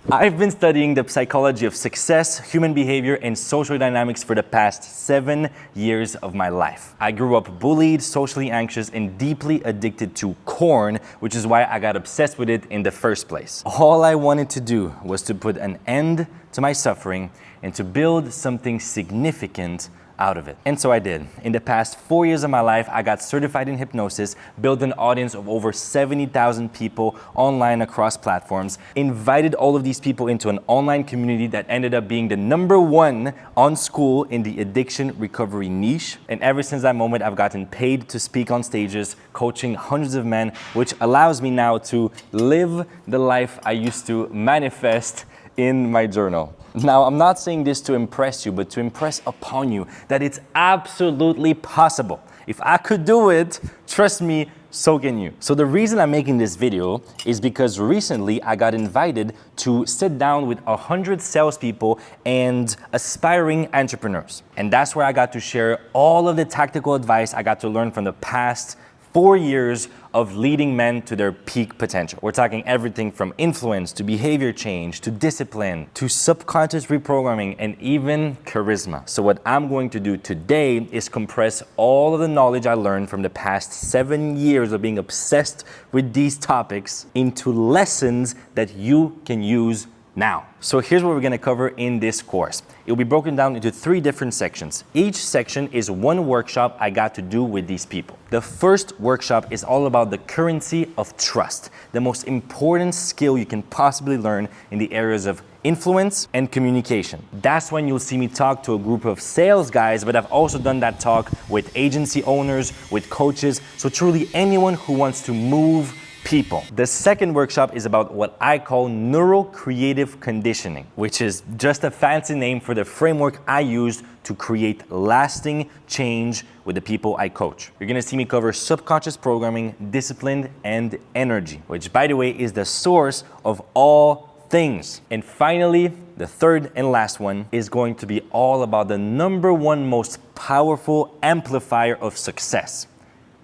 I've been studying the psychology of success, human behavior, and social dynamics for the past 7 years of my life. I grew up bullied, socially anxious, and deeply addicted to corn, which is why I got obsessed with it in the first place. All I wanted to do was to put an end to my suffering and to build something significant out of it. And so I did. In the past 4 years of my life, I got certified in hypnosis, built an audience of over 70,000 people online across platforms, invited all of these people into an online community that ended up being the #1 on Skool in the addiction recovery niche. And ever since that moment, I've gotten paid to speak on stages, coaching hundreds of men, which allows me now to live the life I used to manifest in my journal. Now, I'm not saying this to impress you, but to impress upon you that it's absolutely possible. If I could do it, trust me, so can you. So the reason I'm making this video is because recently I got invited to sit down with 100 salespeople and aspiring entrepreneurs. And that's where I got to share all of the tactical advice I got to learn from the past 4 years of leading men to their peak potential. We're talking everything from influence to behavior change to discipline to subconscious reprogramming and even charisma. So what I'm going to do today is compress all of the knowledge I learned from the past 7 years of being obsessed with these topics into lessons that you can use now. So here's what we're gonna cover in this course. It will be broken down into 3 different sections. Each section is one workshop I got to do with these people. The first workshop is all about the currency of trust, the most important skill you can possibly learn in the areas of influence and communication. That's when you'll see me talk to a group of sales guys, but I've also done that talk with agency owners, with coaches, so truly anyone who wants to move people. The second workshop is about what I call Neuro creative conditioning, which is just a fancy name for the framework I use to create lasting change with the people I coach. You're gonna see me cover subconscious programming, discipline, and energy, which by the way is the source of all things. And finally, the third and last one is going to be all about the #1 most powerful amplifier of success: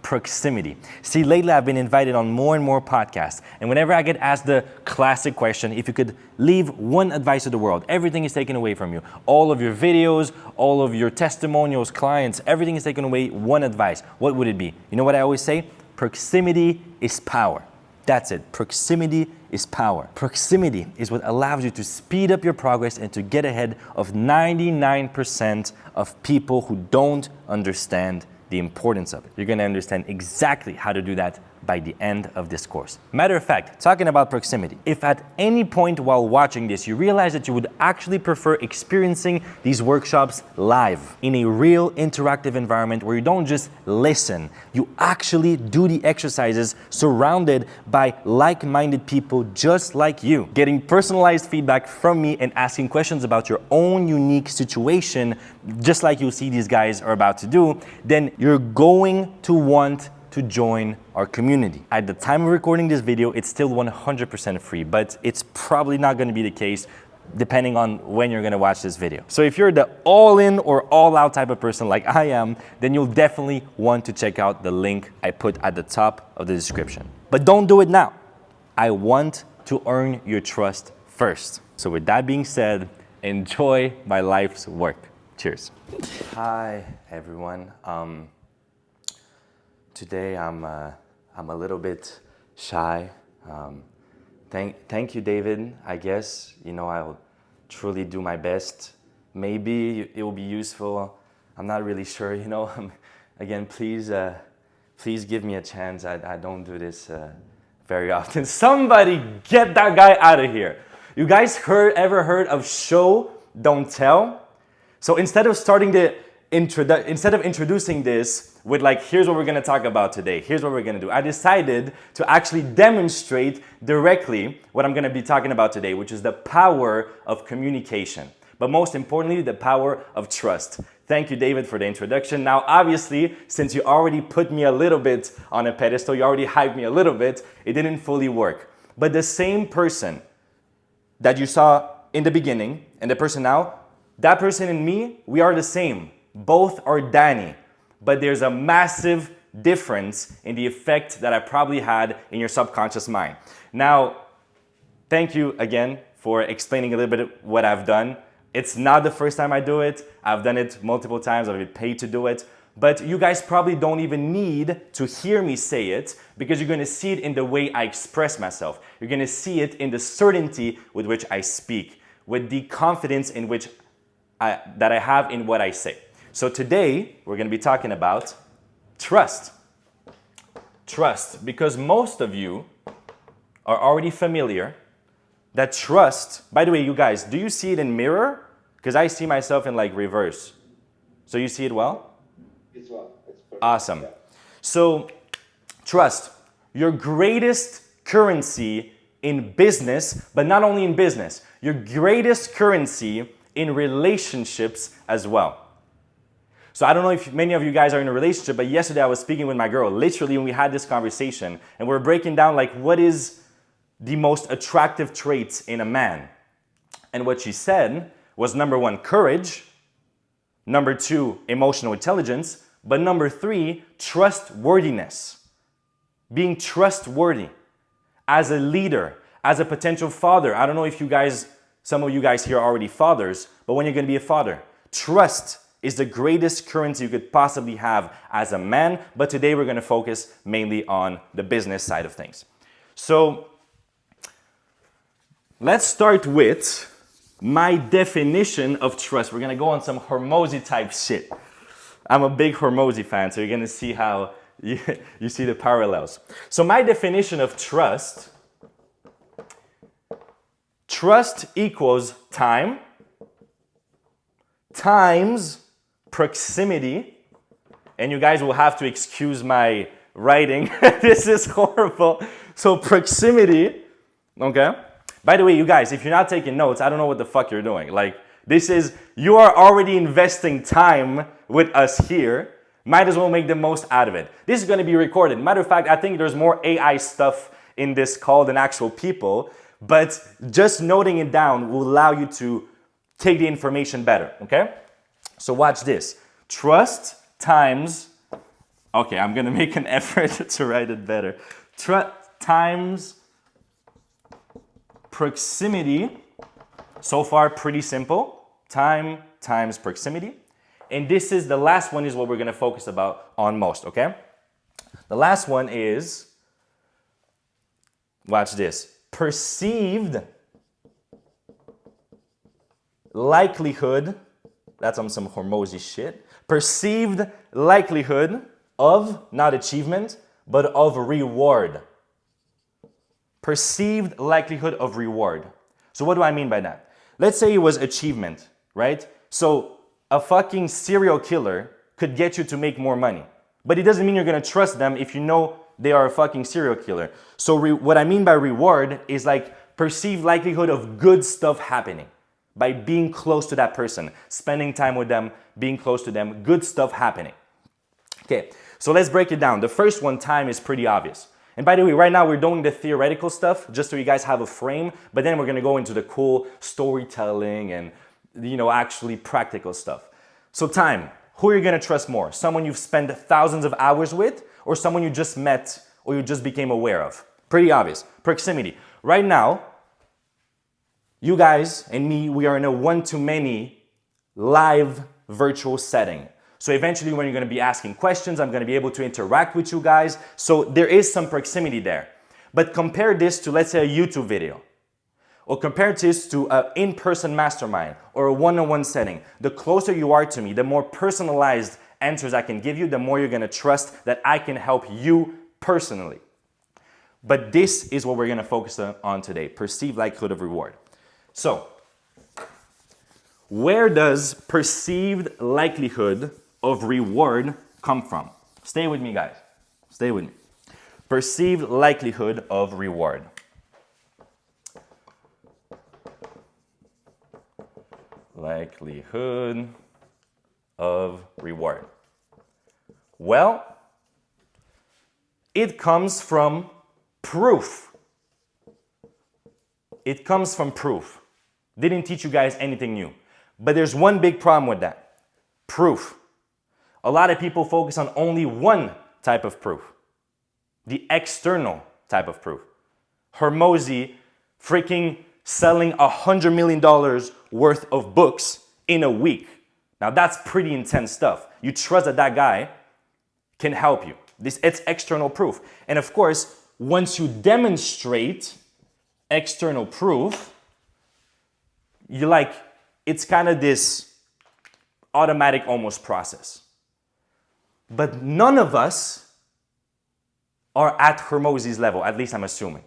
proximity. See, lately I've been invited on more and more podcasts, and whenever I get asked the classic question, if you could leave one advice to the world, everything is taken away from you. All of your videos, all of your testimonials, clients, everything is taken away, one advice. What would it be? You know what I always say? Proximity is power. That's it. Proximity is power. Proximity is what allows you to speed up your progress and to get ahead of 99% of people who don't understand the importance of it. You're gonna understand exactly how to do that by the end of this course. Matter of fact, talking about proximity, if at any point while watching this you realize that you would actually prefer experiencing these workshops live in a real interactive environment where you don't just listen, you actually do the exercises surrounded by like-minded people just like you, getting personalized feedback from me and asking questions about your own unique situation, just like you'll see these guys are about to do, then you're going to want to join our community. At the time of recording this video, it's still 100% free, but it's probably not gonna be the case depending on when you're gonna watch this video. So if you're the all-in or all-out type of person like I am, then you'll definitely want to check out the link I put at the top of the description. But don't do it now. I want to earn your trust first. So with that being said, enjoy my life's work. Cheers. Hi, everyone. Today I'm a little bit shy. Thank you, David. I guess, you know, I'll truly do my best. Maybe it will be useful. I'm not really sure, you know. Again, please give me a chance. I don't do this very often. Somebody get that guy out of here. You guys ever heard of show, don't tell? So instead of introducing this with like, here's what we're gonna talk about today, here's what we're gonna do, I decided to actually demonstrate directly what I'm gonna be talking about today, which is the power of communication. But most importantly, the power of trust. Thank you, David, for the introduction. Now, obviously, since you already put me a little bit on a pedestal, you already hyped me a little bit, it didn't fully work. But the same person that you saw in the beginning and the person now, that person and me, we are the same. Both are Danny, but there's a massive difference in the effect that I probably had in your subconscious mind. Now, thank you again for explaining a little bit what I've done. It's not the first time I do it. I've done it multiple times. I've been paid to do it. But you guys probably don't even need to hear me say it because you're going to see it in the way I express myself. You're going to see it in the certainty with which I speak, with the confidence in which that I have in what I say. So today, we're going to be talking about trust. Trust, because most of you are already familiar that trust, by the way, you guys, do you see it in mirror? Because I see myself in like reverse. So you see it well? It's well. It's perfect. Awesome. Yeah. So trust, your greatest currency in business, but not only in business, your greatest currency in relationships as well. So I don't know if many of you guys are in a relationship, but yesterday I was speaking with my girl, literally when we had this conversation, and we're breaking down like what is the most attractive traits in a man. And what she said was number 1, courage, number 2, emotional intelligence, but number 3, trustworthiness. Being trustworthy as a leader, as a potential father. I don't know if you guys, some of you guys here are already fathers, but when you're going to be a father, trust is the greatest currency you could possibly have as a man. But today we're going to focus mainly on the business side of things. So let's start with my definition of trust. We're going to go on some Hormozy type shit. I'm a big Hormozy fan, so you're going to see how you see the parallels. So my definition of trust equals time times proximity, and you guys will have to excuse my writing. This is horrible. So proximity, okay? By the way, you guys, if you're not taking notes, I don't know what the fuck you're doing. Like, this is, you are already investing time with us here. Might as well make the most out of it. This is going to be recorded. Matter of fact, I think there's more AI stuff in this call than actual people, but just noting it down will allow you to take the information better, okay? So watch this. Trust times, okay, I'm going to make an effort to write it better. Trust times proximity. So far, pretty simple. Time times proximity. And this is, the last one is what we're going to focus about on most, okay? The last one is, watch this, perceived likelihood, that's on some Hormozy shit, perceived likelihood of, not achievement, but of reward. Perceived likelihood of reward. So what do I mean by that? Let's say it was achievement, right? So a fucking serial killer could get you to make more money, but it doesn't mean you're going to trust them if you know they are a fucking serial killer. So what I mean by reward is like perceived likelihood of good stuff happening by being close to that person, spending time with them, being close to them, good stuff happening. Okay, so let's break it down. The first one, time, is pretty obvious. And by the way, right now we're doing the theoretical stuff just so you guys have a frame, but then we're going to go into the cool storytelling and, you know, actually practical stuff. So time, who are you going to trust more? Someone you've spent thousands of hours with, or someone you just met or you just became aware of? Pretty obvious. Proximity. Right now, you guys and me, we are in a one-to-many live virtual setting. So eventually when you're going to be asking questions, I'm going to be able to interact with you guys. So there is some proximity there. But compare this to, let's say, a YouTube video. Or compare this to an in-person mastermind or a one-on-one setting. The closer you are to me, the more personalized answers I can give you, the more you're going to trust that I can help you personally. But this is what we're going to focus on today, perceived likelihood of reward. So, where does perceived likelihood of reward come from? Stay with me, guys. Stay with me. Perceived likelihood of reward. Likelihood of reward. Well, it comes from proof. It comes from proof. Didn't teach you guys anything new. But there's one big problem with that. Proof. A lot of people focus on only one type of proof. The external type of proof. Hormozy freaking selling $100 million worth of books in a week. Now that's pretty intense stuff. You trust that that guy can help you. It's external proof. And of course, once you demonstrate external proof, it's kind of this automatic almost process. But none of us are at Hermosi's level, at least I'm assuming.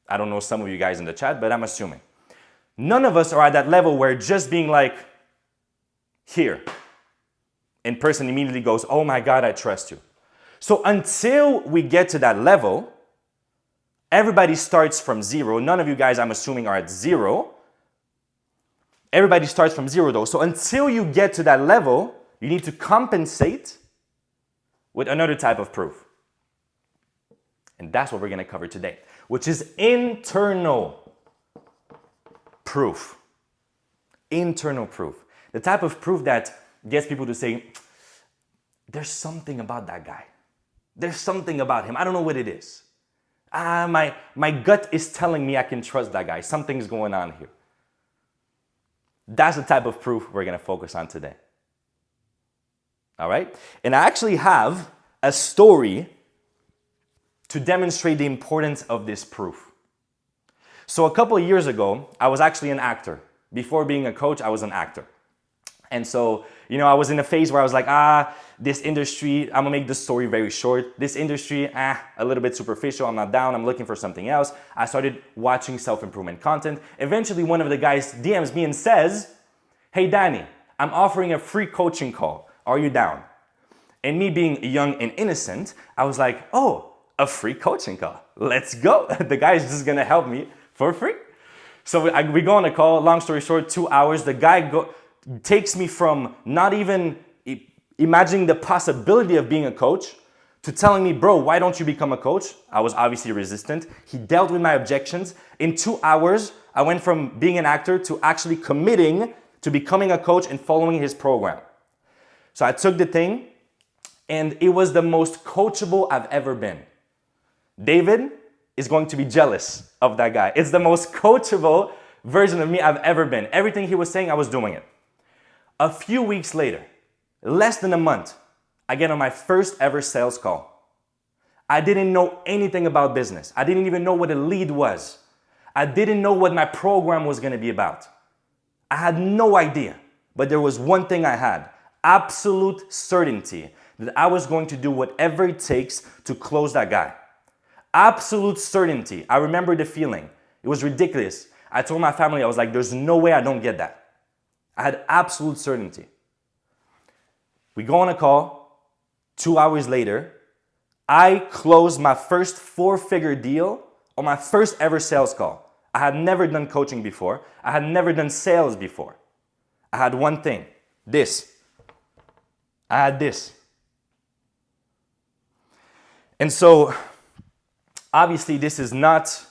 I don't know some of you guys in the chat, but I'm assuming. None of us are at that level where just being like, here, and person immediately goes, oh my God, I trust you. So until we get to that level, everybody starts from zero. None of you guys, I'm assuming, are at zero. Everybody starts from zero though. So until you get to that level, you need to compensate with another type of proof. And that's what we're going to cover today, which is internal proof. Internal proof. The type of proof that gets people to say, there's something about that guy. There's something about him. I don't know what it is. My gut is telling me I can trust that guy. Something's going on here. That's the type of proof we're going to focus on today. All right? And I actually have a story to demonstrate the importance of this proof. So a couple of years ago, I was actually an actor. Before being a coach, I was an actor. And so, I was in a phase where I was like, this industry, I'm gonna make this story very short. This industry, a little bit superficial. I'm not down. I'm looking for something else. I started watching self-improvement content. Eventually, one of the guys DMs me and says, hey, Danny, I'm offering a free coaching call. Are you down? And me being young and innocent, I was like, oh, a free coaching call. Let's go. The guy is just gonna help me for free. So we go on a call. Long story short, 2 hours. The guy takes me from not even imagining the possibility of being a coach to telling me, bro, why don't you become a coach? I was obviously resistant. He dealt with my objections. In 2 hours, I went from being an actor to actually committing to becoming a coach and following his program. So I took the thing, and it was the most coachable I've ever been. David is going to be jealous of that guy. It's the most coachable version of me I've ever been. Everything he was saying, I was doing it. A few weeks later, less than a month, I get on my first ever sales call. I didn't know anything about business. I didn't even know what a lead was. I didn't know what my program was going to be about. I had no idea, but there was one thing I had, absolute certainty that I was going to do whatever it takes to close that guy. Absolute certainty. I remember the feeling. It was ridiculous. I told my family, I was like, there's no way I don't get that. I had absolute certainty. We go on a call. 2 hours later, I closed my first 4-figure deal on my first ever sales call. I had never done coaching before. I had never done sales before. I had one thing, this. I had this. And so, obviously, this is not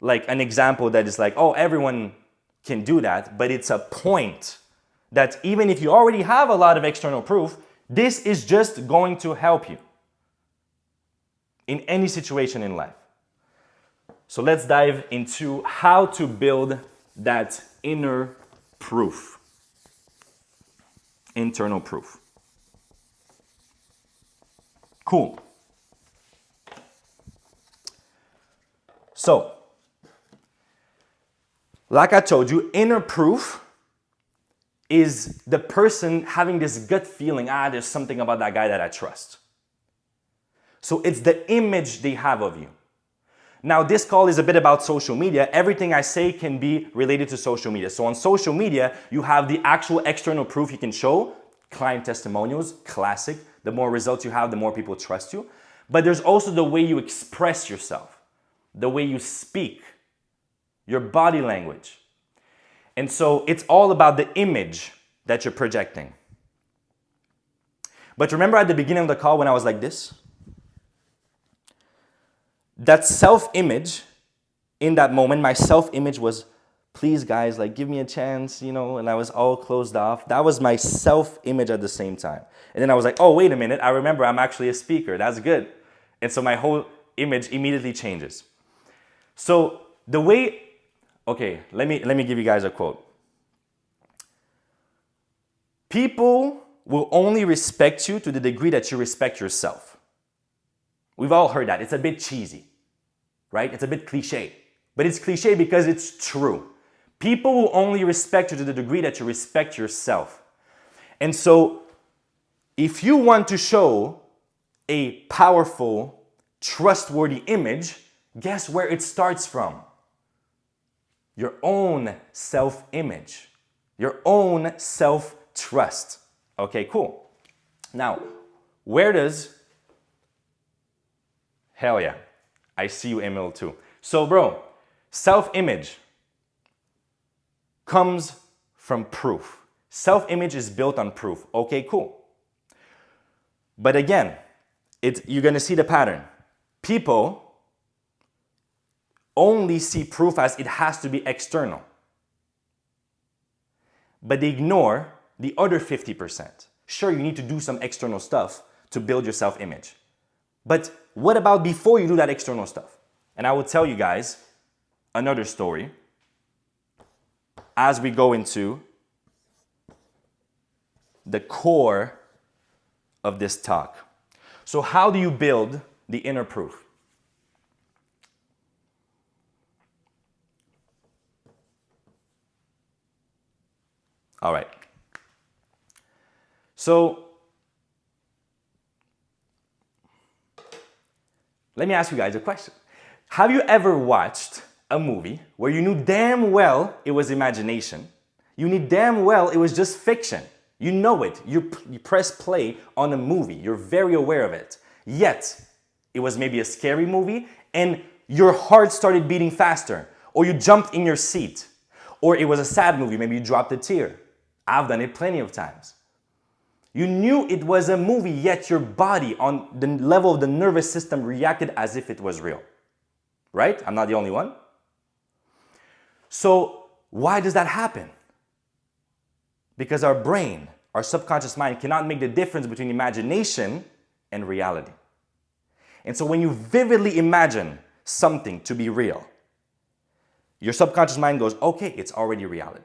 like an example that is like, oh, everyone can do that, but it's a point that even if you already have a lot of external proof, this is just going to help you in any situation in life. So let's dive into how to build that inner proof, internal proof. Cool. So, like I told you, inner proof is the person having this gut feeling, there's something about that guy that I trust. So it's the image they have of you. Now, this call is a bit about social media. Everything I say can be related to social media. So on social media, you have the actual external proof you can show. Client testimonials, classic. The more results you have, the more people trust you. But there's also the way you express yourself, the way you speak, your body language. And so it's all about the image that you're projecting. But remember at the beginning of the call when I was like this? That self-image, in that moment, my self-image was, please guys, like give me a chance, and I was all closed off. That was my self-image at the same time. And then I was like, oh, wait a minute, I remember I'm actually a speaker. That's good. And so my whole image immediately changes. So the way Okay, let me give you guys a quote. People will only respect you to the degree that you respect yourself. We've all heard that. It's a bit cheesy, right? It's a bit cliche. But it's cliche because it's true. People will only respect you to the degree that you respect yourself. And so, if you want to show a powerful, trustworthy image, guess where it starts from? Your own self-image, your own self-trust. Okay, cool. Now, where does... Hell yeah. I see you, Emil, too. So, bro, self-image comes from proof. Self-image is built on proof. Okay, cool. But again, you're going to see the pattern. People only see proof as it has to be external. But they ignore the other 50%. Sure, you need to do some external stuff to build your self-image. But what about before you do that external stuff? And I will tell you guys another story as we go into the core of this talk. So how do you build the inner proof? All right. So let me ask you guys a question. Have you ever watched a movie where you knew damn well it was imagination? You knew damn well it was just fiction. You know it. You press play on a movie. You're very aware of it. Yet, it was maybe a scary movie and your heart started beating faster. Or you jumped in your seat. Or it was a sad movie. Maybe you dropped a tear. I've done it plenty of times. You knew it was a movie, yet your body on the level of the nervous system reacted as if it was real. Right? I'm not the only one. So why does that happen? Because our brain, our subconscious mind cannot make the difference between imagination and reality. And so when you vividly imagine something to be real, your subconscious mind goes, okay, it's already reality.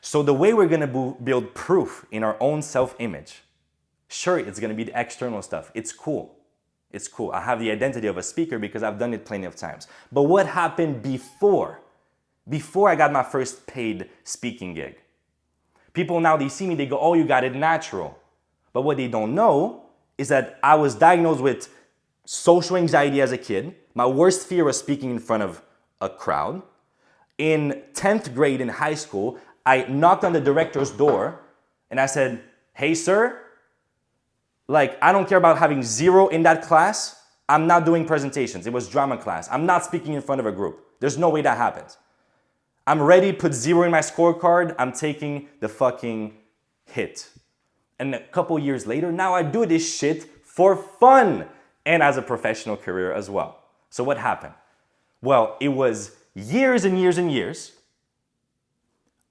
So the way we're going to build proof in our own self-image, sure, it's going to be the external stuff. It's cool. It's cool. I have the identity of a speaker because I've done it plenty of times. But what happened before? Before I got my first paid speaking gig? People now, they see me, they go, oh, you got it natural. But what they don't know is that I was diagnosed with social anxiety as a kid. My worst fear was speaking in front of a crowd. In 10th grade in high school, I knocked on the director's door and I said, hey, sir, I don't care about having 0 in that class. I'm not doing presentations. It was drama class. I'm not speaking in front of a group. There's no way that happens. I'm ready, put 0 in my scorecard. I'm taking the fucking hit. And a couple years later, now I do this shit for fun and as a professional career as well. So what happened? Well, it was years and years and years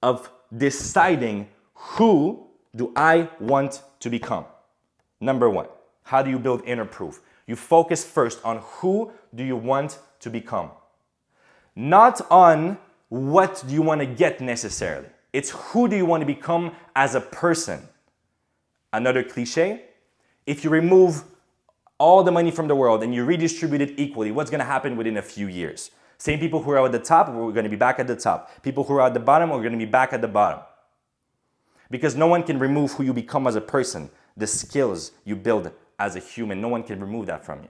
of deciding who do I want to become. Number one, how do you build inner proof? You focus first on who do you want to become. Not on what do you want to get necessarily. It's who do you want to become as a person. Another cliche, if you remove all the money from the world and you redistribute it equally, what's going to happen within a few years? Same people who are at the top, we're going to be back at the top. People who are at the bottom, we're going to be back at the bottom. Because no one can remove who you become as a person, the skills you build as a human. No one can remove that from you.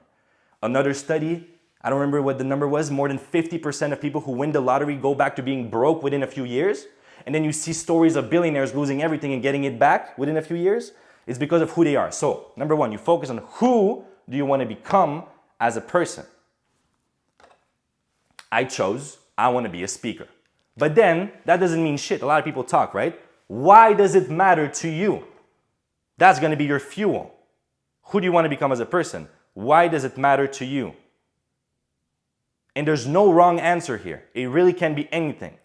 Another study, I don't remember what the number was, more than 50% of people who win the lottery go back to being broke within a few years. And then you see stories of billionaires losing everything and getting it back within a few years. It's because of who they are. So, number one, you focus on who do you want to become as a person. I want to be a speaker. But then, that doesn't mean shit. A lot of people talk, right? Why does it matter to you? That's going to be your fuel. Who do you want to become as a person? Why does it matter to you? And there's no wrong answer here. It really can be anything.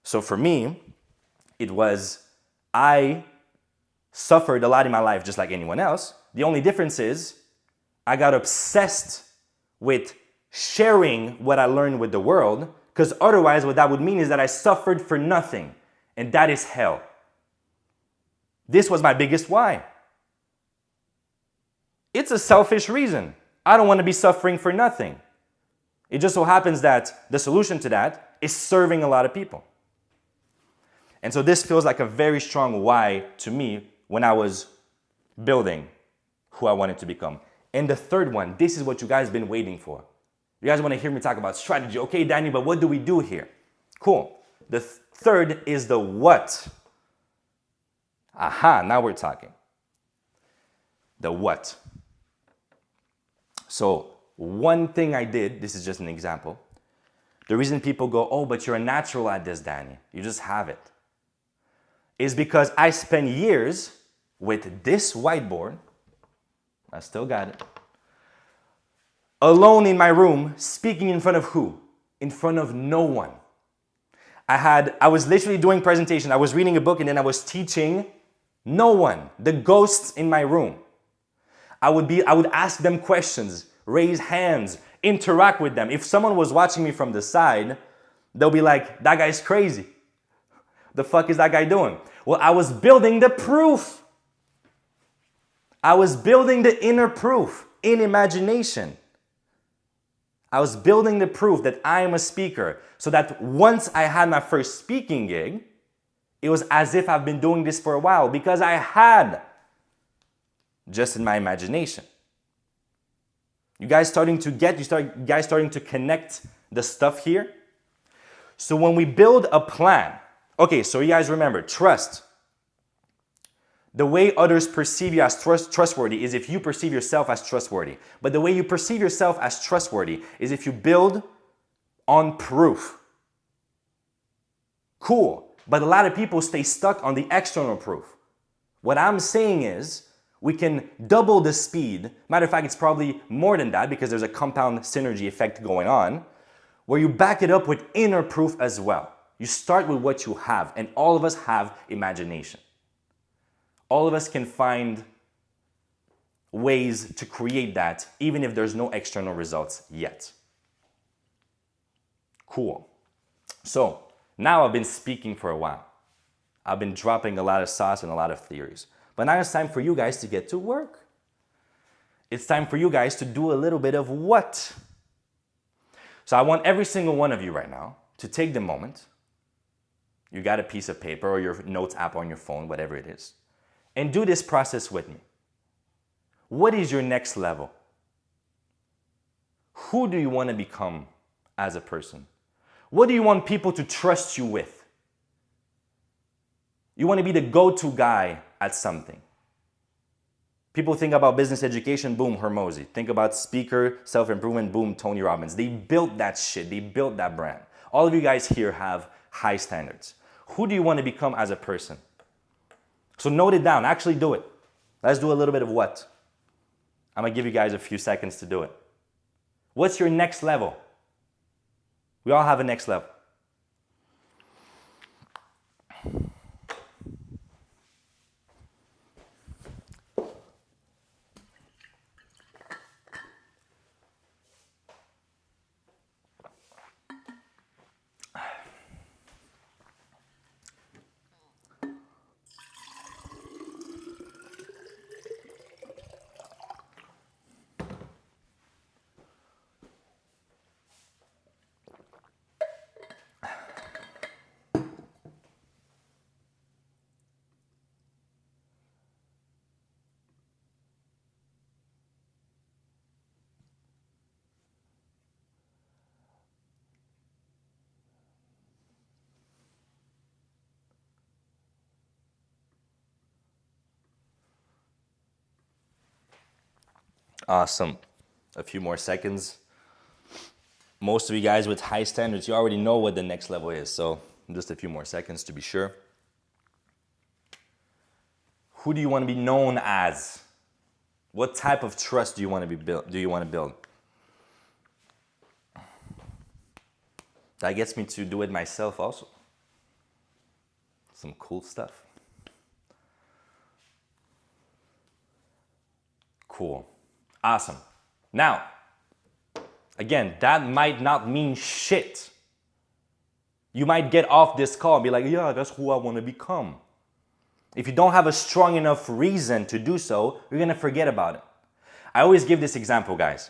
So for me, it was, I suffered a lot in my life just like anyone else. The only difference is I got obsessed with sharing what I learned with the world, because otherwise what that would mean is that I suffered for nothing, and that is hell. This was my biggest why. It's a selfish reason. I don't want to be suffering for nothing. It just so happens that the solution to that is serving a lot of people. And so this feels like a very strong why to me when I was building who I wanted to become. And the third one, this is what you guys have been waiting for. You guys want to hear me talk about strategy. Okay, Danny, but what do we do here? Cool. The third is the what. Aha, now we're talking. The what. So one thing I did, this is just an example. The reason people go, oh, but you're a natural at this, Danny. You just have it. Is because I spent years with this whiteboard. I still got it. Alone in my room, speaking in front of who? In front of no one. I was literally doing presentation. I was reading a book and then I was teaching no one. The ghosts in my room. I would ask them questions, raise hands, interact with them. If someone was watching me from the side, they'll be like, that guy's crazy. The fuck is that guy doing? Well, I was building the proof. I was building the inner proof in imagination. I was building the proof that I am a speaker so that once I had my first speaking gig, it was as if I've been doing this for a while because I had just in my imagination. You guys starting to connect the stuff here? So when we build a plan, okay, so you guys remember, trust. The way others perceive you as trustworthy is if you perceive yourself as trustworthy. But the way you perceive yourself as trustworthy is if you build on proof. Cool. But a lot of people stay stuck on the external proof. What I'm saying is we can double the speed. Matter of fact, it's probably more than that because there's a compound synergy effect going on where you back it up with inner proof as well. You start with what you have, and all of us have imagination. All of us can find ways to create that, even if there's no external results yet. Cool. So now I've been speaking for a while. I've been dropping a lot of sauce and a lot of theories. But now it's time for you guys to get to work. It's time for you guys to do a little bit of what? So I want every single one of you right now to take the moment. You got a piece of paper or your notes app on your phone, whatever it is. And do this process with me. What is your next level? Who do you want to become as a person? What do you want people to trust you with? You want to be the go-to guy at something. People think about business education, boom, Hormozy. Think about speaker, self-improvement, boom, Tony Robbins. They built that shit. They built that brand. All of you guys here have high standards. Who do you want to become as a person? So note it down. Actually do it. Let's do a little bit of what? I'm going to give you guys a few seconds to do it. What's your next level? We all have a next level. Awesome. A few more seconds. Most of you guys with high standards, you already know what the next level is. So just a few more seconds to be sure. Who do you want to be known as? What type of trust do you want to build? That gets me to do it myself also. Some cool stuff. Cool. Awesome. Now, Again, that might not mean shit. You might get off this call and be like, yeah, that's who I want to become. If you don't have a strong enough reason to do so, you're going to forget about it. I always give this example, guys.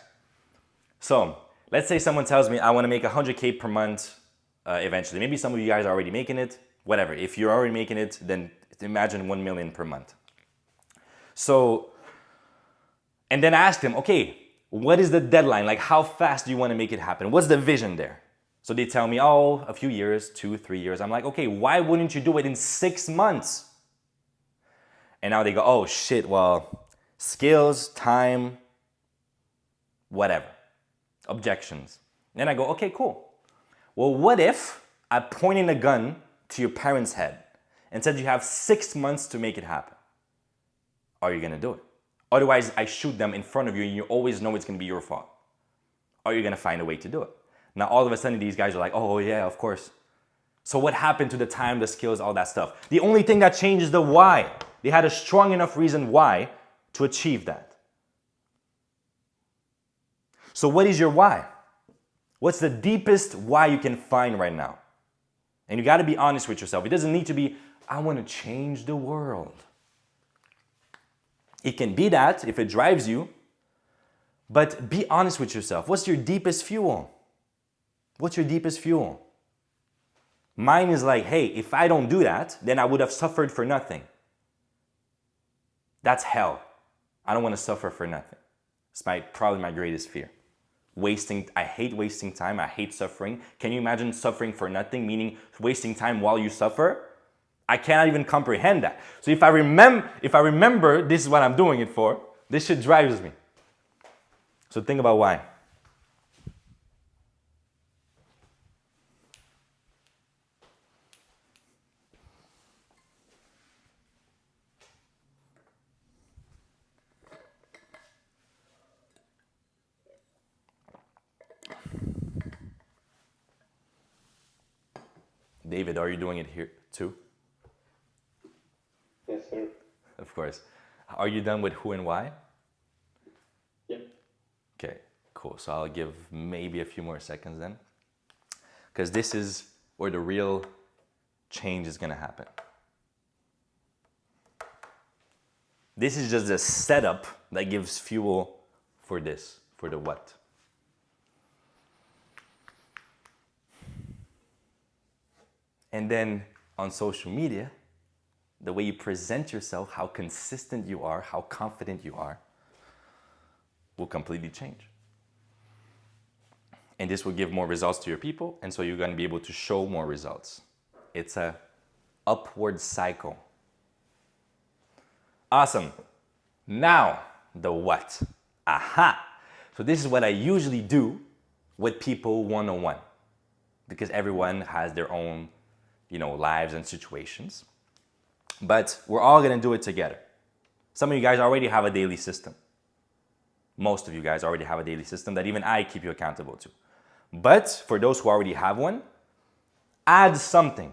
So let's say someone tells me I want to make 100K per month eventually. Maybe some of you guys are already making it, whatever. If you're already making it, then imagine 1 million per month. So, and then ask them, okay, what is the deadline? Like, how fast do you want to make it happen? What's the vision there? So they tell me, oh, a few years, 2-3 years. I'm like, okay, why wouldn't you do it in 6 months? And now they go, oh shit, well, skills, time, whatever, objections. Then I go, okay, cool. Well, what if I pointed a gun to your parents' head and said you have 6 months to make it happen? Are you gonna do it? Otherwise, I shoot them in front of you and you always know it's gonna be your fault. Are you gonna find a way to do it? Now, all of a sudden, these guys are like, oh yeah, of course. So what happened to the time, the skills, all that stuff? The only thing that changed is the why. They had a strong enough reason why to achieve that. So what is your why? What's the deepest why you can find right now? And you gotta be honest with yourself. It doesn't need to be, I wanna change the world. It can be that if it drives you, but be honest with yourself. What's your deepest fuel? What's your deepest fuel? Mine is like, hey, if I don't do that, then I would have suffered for nothing. That's hell. I don't want to suffer for nothing. It's probably my greatest fear. I hate wasting time. I hate suffering. Can you imagine suffering for nothing, meaning wasting time while you suffer? I cannot even comprehend that. So if I remember this is what I'm doing it for, this shit drives me. So think about why. David, are you doing it here too? Yes, sir. Of course. Are you done with who and why? Yep. Okay, cool. So I'll give maybe a few more seconds then. Because this is where the real change is going to happen. This is just a setup that gives fuel for this, for the what. And then on social media, the way you present yourself, how consistent you are, how confident you are, will completely change. And this will give more results to your people, and so you're going to be able to show more results. It's a upward cycle. Awesome. Now, the what. Aha! So this is what I usually do with people one-on-one, because everyone has their own lives and situations. But we're all gonna do it together. Some of you guys already have a daily system. Most of you guys already have a daily system that even I keep you accountable to. But for those who already have one, add something.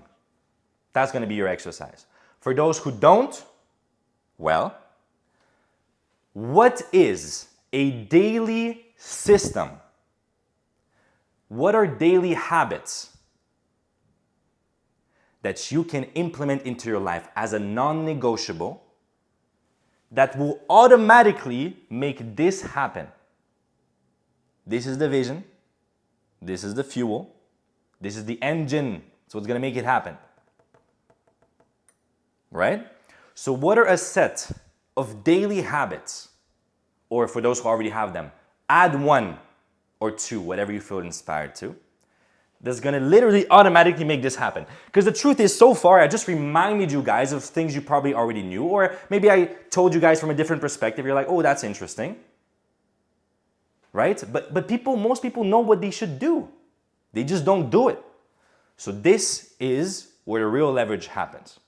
That's gonna be your exercise. For those who don't, well, what is a daily system? What are daily habits that you can implement into your life as a non-negotiable that will automatically make this happen? This is the vision. This is the fuel. This is the engine. So it's going to make it happen. Right? So what are a set of daily habits? Or for those who already have them, add 1 or 2, whatever you feel inspired to. That's gonna literally automatically make this happen. Because the truth is, so far, I just reminded you guys of things you probably already knew, or maybe I told you guys from a different perspective. You're like, oh, that's interesting. Right? But most people know what they should do. They just don't do it. So this is where the real leverage happens.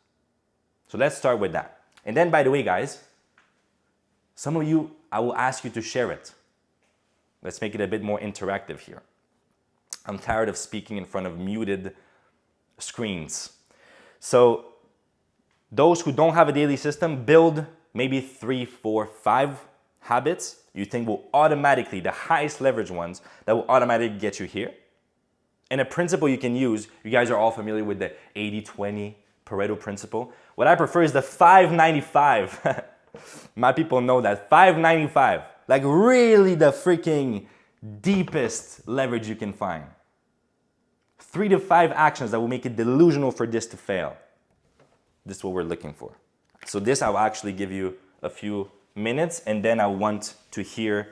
So let's start with that. And then, by the way, guys, some of you, I will ask you to share it. Let's make it a bit more interactive here. I'm tired of speaking in front of muted screens. So those who don't have a daily system, build maybe 3, 4, 5 habits you think will automatically, the highest leverage ones, that will automatically get you here. And a principle you can use, you guys are all familiar with the 80-20 Pareto principle. What I prefer is the 5-95. My people know that 5-95, like really the freaking deepest leverage you can find. 3 to 5 actions that will make it delusional for this to fail. This is what we're looking for. So this I'll actually give you a few minutes, and then I want to hear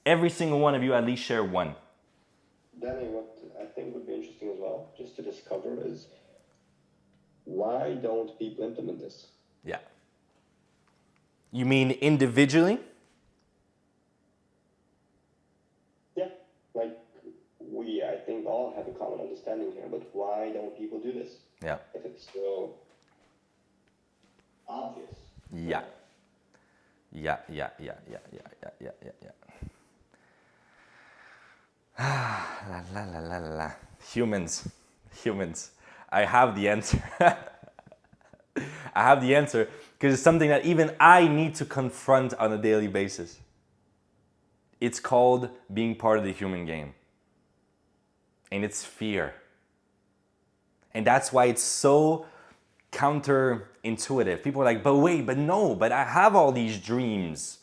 every single one of you at least share one. Danny, what I think would be interesting as well, just to discover, is why don't people implement this? Yeah. You mean individually? Yeah, like we, I think, all have a common understanding here, but why don't people do this? Yeah. If it's so obvious. Yeah. Yeah. La la la la la. Humans. I have the answer. I have the answer because it's something that even I need to confront on a daily basis. It's called being part of the human game. And it's fear. And that's why it's so counterintuitive. People are like, but wait, but no, but I have all these dreams.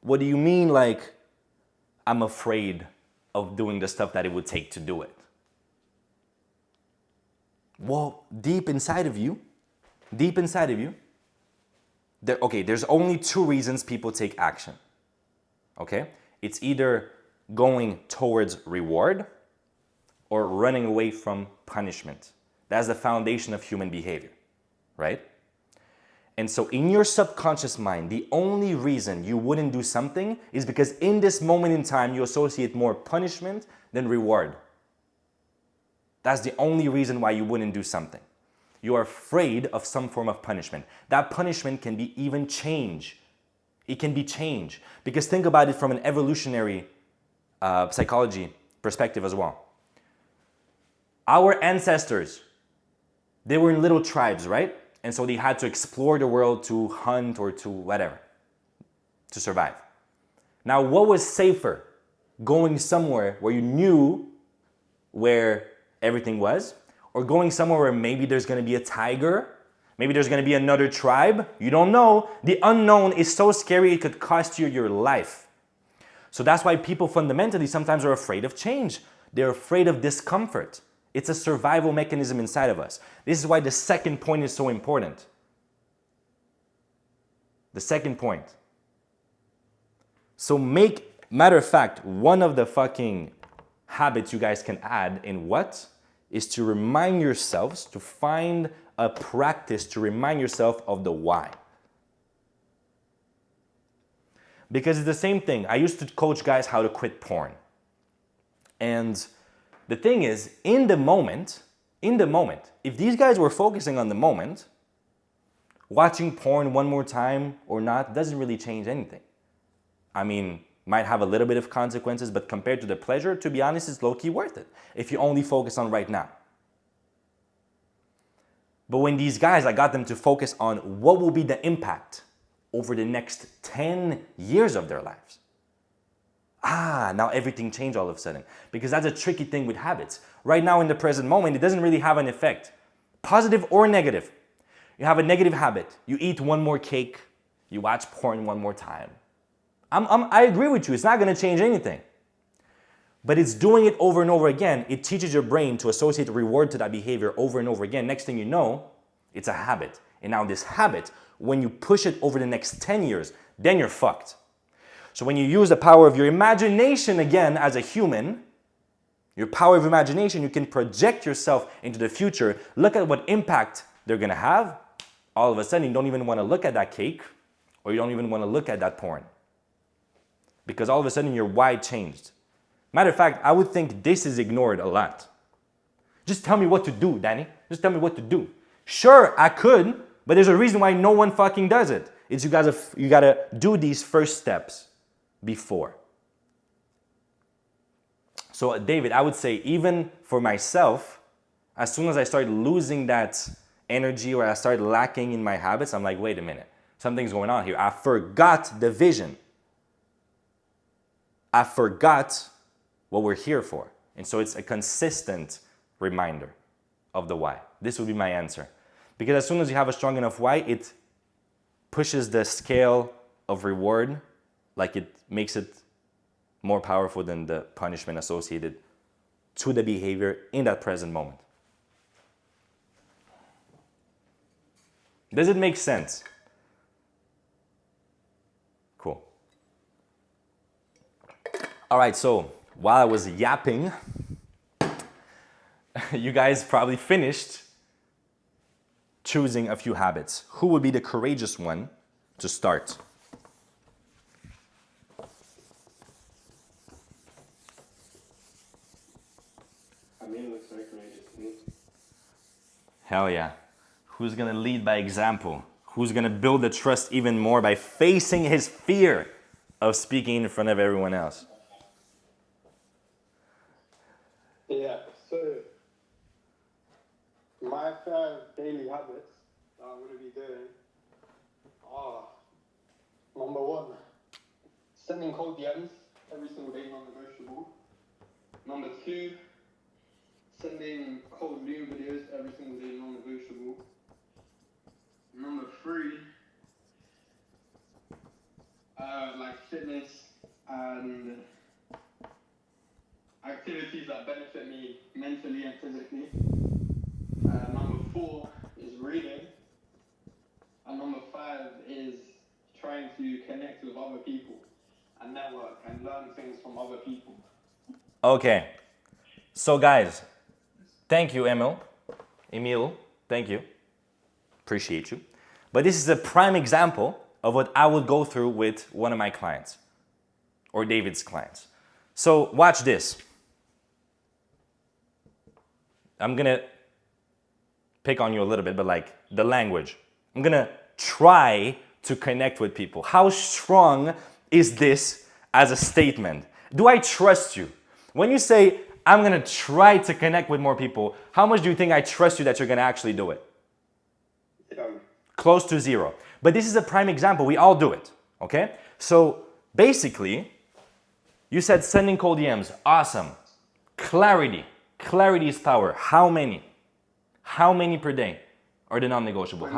What do you mean, like, I'm afraid of doing the stuff that it would take to do it? Well, deep inside of you, there's only 2 reasons people take action. Okay? It's either going towards reward or running away from punishment. That's the foundation of human behavior, right? And so in your subconscious mind, the only reason you wouldn't do something is because in this moment in time, you associate more punishment than reward. That's the only reason why you wouldn't do something. You are afraid of some form of punishment. That punishment can be even change. It can be change. Because think about it from an evolutionary psychology perspective as well. Our ancestors, they were in little tribes, right? And so they had to explore the world to hunt or to whatever, to survive. Now, what was safer? Going somewhere where you knew where everything was, or going somewhere where maybe there's going to be a tiger, maybe there's going to be another tribe? You don't know. The unknown is so scary it could cost you your life. So that's why people fundamentally sometimes are afraid of change. They're afraid of discomfort. It's a survival mechanism inside of us. This is why the second point is so important. The second point. So matter of fact, one of the fucking habits you guys can add in what is to remind yourselves, to find a practice to remind yourself of the why. Because it's the same thing. I used to coach guys how to quit porn. And the thing is, in the moment, if these guys were focusing on the moment, watching porn one more time or not doesn't really change anything. I mean, might have a little bit of consequences, but compared to the pleasure, to be honest, it's low-key worth it if you only focus on right now. But when these guys, I got them to focus on what will be the impact over the next 10 years of their lives. Now everything changed all of a sudden. Because that's a tricky thing with habits. Right now in the present moment, it doesn't really have an effect. Positive or negative. You have a negative habit. You eat one more cake. You watch porn one more time. I agree with you. It's not going to change anything. But it's doing it over and over again. It teaches your brain to associate reward to that behavior over and over again. Next thing you know, it's a habit. And now this habit, when you push it over the next 10 years, then you're fucked. So when you use the power of your imagination again as a human, your power of imagination, you can project yourself into the future. Look at what impact they're going to have. All of a sudden, you don't even want to look at that cake, or you don't even want to look at that porn. Because all of a sudden, your why changed. Matter of fact, I would think this is ignored a lot. Just tell me what to do, Danny. Just tell me what to do. Sure, I could, but there's a reason why no one fucking does it. It's you gotta do these first steps before. So David, I would say even for myself, as soon as I start losing that energy or I start lacking in my habits, I'm like, wait a minute. Something's going on here. I forgot the vision. I forgot what we're here for. And so it's a consistent reminder of the why. This would be my answer. Because as soon as you have a strong enough why, it pushes the scale of reward, like it makes it more powerful than the punishment associated to the behavior in that present moment. Does it make sense? Cool. All right, so while I was yapping, you guys probably finished choosing a few habits. Who would be the courageous one to start? Amir looks very courageous to me. Hell yeah. Who's gonna lead by example? Who's gonna build the trust even more by facing his fear of speaking in front of everyone else? Yeah, so my 5 daily habits that I'm going to be doing are number 1, sending cold DMs every single day, non-negotiable. Number 2, sending cold Loom videos every single day, non-negotiable. Number 3, like fitness and activities that benefit me mentally and physically. Number 4 is reading. And number 5 is trying to connect with other people and network and learn things from other people. Okay. So guys, thank you, Emil. Thank you. Appreciate you. But this is a prime example of what I would go through with one of my clients or David's clients. So watch this. I'm gonna pick on you a little bit, but like the language. I'm gonna try to connect with people. How strong is this as a statement? Do I trust you? When you say, I'm gonna try to connect with more people, how much do you think I trust you that you're gonna actually do it? Close to 0. But this is a prime example. We all do it, okay? So basically, you said sending cold DMs. Awesome. Clarity. Clarity is power. How many? How many per day are the non-negotiable?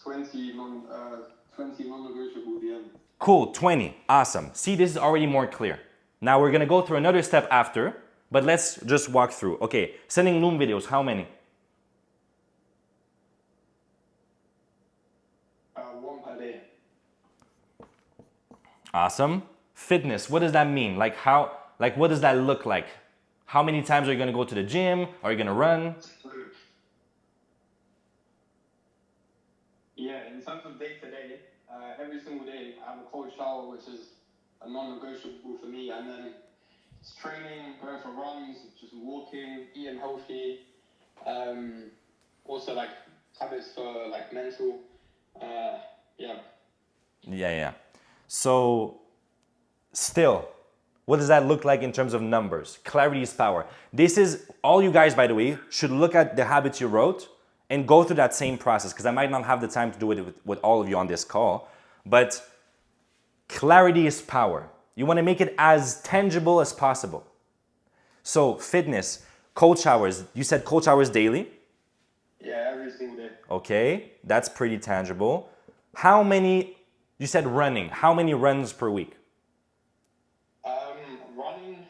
20 non-negotiable DMs. Cool, 20. Awesome. See, this is already more clear. Now we're going to go through another step after, but let's just walk through. Okay, sending Loom videos. How many? 1 per day. Awesome. Fitness. What does that mean? Like what does that look like? How many times are you going to go to the gym? Are you going to run? Yeah, in terms of day to day, every single day I have a cold shower, which is a non-negotiable for me, and then it's training, going for runs, just walking, eating healthy, also like habits for like mental, Yeah. So still, what does that look like in terms of numbers? Clarity is power. This is all you guys, by the way, should look at the habits you wrote and go through that same process, because I might not have the time to do it with all of you on this call, but clarity is power. You want to make it as tangible as possible. So fitness, cold showers. You said cold showers daily? Yeah, every single day. Okay, that's pretty tangible. How many, you said running. How many runs per week? Running,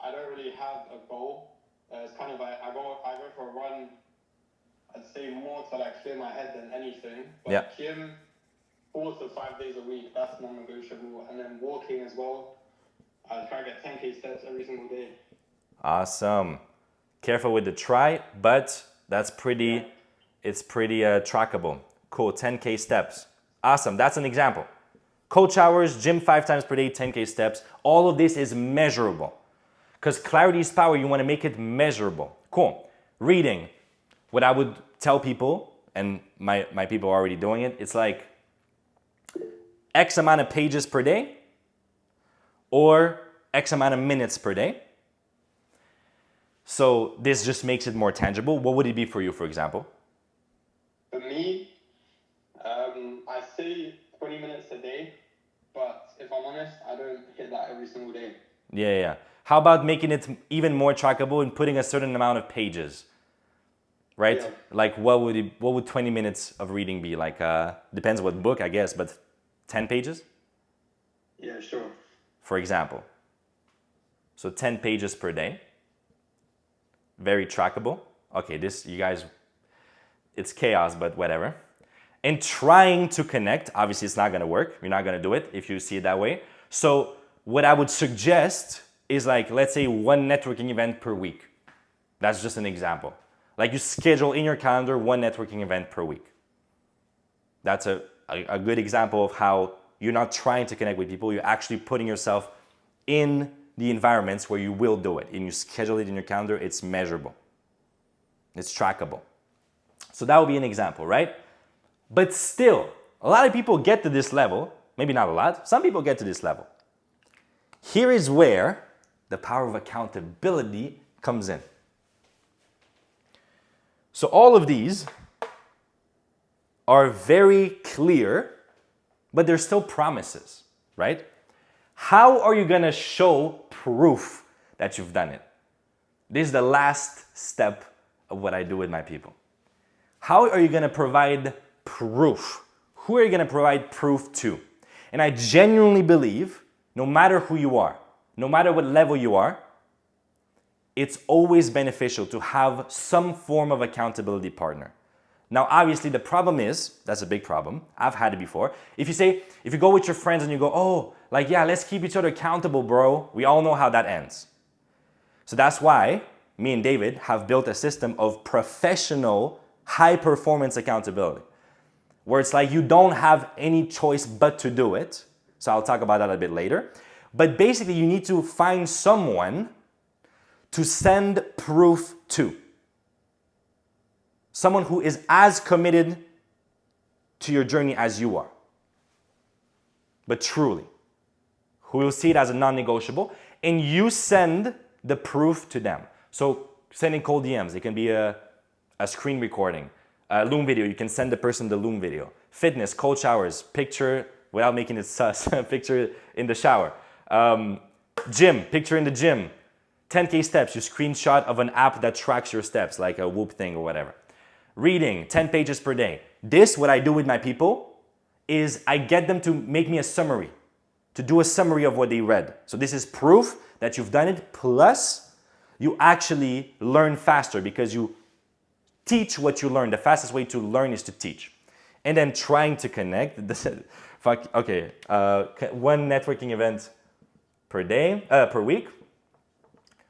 I don't really have a goal. It's kind of like I go for a run, I'd say more to like clear my head than anything. But Yeah. gym, 4 to 5 days a week, that's non-negotiable. And then walking as well. I try to get 10K steps every single day. Awesome. Careful with the try, but that's pretty, it's pretty trackable. Cool, 10K steps. Awesome, that's an example. Cold showers, gym 5 times per day, 10K steps. All of this is measurable. Because clarity is power, you want to make it measurable. Cool. Reading. What I would tell people, and my people are already doing it, it's like X amount of pages per day or X amount of minutes per day. So this just makes it more tangible. What would it be for you, for example? For me, I say honest, I don't hit that every single day. Yeah. How about making it even more trackable and putting a certain amount of pages? Right? Yeah. Like what would 20 minutes of reading be? Like depends what book, I guess, but 10 pages, Yeah, sure. for example. So 10 pages per day. Very trackable. Okay, this, you guys, it's chaos, but whatever. And trying to connect, obviously it's not gonna work. You're not gonna do it if you see it that way. So what I would suggest is like, let's say 1 networking event per week. That's just an example. Like you schedule in your calendar 1 networking event per week. That's a good example of how you're not trying to connect with people, you're actually putting yourself in the environments where you will do it. And you schedule it in your calendar, it's measurable. It's trackable. So that would be an example, right? But still, a lot of people get to this level, maybe not a lot, some people get to this level. Here is where the power of accountability comes in. So all of these are very clear, but they're still promises, right? How are you gonna show proof that you've done it? This is the last step of what I do with my people. How are you gonna provide proof? Who are you gonna provide proof to? And I genuinely believe, no matter who you are, no matter what level you are, it's always beneficial to have some form of accountability partner. Now, obviously, the problem is, that's a big problem. I've had it before. If you go with your friends and you go, oh, like, yeah, let's keep each other accountable, bro. We all know how that ends. So that's why me and David have built a system of professional, high-performance accountability, where it's like you don't have any choice but to do it. So I'll talk about that a bit later. But basically, you need to find someone to send proof to. Someone who is as committed to your journey as you are. But truly, who will see it as a non-negotiable, and you send the proof to them. So sending cold DMs, it can be a screen recording, a Loom video, you can send the person the Loom video. Fitness, cold showers, picture, without making it sus, picture in the shower. Gym, picture in the gym. 10K steps, you screenshot of an app that tracks your steps, like a Whoop thing or whatever. Reading, 10 pages per day. This, what I do with my people, is I get them to make me a summary, to do a summary of what they read. So this is proof that you've done it, plus you actually learn faster because you teach what you learn. The fastest way to learn is to teach. And then trying to connect, 1 networking event per day, per week.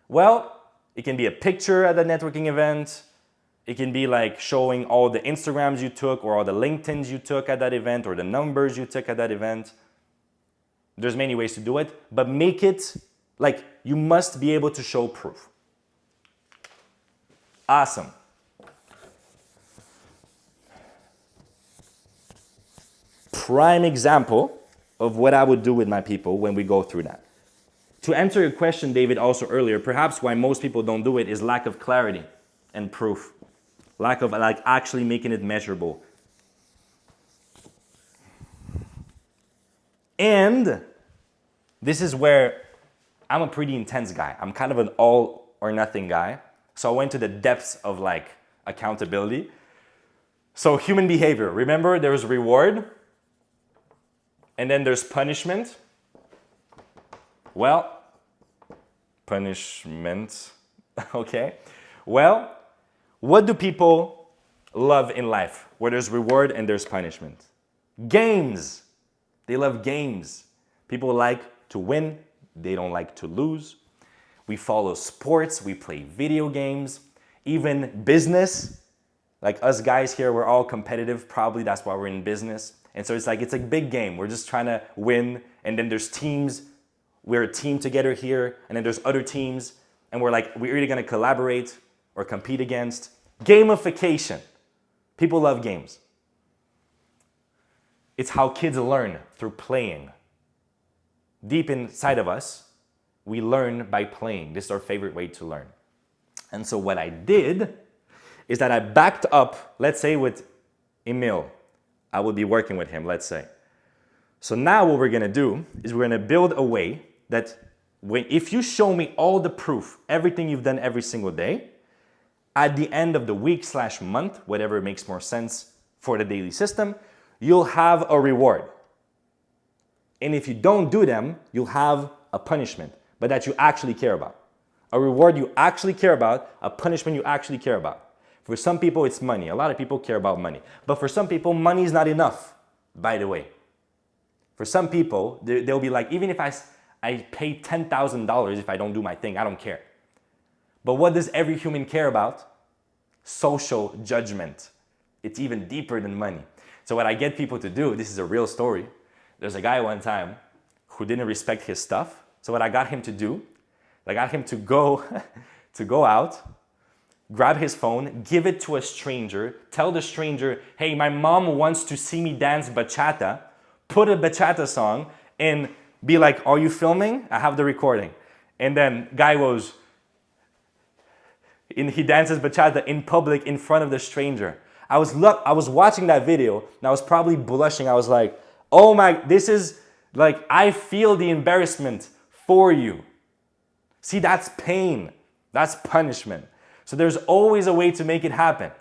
Well, it can be a picture at the networking event. It can be like showing all the Instagrams you took or all the LinkedIns you took at that event or the numbers you took at that event. There's many ways to do it, but make it like you must be able to show proof. Awesome. Prime example of what I would do with my people when we go through that. To answer your question, David, also earlier, perhaps why most people don't do it is lack of clarity and proof. Lack of like actually making it measurable. And this is where I'm a pretty intense guy. I'm kind of an all or nothing guy. So I went to the depths of like accountability. So human behavior, remember there's reward and then there's punishment. Well, punishment, okay. Well, what do people love in life where there's reward and there's punishment? Games. They love games. People like to win. They don't like to lose. We follow sports. We play video games. Even business. Like us guys here, we're all competitive. Probably that's why we're in business. And so it's like, it's a big game. We're just trying to win. And then there's teams. We're a team together here. And then there's other teams. And we're like, we're either going to collaborate or compete against. Gamification. People love games. It's how kids learn, through playing. Deep inside of us, we learn by playing. This is our favorite way to learn. And so what I did is that I backed up, let's say with Emil. I would be working with him, let's say. So now what we're gonna do is we're gonna build a way that if you show me all the proof, everything you've done every single day, at the end of the week / month, whatever makes more sense for the daily system, you'll have a reward. And if you don't do them, you'll have a punishment, but that you actually care about. A reward you actually care about, a punishment you actually care about. For some people, it's money. A lot of people care about money. But for some people, money is not enough, by the way. For some people, they'll be like, even if I pay $10,000 if I don't do my thing, I don't care. But what does every human care about? Social judgment. It's even deeper than money. So what I get people to do, this is a real story. There's a guy one time who didn't respect his stuff. So what I got him to do, I got him to go out, grab his phone, give it to a stranger, tell the stranger, hey, my mom wants to see me dance bachata, put a bachata song, and be like, are you filming? I have the recording. And then guy goes, he dances bachata in public in front of the stranger. I was watching that video and I was probably blushing. I was like, oh my, this is like, I feel the embarrassment for you. See, that's pain. That's punishment. So there's always a way to make it happen.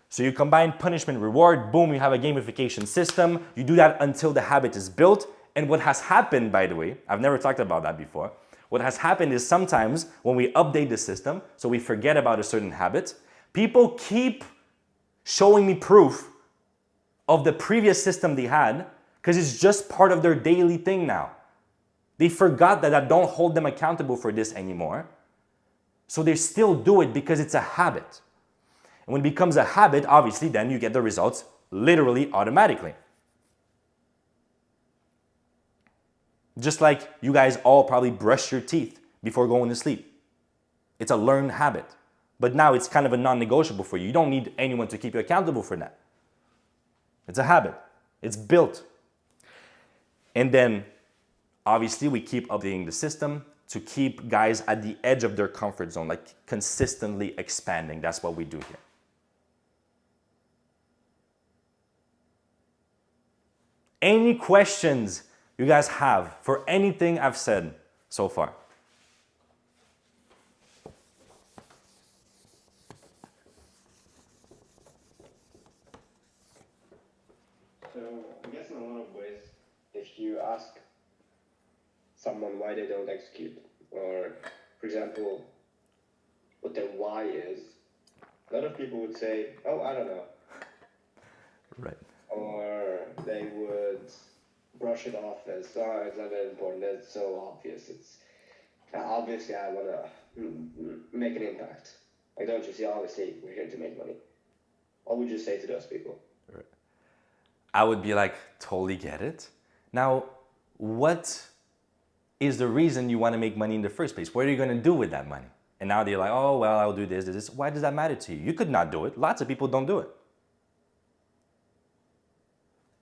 So you combine punishment, reward, boom, you have a gamification system. You do that until the habit is built. And what has happened, by the way, I've never talked about that before. What has happened is sometimes when we update the system, so we forget about a certain habit, people keep showing me proof of the previous system they had because it's just part of their daily thing now. They forgot that I don't hold them accountable for this anymore. So they still do it because it's a habit. And when it becomes a habit, obviously, then you get the results literally automatically. Just like you guys all probably brush your teeth before going to sleep. It's a learned habit. But now it's kind of a non-negotiable for you. You don't need anyone to keep you accountable for that. It's a habit. It's built. And then, obviously, we keep updating the system to keep guys at the edge of their comfort zone, like consistently expanding. That's what we do here. Any questions you guys have for anything I've said so far? So I guess in a lot of ways, if you ask someone why they don't execute, or for example, what their why is, a lot of people would say, oh, I don't know. Right. Or they would brush it off as, oh, it's not that important, it's so obvious. It's obviously I want to make an impact. Like, don't you see, obviously we're here to make money. What would you say to those people? Right. I would be like, totally get it. Now, what is the reason you want to make money in the first place? What are you going to do with that money? And now they're like, oh, well, I'll do this. Why does that matter to you? You could not do it. Lots of people don't do it.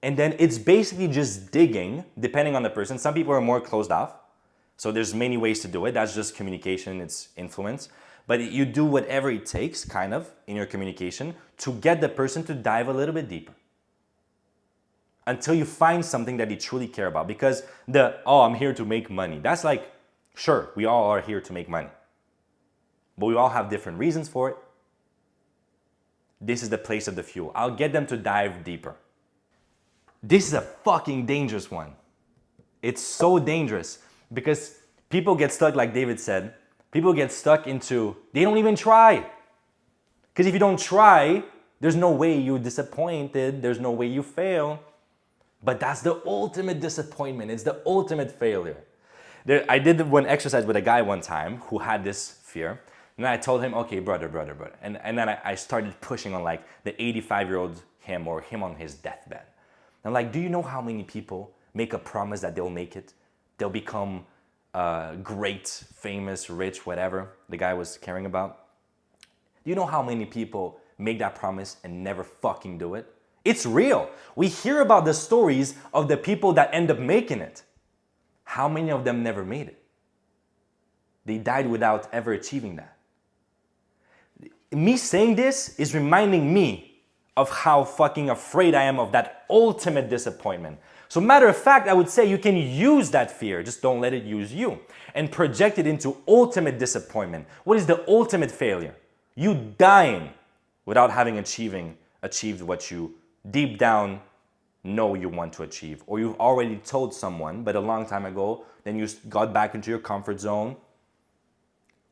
And then it's basically just digging, depending on the person. Some people are more closed off. So there's many ways to do it. That's just communication, it's influence. But you do whatever it takes, kind of, in your communication to get the person to dive a little bit deeper. Until you find something that they truly care about. Because I'm here to make money. That's like, sure, we all are here to make money. But we all have different reasons for it. This is the place of the fuel. I'll get them to dive deeper. This is a fucking dangerous one. It's so dangerous because people get stuck, like David said, people get stuck into, they don't even try. Because if you don't try, there's no way you're disappointed, there's no way you fail. But that's the ultimate disappointment, it's the ultimate failure. I did one exercise with a guy one time who had this fear. And I told him, okay, brother. And then I started pushing on like the 85-year-old him or him on his deathbed. And like, do you know how many people make a promise that they'll make it? They'll become great, famous, rich, whatever the guy was caring about. Do you know how many people make that promise and never fucking do it? It's real. We hear about the stories of the people that end up making it. How many of them never made it? They died without ever achieving that. Me saying this is reminding me of how fucking afraid I am of that ultimate disappointment. So matter of fact, I would say you can use that fear, just don't let it use you, and project it into ultimate disappointment. What is the ultimate failure? You dying without having achieved what you deep down know you want to achieve, or you've already told someone, but a long time ago, then you got back into your comfort zone.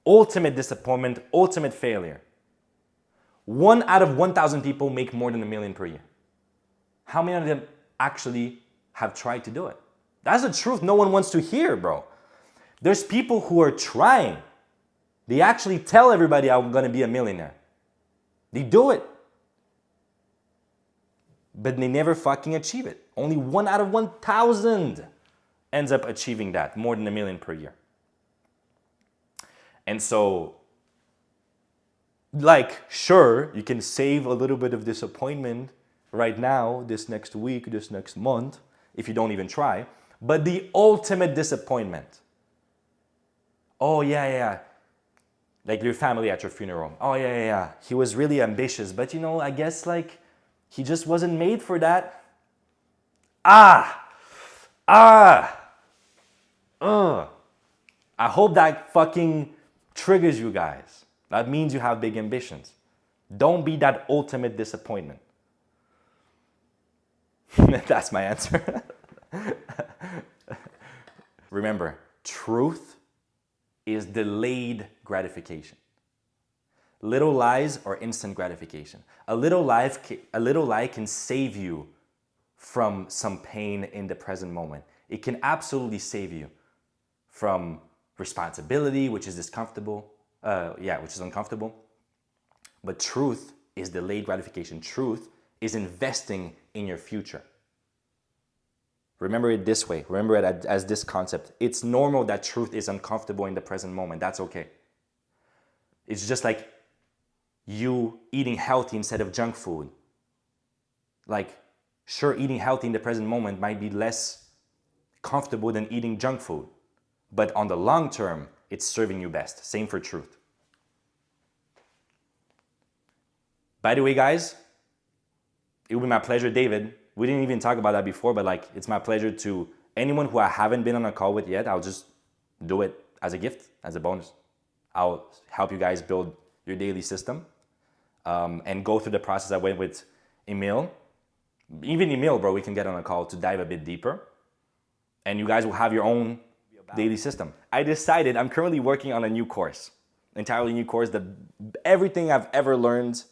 Ultimate disappointment, ultimate failure. 1 out of 1,000 people make more than $1 million per year. How many of them actually have tried to do it? That's the truth no one wants to hear, bro. There's people who are trying. They actually tell everybody I'm gonna be a millionaire. They do it. But they never fucking achieve it. Only 1 out of 1,000 ends up achieving that, more than $1 million per year. And so, like, sure, you can save a little bit of disappointment right now, this next week, this next month, if you don't even try. But the ultimate disappointment. Oh, yeah. Like your family at your funeral. Oh, yeah. He was really ambitious, but I guess like he just wasn't made for that. I hope that fucking triggers you guys. That means you have big ambitions. Don't be that ultimate disappointment. That's my answer. Remember, truth is delayed gratification. Little lies are instant gratification. A little lie can save you from some pain in the present moment. It can absolutely save you from responsibility, which is discomfortable. Which is uncomfortable. But truth is delayed gratification. Truth is investing in your future. Remember it this way. Remember it as this concept. It's normal that truth is uncomfortable in the present moment. That's okay. It's just like you eating healthy instead of junk food. Like, sure, eating healthy in the present moment might be less comfortable than eating junk food. But on the long term, it's serving you best. Same for truth. By the way, guys, it would be my pleasure, David. We didn't even talk about that before, but like, it's my pleasure to anyone who I haven't been on a call with yet. I'll just do it as a gift, as a bonus. I'll help you guys build your daily system and go through the process I went with Emil. Even Emil, bro, we can get on a call to dive a bit deeper. And you guys will have your own daily system. I decided I'm currently working on a new course, entirely new course. Everything I've ever learned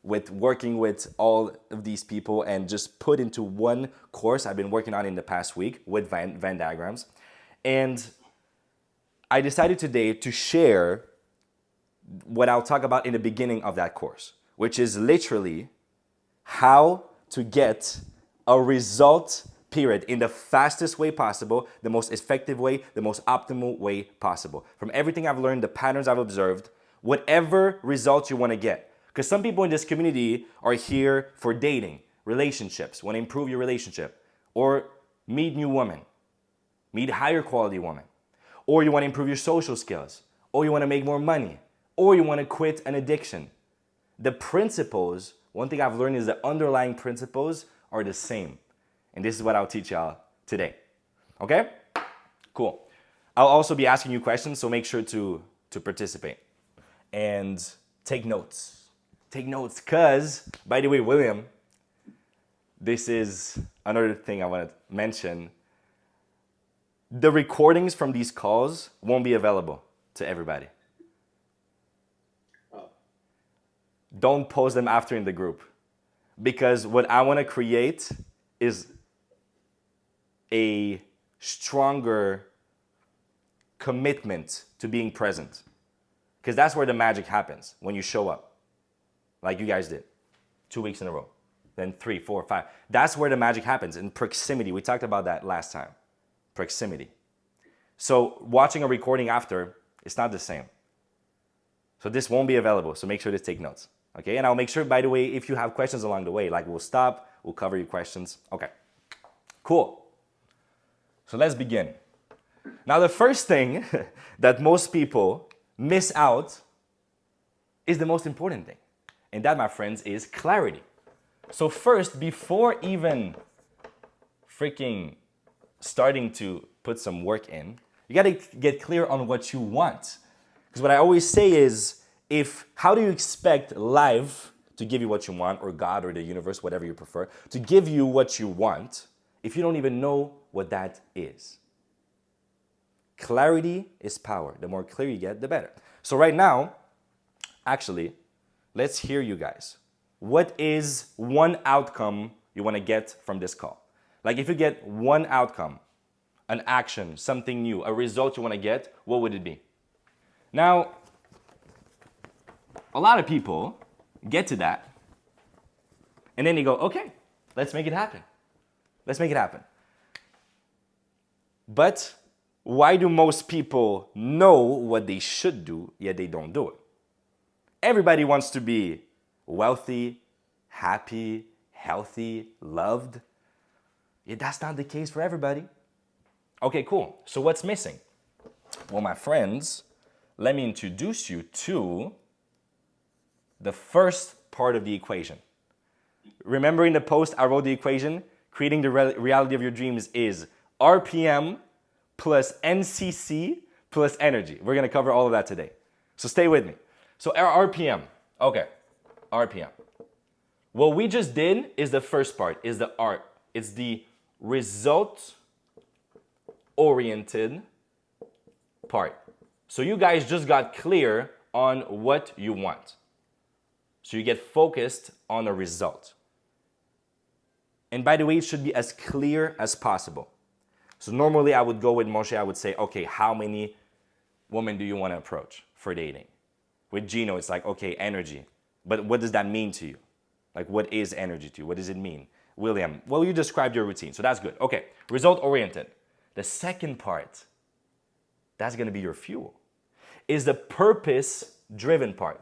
with working with all of these people and just put into one course I've been working on in the past week with Venn diagrams. And I decided today to share what I'll talk about in the beginning of that course, which is literally how to get a result, period, in the fastest way possible, the most effective way, the most optimal way possible. From everything I've learned, the patterns I've observed, whatever result you want to get. Because some people in this community are here for dating, relationships, want to improve your relationship, or meet new women, meet higher quality women, or you want to improve your social skills, or you want to make more money, or you want to quit an addiction. The principles, one thing I've learned is the underlying principles are the same. And this is what I'll teach y'all today. Okay? Cool. I'll also be asking you questions, so make sure to participate. And take notes. Take notes, because, by the way, William, this is another thing I want to mention. The recordings from these calls won't be available to everybody. Oh. Don't post them after in the group. Because what I want to create is a stronger commitment to being present. Because that's where the magic happens, when you show up. Like you guys did, 2 weeks in a row, then 3, 4, 5. That's where the magic happens, in proximity. We talked about that last time, proximity. So watching a recording after, it's not the same. So this won't be available, so make sure to take notes, okay? And I'll make sure, by the way, if you have questions along the way, like we'll stop, we'll cover your questions. Okay, cool. So let's begin. Now the first thing that most people miss out is the most important thing. And that, my friends, is clarity. So first, before even freaking starting to put some work in, you got to get clear on what you want. Because what I always say is, how do you expect life to give you what you want, or God or the universe, whatever you prefer, to give you what you want if you don't even know what that is? Clarity is power. The more clear you get, the better. So right now, actually, let's hear you guys. What is one outcome you want to get from this call? Like if you get one outcome, an action, something new, a result you want to get, what would it be? Now, a lot of people get to that, and then they go, okay, let's make it happen. Let's make it happen. But why do most people know what they should do, yet they don't do it? Everybody wants to be wealthy, happy, healthy, loved. Yet that's not the case for everybody. Okay, cool. So what's missing? Well, my friends, let me introduce you to the first part of the equation. Remember in the post, I wrote the equation. Creating the reality of your dreams is RPM plus NCC plus energy. We're going to cover all of that today. So stay with me. So our RPM. Okay, RPM. What we just did is the first part, is the art. It's the result-oriented part. So you guys just got clear on what you want. So you get focused on a result. And by the way, it should be as clear as possible. So normally I would go with Moshe, I would say, okay, how many women do you want to approach for dating? With Gino, it's like, okay, energy. But what does that mean to you? Like, what is energy to you? What does it mean? William, well, you described your routine, so that's good. Okay, result-oriented. The second part, that's going to be your fuel, is the purpose-driven part.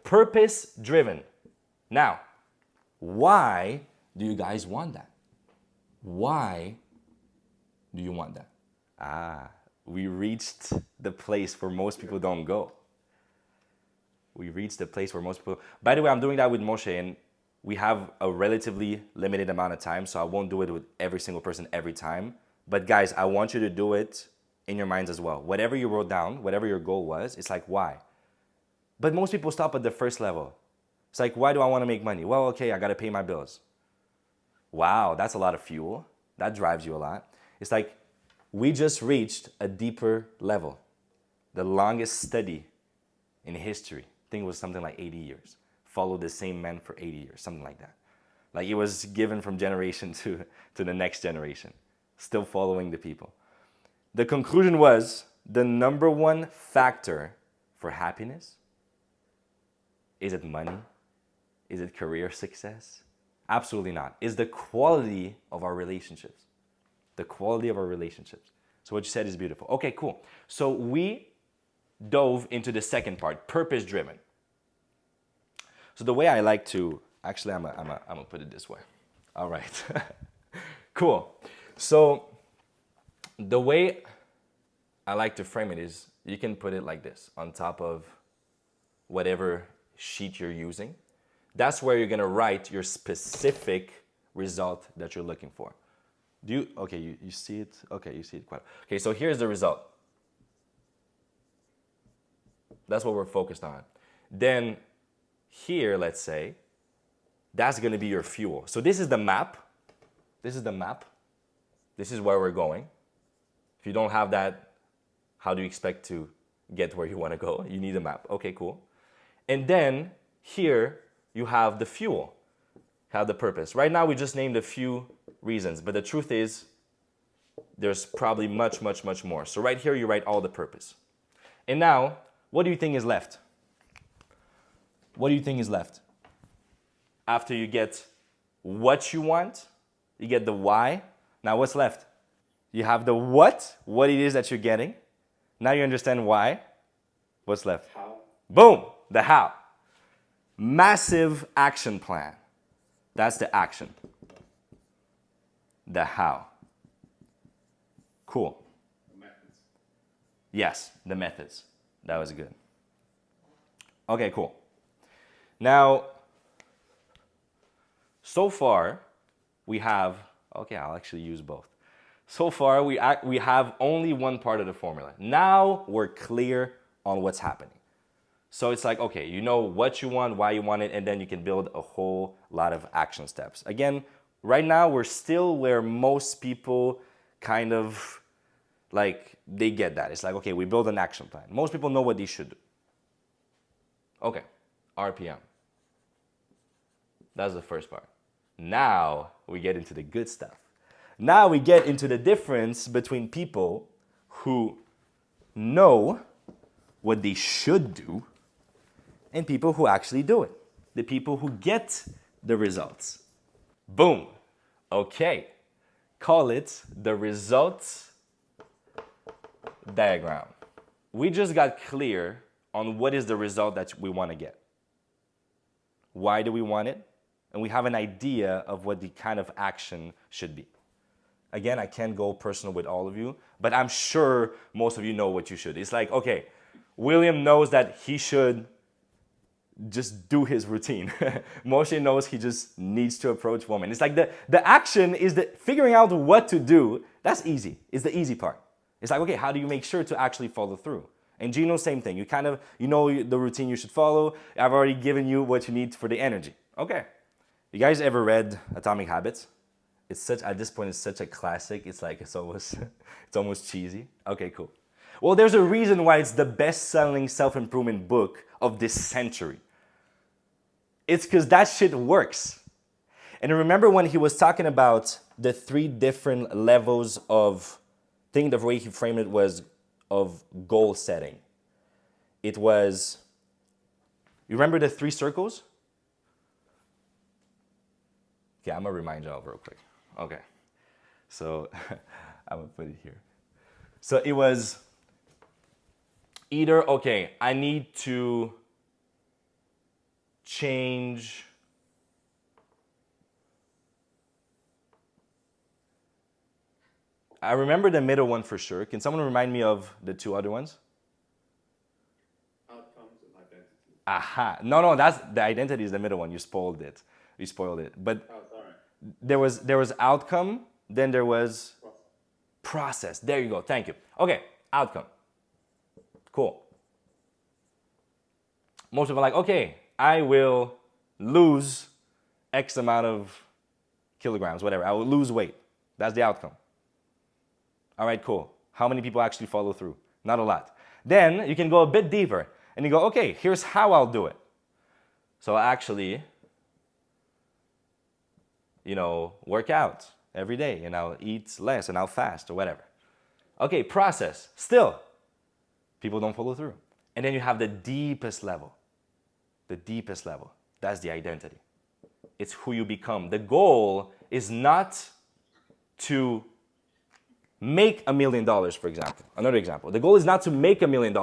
Purpose-driven. Now, why do you guys want that? Why do you want that? We reached the place where most people don't go. We reached the place where most people... By the way, I'm doing that with Moshe, and we have a relatively limited amount of time, so I won't do it with every single person every time. But guys, I want you to do it in your minds as well. Whatever you wrote down, whatever your goal was, it's like, why? But most people stop at the first level. It's like, why do I want to make money? Well, okay, I got to pay my bills. Wow, that's a lot of fuel. That drives you a lot. It's like, we just reached a deeper level. The longest study in history. I think it was something like 80 years. Followed the same men for 80 years, something like that. Like it was given from generation to the next generation. Still following the people. The conclusion was, the number one factor for happiness, is it money? Is it career success? Absolutely not. It's the quality of our relationships. The quality of our relationships. So what you said is beautiful. Okay, cool. So we dove into the second part, purpose-driven. So the way I like to, actually I'm gonna put it this way. All right, cool. So the way I like to frame it is, you can put it like this, on top of whatever sheet you're using. That's where you're gonna write your specific result that you're looking for. Okay, you see it? Okay, you see it quite. Okay, so here's the result. That's what we're focused on. Then here, let's say, that's gonna be your fuel. So this is the map. This is the map. This is where we're going. If you don't have that, how do you expect to get where you wanna go? You need a map. Okay, cool. And then here, you have the fuel, have the purpose. Right now, we just named a few reasons, but the truth is, there's probably much, much, much more. So right here, you write all the purpose. And now, what do you think is left? What do you think is left? After you get what you want, you get the why. Now what's left? You have the what it is that you're getting. Now you understand why. What's left? How? Boom, the how. Massive action plan. That's the action. The how. Cool. The methods. Yes, the methods. That was good. Okay, cool. Now, So far, we have, okay, I'll actually use both. So far, we have only one part of the formula. Now we're clear on what's happening. So it's like, okay, you know what you want, why you want it, and then you can build a whole lot of action steps. Again, right now we're still where most people kind of like, they get that. It's like, okay, we build an action plan. Most people know what they should do. Okay, RPM. That's the first part. Now we get into the good stuff. Now we get into the difference between people who know what they should do and people who actually do it. The people who get the results. Boom. Okay. Call it the results diagram. We just got clear on what is the result that we want to get. Why do we want it? And we have an idea of what the kind of action should be. Again, I can't go personal with all of you, but I'm sure most of you know what you should. It's like, okay, William knows that he should just do his routine. Moshe knows he just needs to approach women. It's like the action is the figuring out what to do. That's easy. It's the easy part. It's like, okay, how do you make sure to actually follow through? And Gino, same thing. You know the routine you should follow. I've already given you what you need for the energy. Okay. You guys ever read Atomic Habits? At this point, it's such a classic. It's like, it's almost cheesy. Okay, cool. Well, there's a reason why it's the best-selling self-improvement book of this century. It's because that shit works. And remember when he was talking about the 3 different levels of, I think the way he framed it was of goal setting. It was, you remember the 3 circles? Okay, I'm gonna remind y'all real quick. Okay, so I'm gonna put it here. So it was either, okay, I need to change I remember the middle one for sure. Can someone remind me of the 2 other ones? Outcomes and identity. Aha. No, that's the identity is the middle one. You spoiled it. But Oh, sorry. there was outcome, then there was process. There you go. Thank you. Okay, outcome. Cool. Most people are like, okay, I will lose X amount of kilograms, whatever. I will lose weight. That's the outcome. All right, cool. How many people actually follow through? Not a lot. Then you can go a bit deeper and you go, okay, here's how I'll do it. So actually, work out every day and I'll eat less and I'll fast or whatever. Okay, process. Still, people don't follow through. And then you have the deepest level. The deepest level. That's the identity. It's who you become. The goal is not to make $1 million, for example. Another example. The goal is not to make $1 million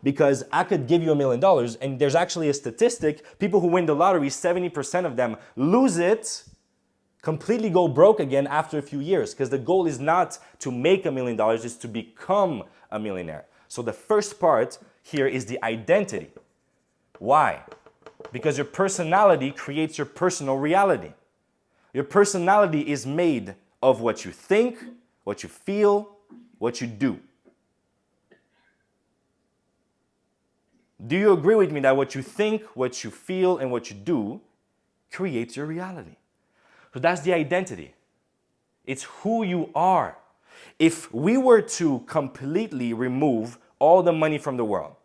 because I could give you $1 million and there's actually a statistic. People who win the lottery, 70% of them lose it, completely go broke again after a few years because the goal is not to make $1 million, it's to become a millionaire. So the first part here is the identity. Why? Because your personality creates your personal reality. Your personality is made of what you think, what you feel, what you do. Do you agree with me that what you think, what you feel, and what you do creates your reality? So that's the identity. It's who you are. If we were to completely remove all the money from the world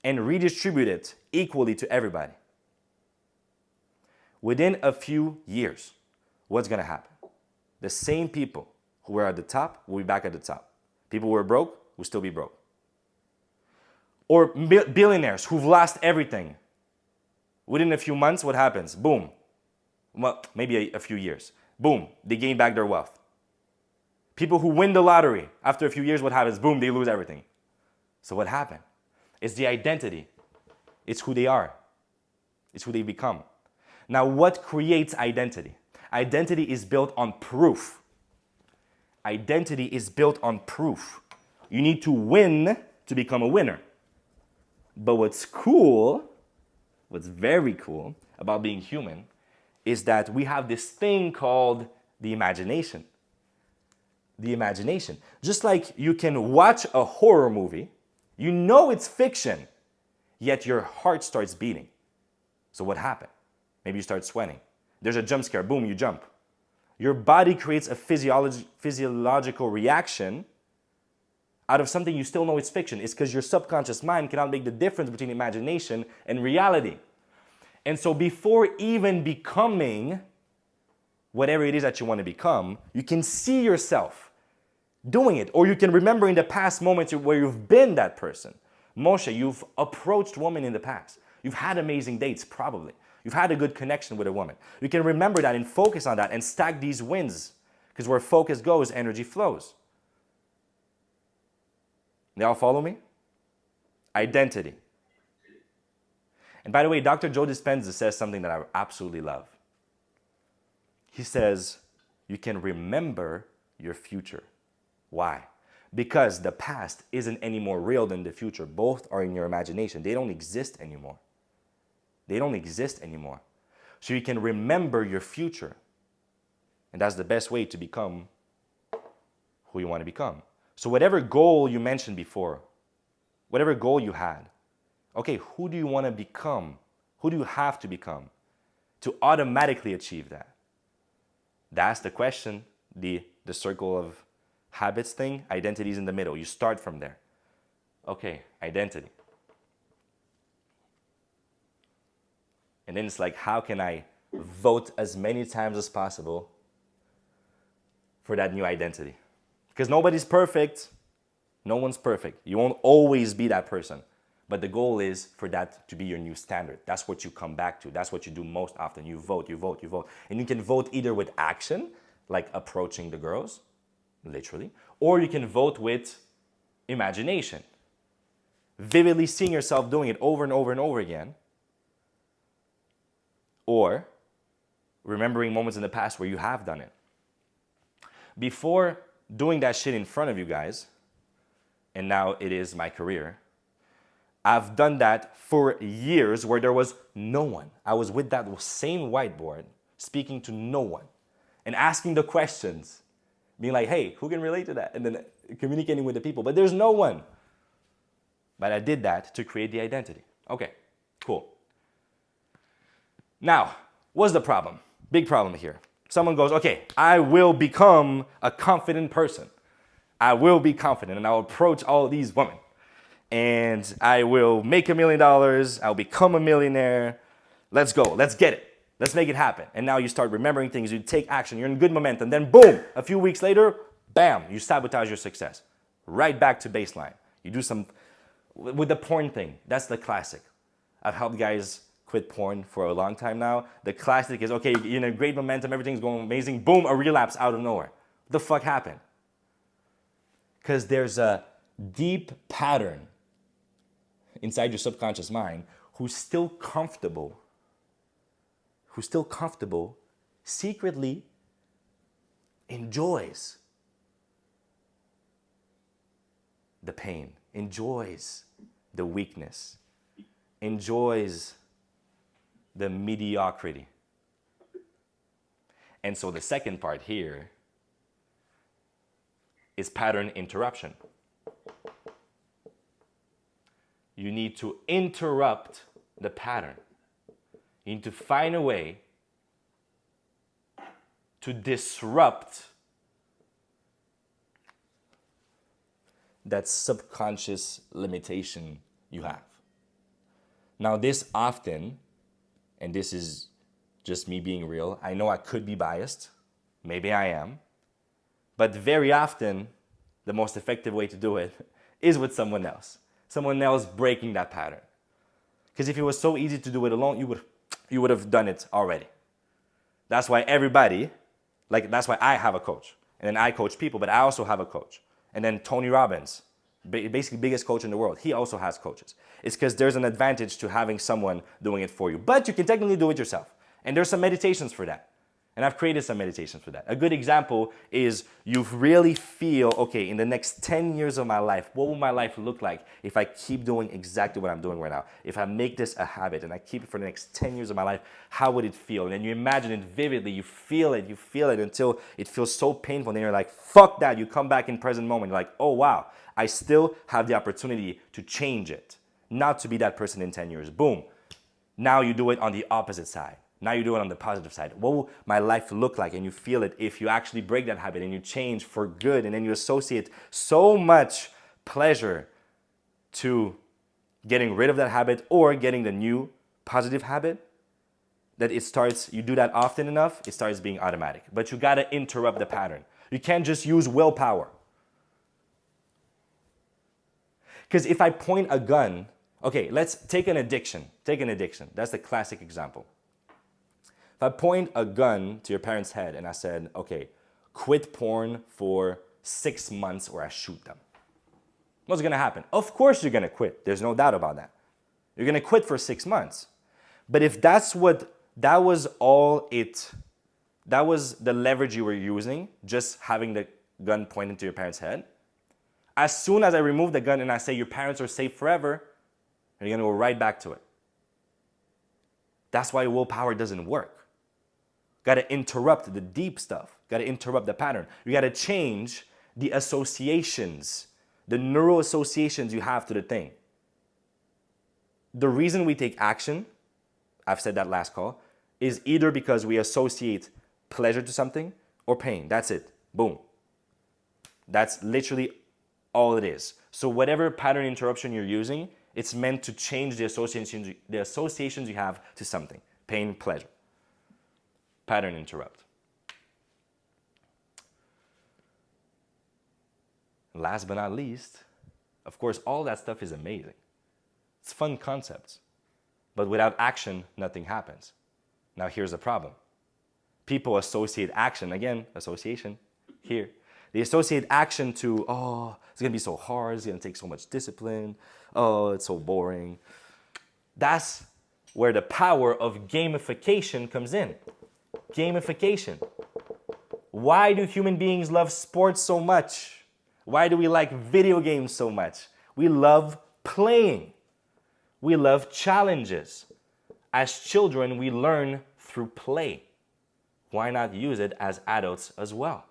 and redistribute it equally to everybody, within a few years, what's going to happen? The same people who were at the top will be back at the top. People who were broke will still be broke. Or billionaires who've lost everything. Within a few months, what happens? Boom. Well, maybe a few years. Boom, they gain back their wealth. People who win the lottery, after a few years, what happens? Boom, they lose everything. So what happened? It's the identity. It's who they are. It's who they become. Now, what creates identity? Identity is built on proof. Identity is built on proof. You need to win to become a winner. But what's cool, what's very cool about being human, is that we have this thing called the imagination. The imagination. Just like you can watch a horror movie, you know it's fiction, yet your heart starts beating. So what happened? Maybe you start sweating. There's a jump scare, boom, you jump. Your body creates a physiological reaction out of something you still know it's fiction. It's because your subconscious mind cannot make the difference between imagination and reality. And so before even becoming whatever it is that you want to become, you can see yourself doing it. Or you can remember in the past moments where you've been that person. Moshe, you've approached women in the past. You've had amazing dates, probably. You've had a good connection with a woman. You can remember that and focus on that and stack these wins. Because where focus goes, energy flows. They all follow me? Identity. And by the way, Dr. Joe Dispenza says something that I absolutely love. He says, you can remember your future. Why? Because the past isn't any more real than the future. Both are in your imagination. They don't exist anymore. They don't exist anymore. So you can remember your future. And that's the best way to become who you want to become. So whatever goal you mentioned before, whatever goal you had, okay, who do you want to become? Who do you have to become to automatically achieve that? That's the question, the circle of habits thing. Identity is in the middle. You start from there. Okay, identity. And then it's like, how can I vote as many times as possible for that new identity? Because nobody's perfect. No one's perfect. You won't always be that person. But the goal is for that to be your new standard. That's what you come back to. That's what you do most often. You vote, you vote, you vote. And you can vote either with action, like approaching the girls, literally, or you can vote with imagination. Vividly seeing yourself doing it over and over and over again. Or remembering moments in the past where you have done it. Before doing that shit in front of you guys, and now it is my career, I've done that for years where there was no one. I was with that same whiteboard, speaking to no one, and asking the questions, being like, hey, who can relate to that? And then communicating with the people, but there's no one. But I did that to create the identity. Okay, cool. Now, what's the problem? Big problem here. Someone goes, okay, I will become a confident person. I will be confident and I'll approach all these women. And I will make $1 million. I'll become a millionaire. Let's go. Let's get it. Let's make it happen. And now you start remembering things. You take action. You're in good momentum. Then boom, a few weeks later, bam, you sabotage your success. Right back to baseline. You do some, with the porn thing, that's the classic. I've helped guys quit porn for a long time now. The classic is, okay, you're in a great momentum. Everything's going amazing. Boom, a relapse out of nowhere. What the fuck happened? Because there's a deep pattern inside your subconscious mind who's still comfortable, secretly enjoys the pain, enjoys the weakness, enjoys the mediocrity. And so the second part here is pattern interruption. You need to interrupt the pattern. You need to find a way to disrupt that subconscious limitation you have. Now, this often, and this is just me being real, I know I could be biased, maybe I am, but very often, the most effective way to do it is with someone else. Someone else breaking that pattern. Because if it was so easy to do it alone, you would have done it already. That's why everybody, that's why I have a coach. And then I coach people, but I also have a coach. And then Tony Robbins, basically biggest coach in the world, he also has coaches. It's because there's an advantage to having someone doing it for you. But you can technically do it yourself. And there's some meditations for that. And I've created some meditations for that. A good example is you really feel, okay, in the next 10 years of my life, what will my life look like if I keep doing exactly what I'm doing right now? If I make this a habit and I keep it for the next 10 years of my life, how would it feel? And then you imagine it vividly, you feel it until it feels so painful. And then you're like, fuck that. You come back in present moment. You're like, oh, wow, I still have the opportunity to change it, not to be that person in 10 years. Boom. Now you do it on the opposite side. Now you do it on the positive side. What will my life look like? And you feel it if you actually break that habit and you change for good, and then you associate so much pleasure to getting rid of that habit or getting the new positive habit that it starts, you do that often enough, it starts being automatic. But you gotta interrupt the pattern. You can't just use willpower. Because if I point a gun, okay, let's take an addiction. Take an addiction. That's the classic example. If I point a gun to your parents' head and I said, okay, quit porn for 6 months or I shoot them, what's gonna happen? Of course you're gonna quit. There's no doubt about that. You're gonna quit for 6 months. But if that was the leverage you were using, just having the gun pointed to your parents' head, as soon as I remove the gun and I say your parents are safe forever, you're gonna go right back to it. That's why willpower doesn't work. Got to interrupt the deep stuff. Got to interrupt the pattern. You got to change the associations, the neural associations you have to the thing. The reason we take action, I've said that last call, is either because we associate pleasure to something or pain. That's it. Boom. That's literally all it is. So whatever pattern interruption you're using, it's meant to change the associations you have to something. Pain, pleasure. Pattern interrupt. Last but not least, of course, all that stuff is amazing. It's fun concepts. But without action, nothing happens. Now here's the problem. People associate action, again, association, here. They associate action to, oh, it's gonna be so hard, it's gonna take so much discipline, oh, it's so boring. That's where the power of gamification comes in. Gamification. Why do human beings love sports so much? Why do we like video games so much? We love playing. We love challenges. As children, we learn through play. Why not use it as adults as well?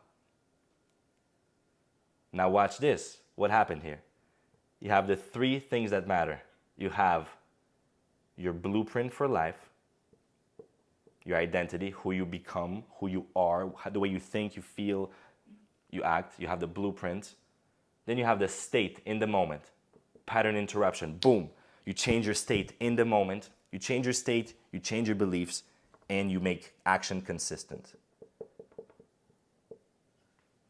Now watch this. What happened here? You have the 3 things that matter. You have your blueprint for life, your identity, who you become, who you are, the way you think, you feel, you act. You have the blueprint. Then you have the state in the moment. Pattern interruption. Boom. You change your state in the moment. You change your state, you change your beliefs, and you make action consistent.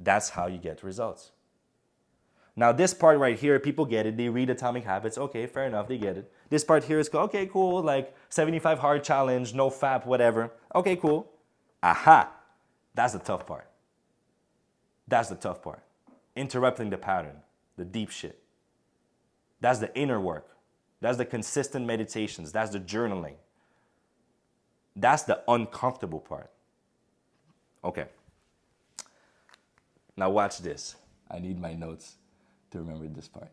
That's how you get results. Now this part right here, people get it. They read Atomic Habits. Okay, fair enough, they get it. This part here is, okay, cool, like 75 hard challenge, no fap, whatever. Okay, cool. Aha, that's the tough part. That's the tough part. Interrupting the pattern, the deep shit. That's the inner work. That's the consistent meditations. That's the journaling. That's the uncomfortable part. Okay. Now watch this. I need my notes to remember this part.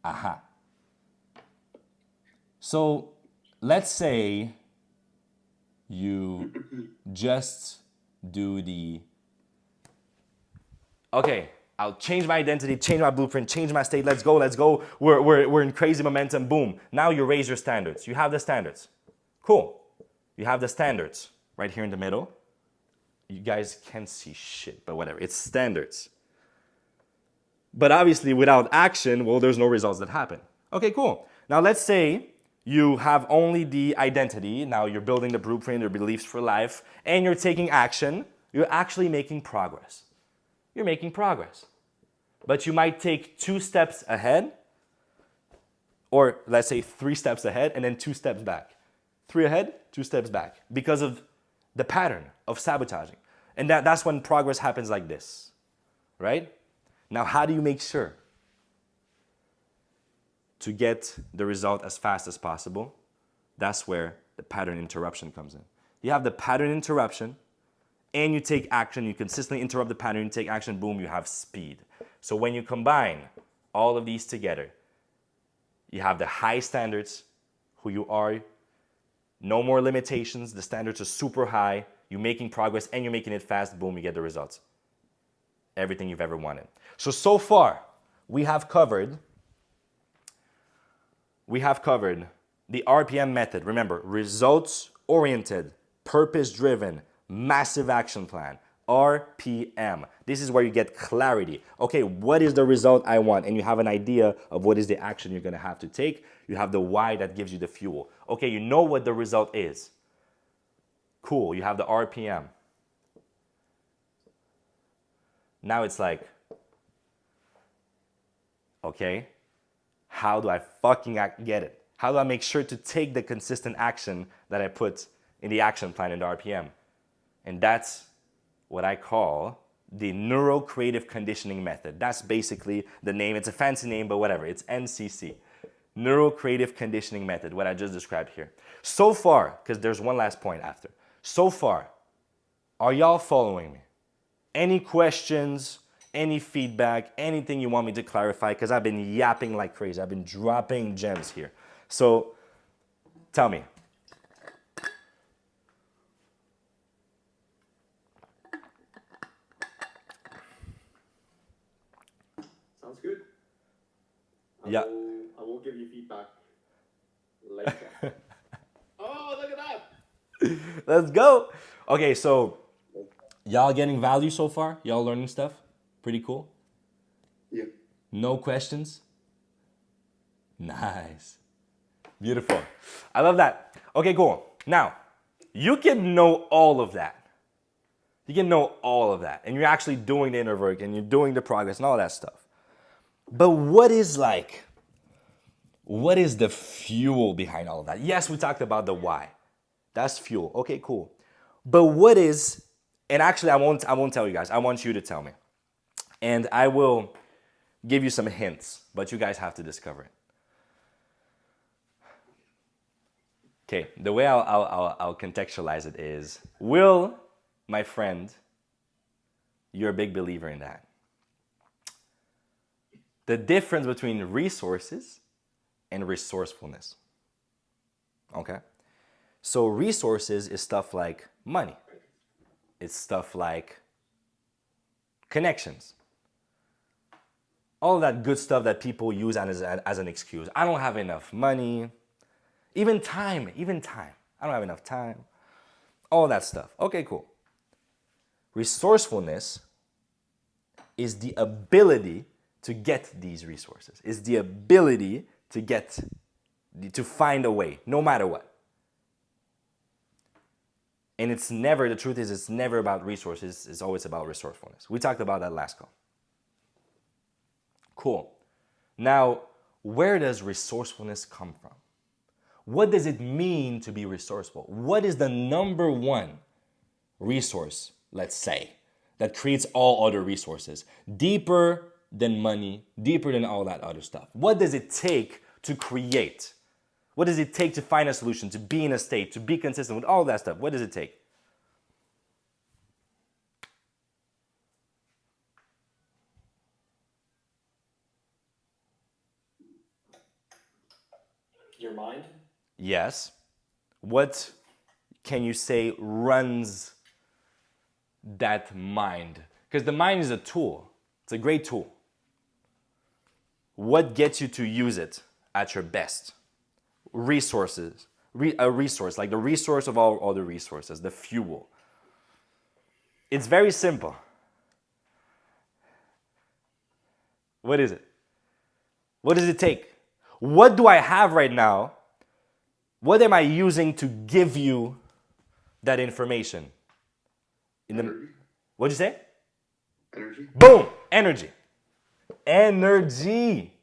Aha. So let's say you just do the, okay, I'll change my identity, change my blueprint, change my state, let's go. We're in crazy momentum, boom. Now you raise your standards. You have the standards. Cool. You have the standards right here in the middle. You guys can't see shit, but whatever. It's standards. But obviously without action, well, there's no results that happen. Okay, cool. Now let's say you have only the identity. Now you're building the blueprint, your beliefs for life, and you're taking action. You're actually making progress. You're making progress. But you might take 2 steps ahead, or let's say 3 steps ahead and then 2 steps back. 3 ahead, 2 steps back, because of the pattern of sabotaging. And that's when progress happens like this, right? Now, how do you make sure to get the result as fast as possible? That's where the pattern interruption comes in. You have the pattern interruption, and you take action, you consistently interrupt the pattern, you take action, boom, you have speed. So when you combine all of these together, you have the high standards, who you are, no more limitations, the standards are super high, you're making progress and you're making it fast, boom, you get the results. Everything you've ever wanted. So far, we have covered the RPM method. Remember, results-oriented, purpose-driven, massive action plan. RPM. This is where you get clarity. Okay, what is the result I want? And you have an idea of what is the action you're gonna have to take. You have the why that gives you the fuel. Okay, you know what the result is. Cool, you have the RPM. Now it's like, okay, how do I fucking get it? How do I make sure to take the consistent action that I put in the action plan in the RPM? And that's what I call the Neuro Creative Conditioning Method. That's basically the name. It's a fancy name, but whatever. It's NCC. Neuro Creative Conditioning Method, what I just described here. So far, because there's one last point after. So far, are y'all following me? Any questions, any feedback, anything you want me to clarify? Because I've been yapping like crazy. I've been dropping gems here. So tell me. Sounds good. Yeah. I will give you feedback later. Oh, look at that! Let's go. Okay, so y'all getting value so far? Y'all learning stuff? Pretty cool. Yeah. No questions? Nice. Beautiful. I love that. Okay, cool. Now, you can know all of that. You can know all of that. And you're actually doing the inner work and you're doing the progress and all that stuff. But what is the fuel behind all of that? Yes, we talked about the why. That's fuel. Okay, cool. But what is, and actually I won't tell you guys. I want you to tell me. And I will give you some hints, but you guys have to discover it. Okay, the way I'll contextualize it is, Will, my friend, you're a big believer in that. The difference between resources and resourcefulness. Okay? So resources is stuff like money. It's stuff like connections. All of that good stuff that people use as an excuse. I don't have enough money. Even time. I don't have enough time. All that stuff. Okay, cool. Resourcefulness is the ability to get these resources. Is the ability to find a way, no matter what. And the truth is it's never about resources, it's always about resourcefulness. We talked about that last call. Cool. Now, where does resourcefulness come from? What does it mean to be resourceful? What is the number one resource, let's say, that creates all other resources? Deeper than money, deeper than all that other stuff. What does it take to create? What does it take to find a solution, to be in a state, to be consistent with all that stuff? What does it take? Your mind? Yes. What can you say runs that mind? Because the mind is a tool. It's a great tool. What gets you to use it at your best? Resources. A resource, like the resource of all other resources, the fuel. It's very simple. What is it? What does it take? What do I have right now? What am I using to give you that information? Energy. What'd you say? Energy. Boom! Energy. Energy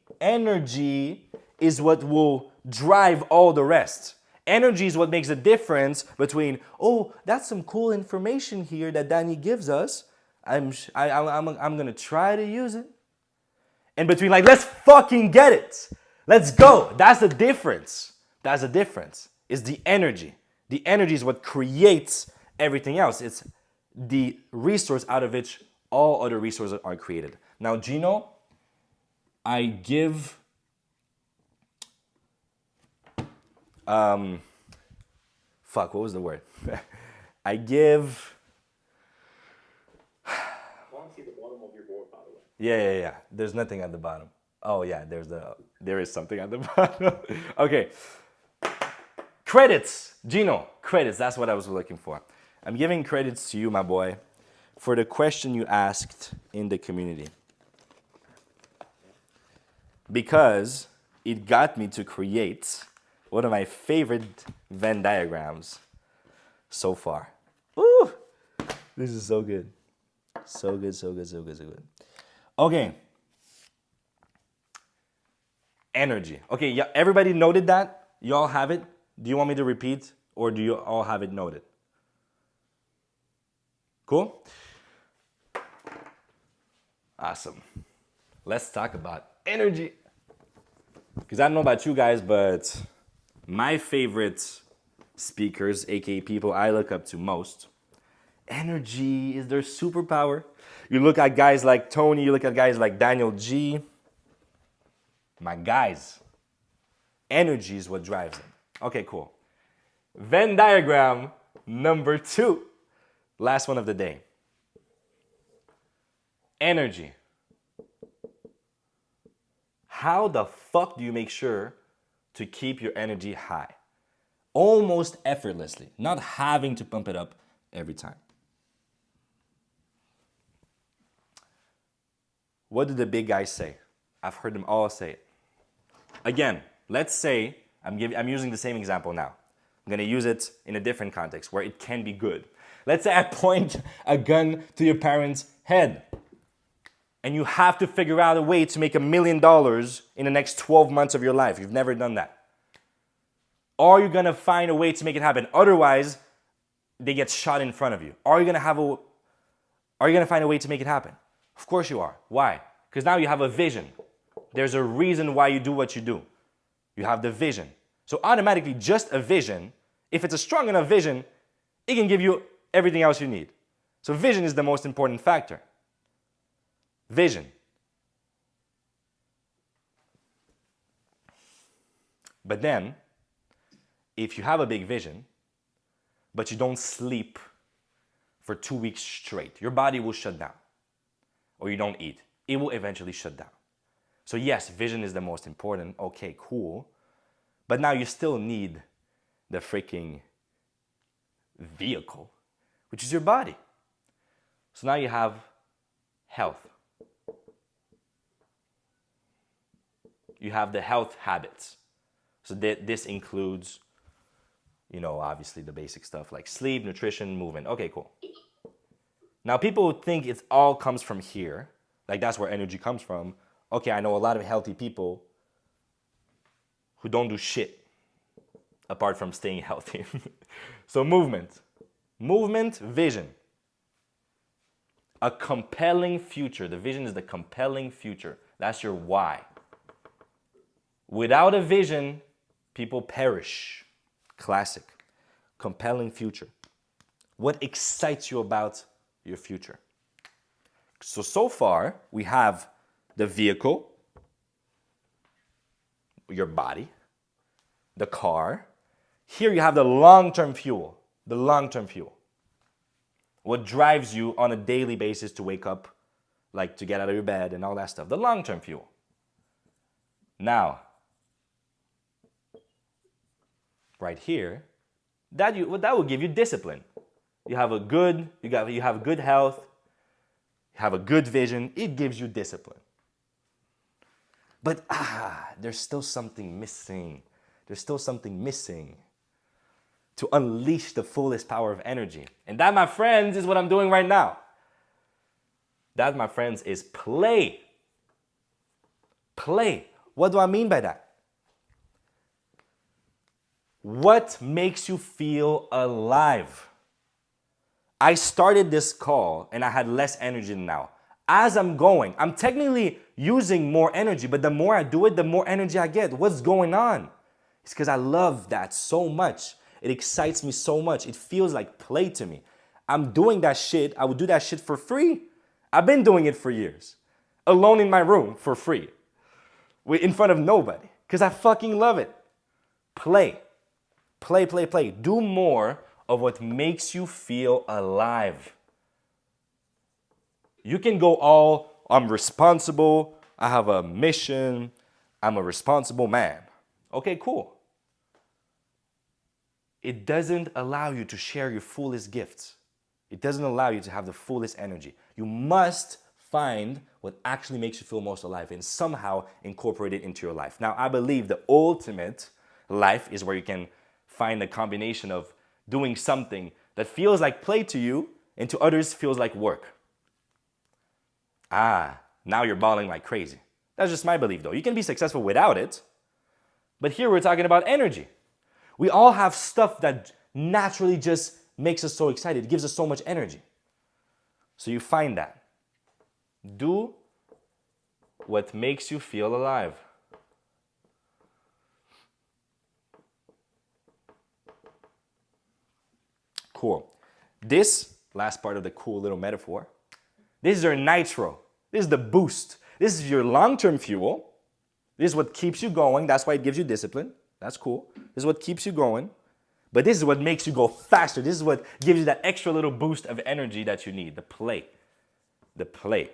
is what will drive all the rest. Energy is what makes the difference between, oh, that's some cool information here that Danny gives us. I'm gonna try to use it. And between like, let's fucking get it. Let's go. That's the difference. That's the difference. It's the energy. The energy is what creates everything else. It's the resource out of which all other resources are created. Now, Gino, I give what was the word? I give. I want to see the bottom of your board, by the way. Yeah. There's nothing at the bottom. Oh yeah, there is something at the bottom. Okay. Credits, Gino. Credits. That's what I was looking for. I'm giving credits to you, my boy, for the question you asked in the community, because it got me to create one of my favorite Venn diagrams so far. Woo! This is so good. So good. Okay. Energy. Okay, yeah, everybody noted that? You all have it? Do you want me to repeat, or do you all have it noted? Cool? Awesome. Let's talk about energy. Because I don't know about you guys, but my favorite speakers, aka people I look up to most, energy is their superpower. You look at guys like Tony, you look at guys like Daniel G. My guys, energy is what drives them. Okay, cool. Venn diagram number 2. Last one of the day. Energy. How the fuck do you make sure to keep your energy high? Almost effortlessly, not having to pump it up every time. What do the big guys say? I've heard them all say it. Again, let's say, I'm using the same example now. I'm going to use it in a different context where it can be good. Let's say I point a gun to your parents' head, and you have to figure out a way to make $1 million in the next 12 months of your life. You've never done that. Are you going to find a way to make it happen? Otherwise, they get shot in front of you. Are you going to find a way to make it happen? Of course you are. Why? Because now you have a vision. There's a reason why you do what you do. You have the vision. So automatically, just a vision, if it's a strong enough vision, it can give you everything else you need. So vision is the most important factor. Vision. But then, if you have a big vision, but you don't sleep for 2 weeks straight, your body will shut down. Or you don't eat, it will eventually shut down. So yes, vision is the most important. Okay, cool. But now you still need the freaking vehicle, which is your body. So now you have health. You have the health habits. So this includes, obviously the basic stuff like sleep, nutrition, movement. Okay, cool. Now people think it all comes from here. Like that's where energy comes from. Okay, I know a lot of healthy people who don't do shit apart from staying healthy. So movement, vision. A compelling future. The vision is the compelling future. That's your why. Without a vision, people perish. Classic. Compelling future. What excites you about your future? So far, we have the vehicle, your body, the car. Here you have the long-term fuel. The long-term fuel. What drives you on a daily basis to wake up, like to get out of your bed and all that stuff. The long-term fuel. Now, right here, that will give you discipline. You have good health, you have a good vision, it gives you discipline. But there's still something missing. There's still something missing to unleash the fullest power of energy. And that, my friends, is what I'm doing right now. That, my friends, is play. Play. What do I mean by that? What makes you feel alive? I started this call and I had less energy than now. As I'm going, I'm technically using more energy, but the more I do it, the more energy I get. What's going on? It's because I love that so much. It excites me so much. It feels like play to me. I'm doing that shit. I would do that shit for free. I've been doing it for years. Alone in my room for free. In front of nobody. Because I fucking love it. Play. Play, play, play. Do more of what makes you feel alive. You can go all, I'm responsible, I have a mission, I'm a responsible man. Okay, cool. It doesn't allow you to share your fullest gifts. It doesn't allow you to have the fullest energy. You must find what actually makes you feel most alive and somehow incorporate it into your life. Now, I believe the ultimate life is where you can find a combination of doing something that feels like play to you and to others feels like work. Now you're balling like crazy. That's just my belief though. You can be successful without it, but here we're talking about energy. We all have stuff that naturally just makes us so excited. It gives us so much energy. So you find that. Do what makes you feel alive. Cool. This last part of the cool little metaphor, this is your nitro. This is the boost. This is your long-term fuel. This is what keeps you going. That's why it gives you discipline. That's cool. This is what keeps you going. But this is what makes you go faster. This is what gives you that extra little boost of energy that you need. The play. The play.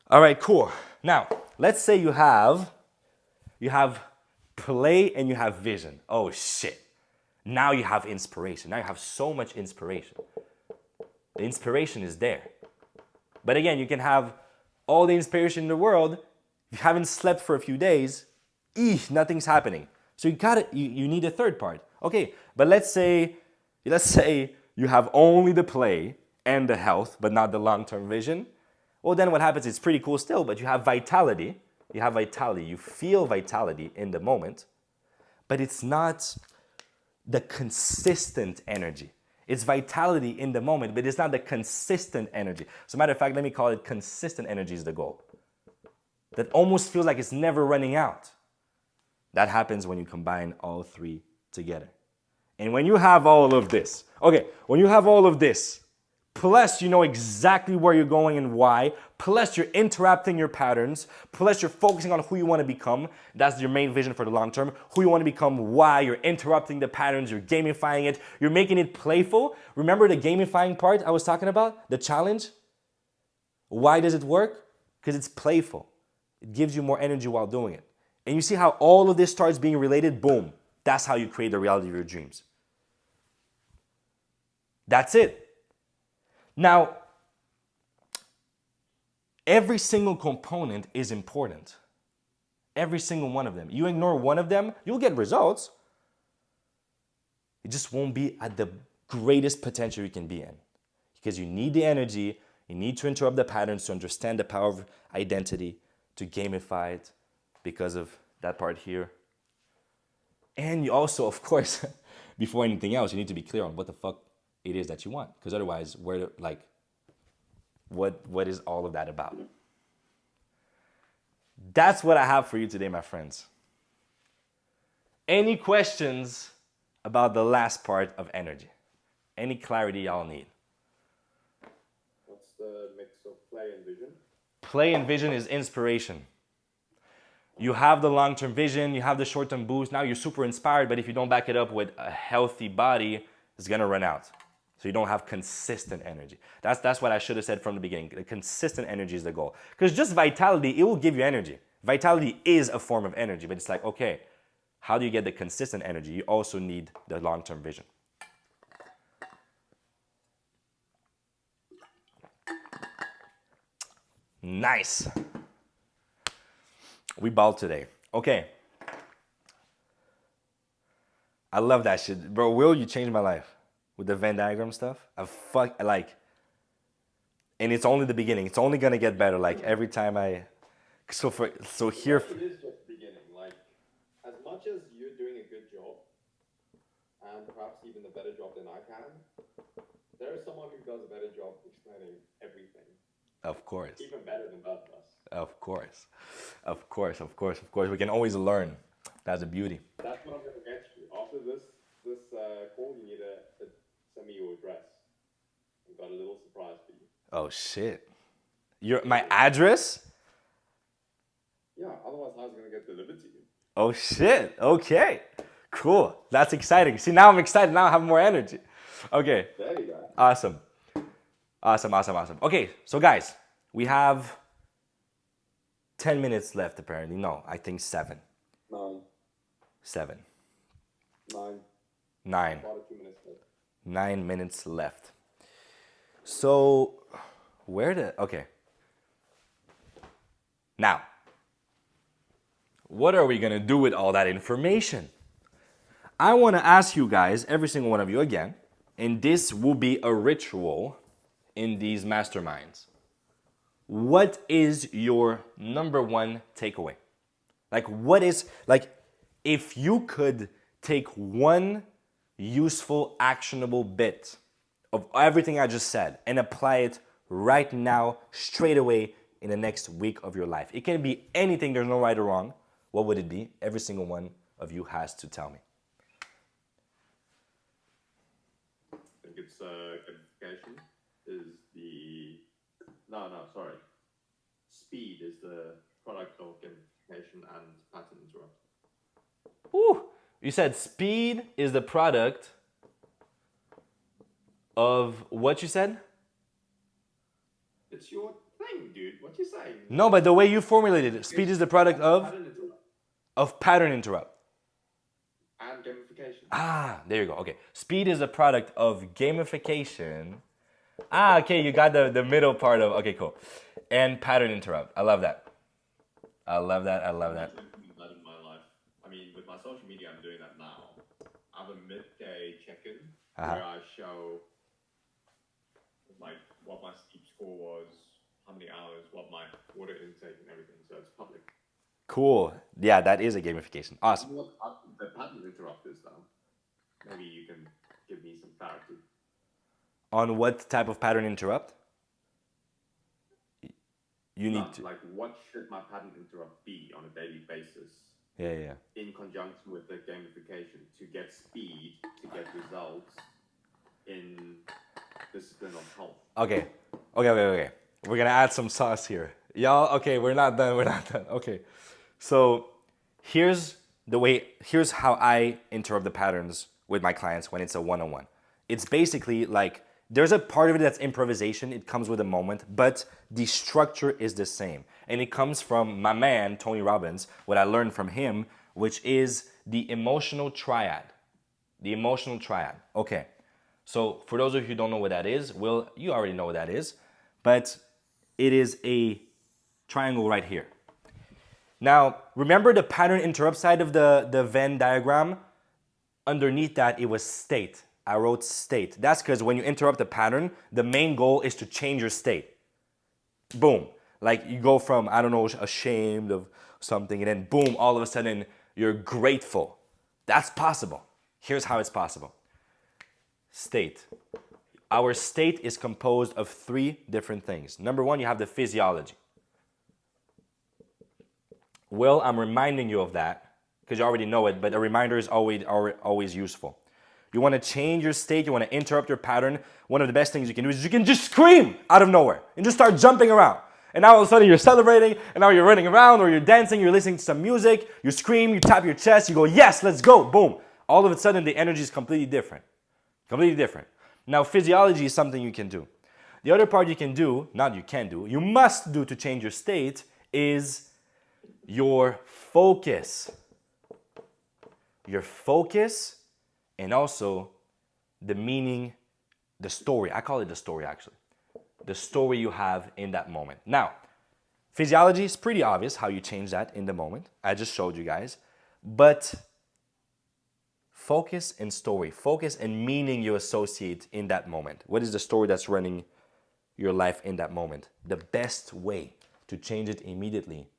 All right, cool. Now, let's say you have play and you have vision. Oh, shit. Now you have inspiration. Now you have so much inspiration. The inspiration is there. But again, you can have all the inspiration in the world. If you haven't slept for a few days, nothing's happening. So you need a third part. Okay, but let's say you have only the play and the health, but not the long-term vision. Well, then what happens is pretty cool still, but you have vitality. You have vitality. You feel vitality in the moment, but it's not the consistent energy. It's vitality in the moment, but it's not the consistent energy. So matter of fact, let me call it consistent energy is the goal. That almost feels like it's never running out. That happens when you combine all three together. And when you have all of this, when you have all of this, plus you know exactly where you're going and why, plus you're interrupting your patterns, plus you're focusing on who you want to become, that's your main vision for the long term, who you want to become, why, you're interrupting the patterns, you're gamifying it, you're making it playful. Remember the gamifying part I was talking about? The challenge? Why does it work? Because it's playful. It gives you more energy while doing it. And you see how all of this starts being related? Boom. That's how you create the reality of your dreams. That's it. Now, every single component is important. Every single one of them. You ignore one of them, you'll get results. It just won't be at the greatest potential you can be in. Because you need the energy, you need to interrupt the patterns to understand the power of identity, to gamify it because of that part here. And you also, of course, before anything else, you need to be clear on what the fuck it is that you want. Because otherwise, what is all of that about? That's what I have for you today, my friends. Any questions about the last part of energy? Any clarity y'all need? What's the mix of play and vision? Play and vision is inspiration. You have the long-term vision, you have the short-term boost. Now you're super inspired, but if you don't back it up with a healthy body, it's gonna run out. So you don't have consistent energy. That's what I should have said from the beginning. The consistent energy is the goal. Because just vitality, it will give you energy. Vitality is a form of energy, but it's like, okay, how do you get the consistent energy? You also need the long-term vision. Nice. We balled today. Okay. I love that shit. Bro, Will, you changed my life. With the Venn diagram stuff. And it's only the beginning. It's only gonna get better. Like every time It is just the beginning. Like, as much as you're doing a good job, and perhaps even a better job than I can, there is someone who does a better job explaining everything. Of course. Even better than both of us. Of course. Of course, of course, of course. We can always learn. That's the beauty. That's what I'm gonna get you. After this call, you need a send me your address. I've got a little surprise for you. Oh shit. My address? Yeah, otherwise how's it going to get delivered to you? Oh shit. Okay. Cool. That's exciting. See, now I'm excited. Now I have more energy. Okay. There you go. Awesome. Awesome. Okay, so guys, we have 10 minutes left apparently. No, I think 7. 9. 7. 9. 9. About a few minutes left. 9 minutes left. So, okay. Now, what are we gonna do with all that information? I wanna ask you guys, every single one of you again, and this will be a ritual in these masterminds. What is your number one takeaway? If you could take one useful, actionable bit of everything I just said and apply it right now, straight away, in the next week of your life. It can be anything, there's no right or wrong. What would it be? Every single one of you has to tell me. I think it's gamification is the... No, sorry. Speed is the product of gamification and pattern interrupt. Ooh, you said speed is the product of what you said? It's your thing, dude. What you saying? No, but the way you formulated it, speed is the product of pattern interrupt. And gamification. Ah, there you go. Okay. Speed is a product of gamification. Ah, okay, you got the middle part of, okay, cool. And pattern interrupt. I love that. I love that. I'm doing that in my life. I mean, with my social media, I'm doing that now. I have a midday check-in where I show like what my sleep score was, how many hours, what my water intake and everything. So it's public. Cool. Yeah, that is a gamification. Awesome. What the pattern interrupt is though? Maybe you can give me some clarity. On what type of pattern interrupt? You need to... Like, what should my pattern interrupt be on a daily basis? Yeah. In conjunction with the gamification to get speed, to get results in discipline of health. Okay. We're gonna add some sauce here. Y'all, okay, we're not done. Okay. So here's how I interrupt the patterns with my clients when it's a one-on-one. It's basically like, there's a part of it that's improvisation. It comes with a moment, but the structure is the same. And it comes from my man, Tony Robbins, what I learned from him, which is the emotional triad. The emotional triad. Okay. So for those of you who don't know what that is, well, you already know what that is, but it is a triangle right here. Now, remember the pattern interrupt side of the Venn diagram? Underneath that, it was state. I wrote state. That's because when you interrupt a pattern, the main goal is to change your state. Boom. Like you go from, I don't know, ashamed of something, and then boom, all of a sudden you're grateful. That's possible. Here's how it's possible. State. Our state is composed of 3 different things. Number 1, you have the physiology. Well, I'm reminding you of that because you already know it, but a reminder is always useful. You want to change your state, you want to interrupt your pattern. One of the best things you can do is you can just scream out of nowhere and just start jumping around. And now all of a sudden you're celebrating, and now you're running around or you're dancing, you're listening to some music, you scream, you tap your chest, you go, yes, let's go, boom. All of a sudden the energy is completely different. Completely different. Now physiology is something you can do. The other part you can do, you must do to change your state is your focus. Your focus. And also the meaning, the story. I call it the story actually. The story you have in that moment. Now, physiology is pretty obvious how you change that in the moment. I just showed you guys. But focus and story. Focus and meaning you associate in that moment. What is the story that's running your life in that moment? The best way to change it immediately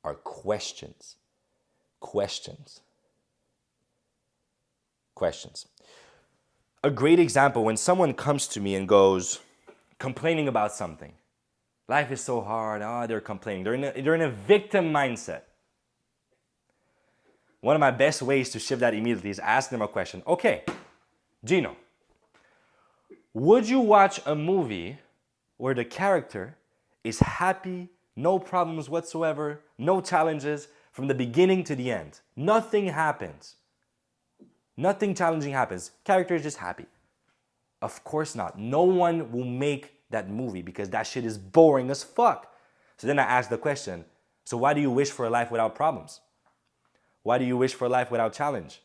are questions. Questions. A great example, when someone comes to me and goes, complaining about something. Life is so hard, they're complaining. They're in a victim mindset. One of my best ways to shift that immediately is ask them a question. Okay, Gino, Would you watch a movie where the character is happy, no problems whatsoever, no challenges from the beginning to the end? Nothing happens. Nothing challenging happens. Character is just happy. Of course not. No one will make that movie because that shit is boring as fuck. So then I ask the question, so why do you wish for a life without problems? Why do you wish for a life without challenge?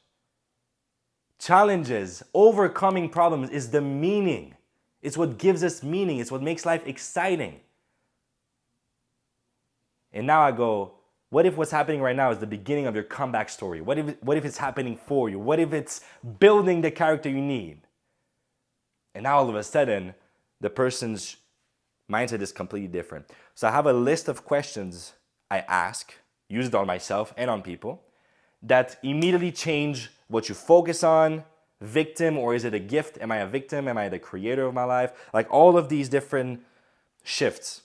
Challenges, overcoming problems is the meaning. It's what gives us meaning. It's what makes life exciting. And now I go, what if what's happening right now is the beginning of your comeback story? What if it's happening for you? What if it's building the character you need? And now all of a sudden, the person's mindset is completely different. So I have a list of questions I ask, use it on myself and on people, that immediately change what you focus on. Victim, or is it a gift? Am I a victim? Am I the creator of my life? Like all of these different shifts.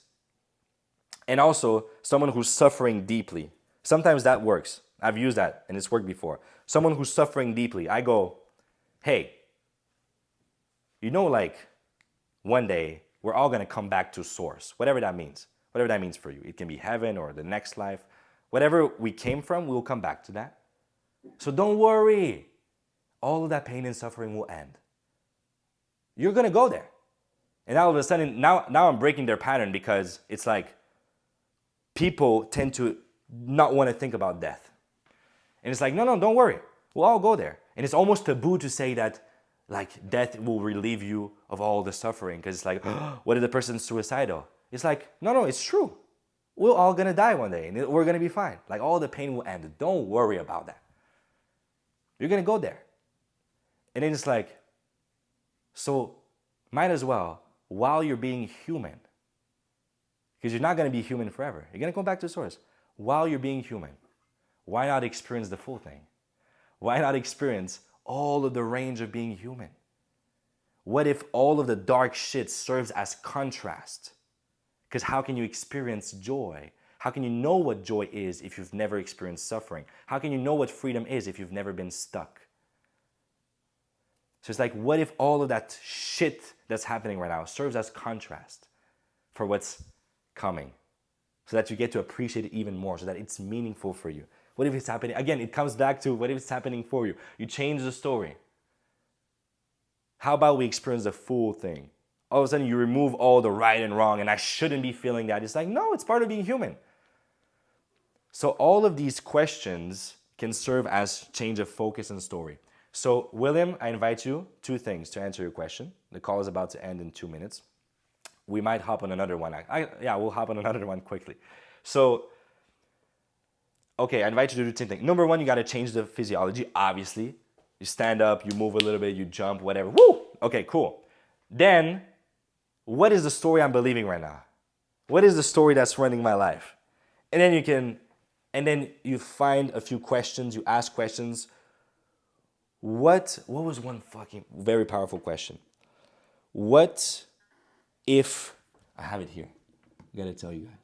And also, someone who's suffering deeply. Sometimes that works. I've used that and it's worked before. Someone who's suffering deeply. I go, hey, you know, like one day we're all gonna come back to source, whatever that means. Whatever that means for you. It can be heaven or the next life. Whatever we came from, we'll come back to that. So don't worry. All of that pain and suffering will end. You're gonna go there. And all of a sudden, now I'm breaking their pattern because it's like people tend to not want to think about death. And it's like, no, don't worry. We'll all go there. And it's almost taboo to say that like death will relieve you of all the suffering because it's like, oh, what if the person's suicidal? It's like, no, it's true. We're all gonna die one day and we're gonna be fine. Like all the pain will end. Don't worry about that. You're gonna go there. And then it's like, so might as well, while you're being human, because you're not gonna be human forever. You're gonna go back to source. While you're being human, why not experience the full thing? Why not experience all of the range of being human? What if all of the dark shit serves as contrast? Because how can you experience joy? How can you know what joy is if you've never experienced suffering? How can you know what freedom is if you've never been stuck? So it's like, what if all of that shit that's happening right now serves as contrast for what's coming? So that you get to appreciate it even more, so that it's meaningful for you. What if it's happening? Again, it comes back to what if it's happening for you? You change the story. How about we experience the full thing? All of a sudden you remove all the right and wrong and I shouldn't be feeling that. It's like, no, it's part of being human. So all of these questions can serve as change of focus and story. So William, I invite you, 2 things to answer your question. The call is about to end in 2 minutes. We might hop on another one. We'll hop on another one quickly. So, okay, I invite you to do the same thing. Number 1, you got to change the physiology, obviously. You stand up, you move a little bit, you jump, whatever. Woo! Okay, cool. Then, what is the story I'm believing right now? What is the story that's running my life? And then you find a few questions, you ask questions. What was one fucking very powerful question? What if, I have it here. I gotta tell you guys.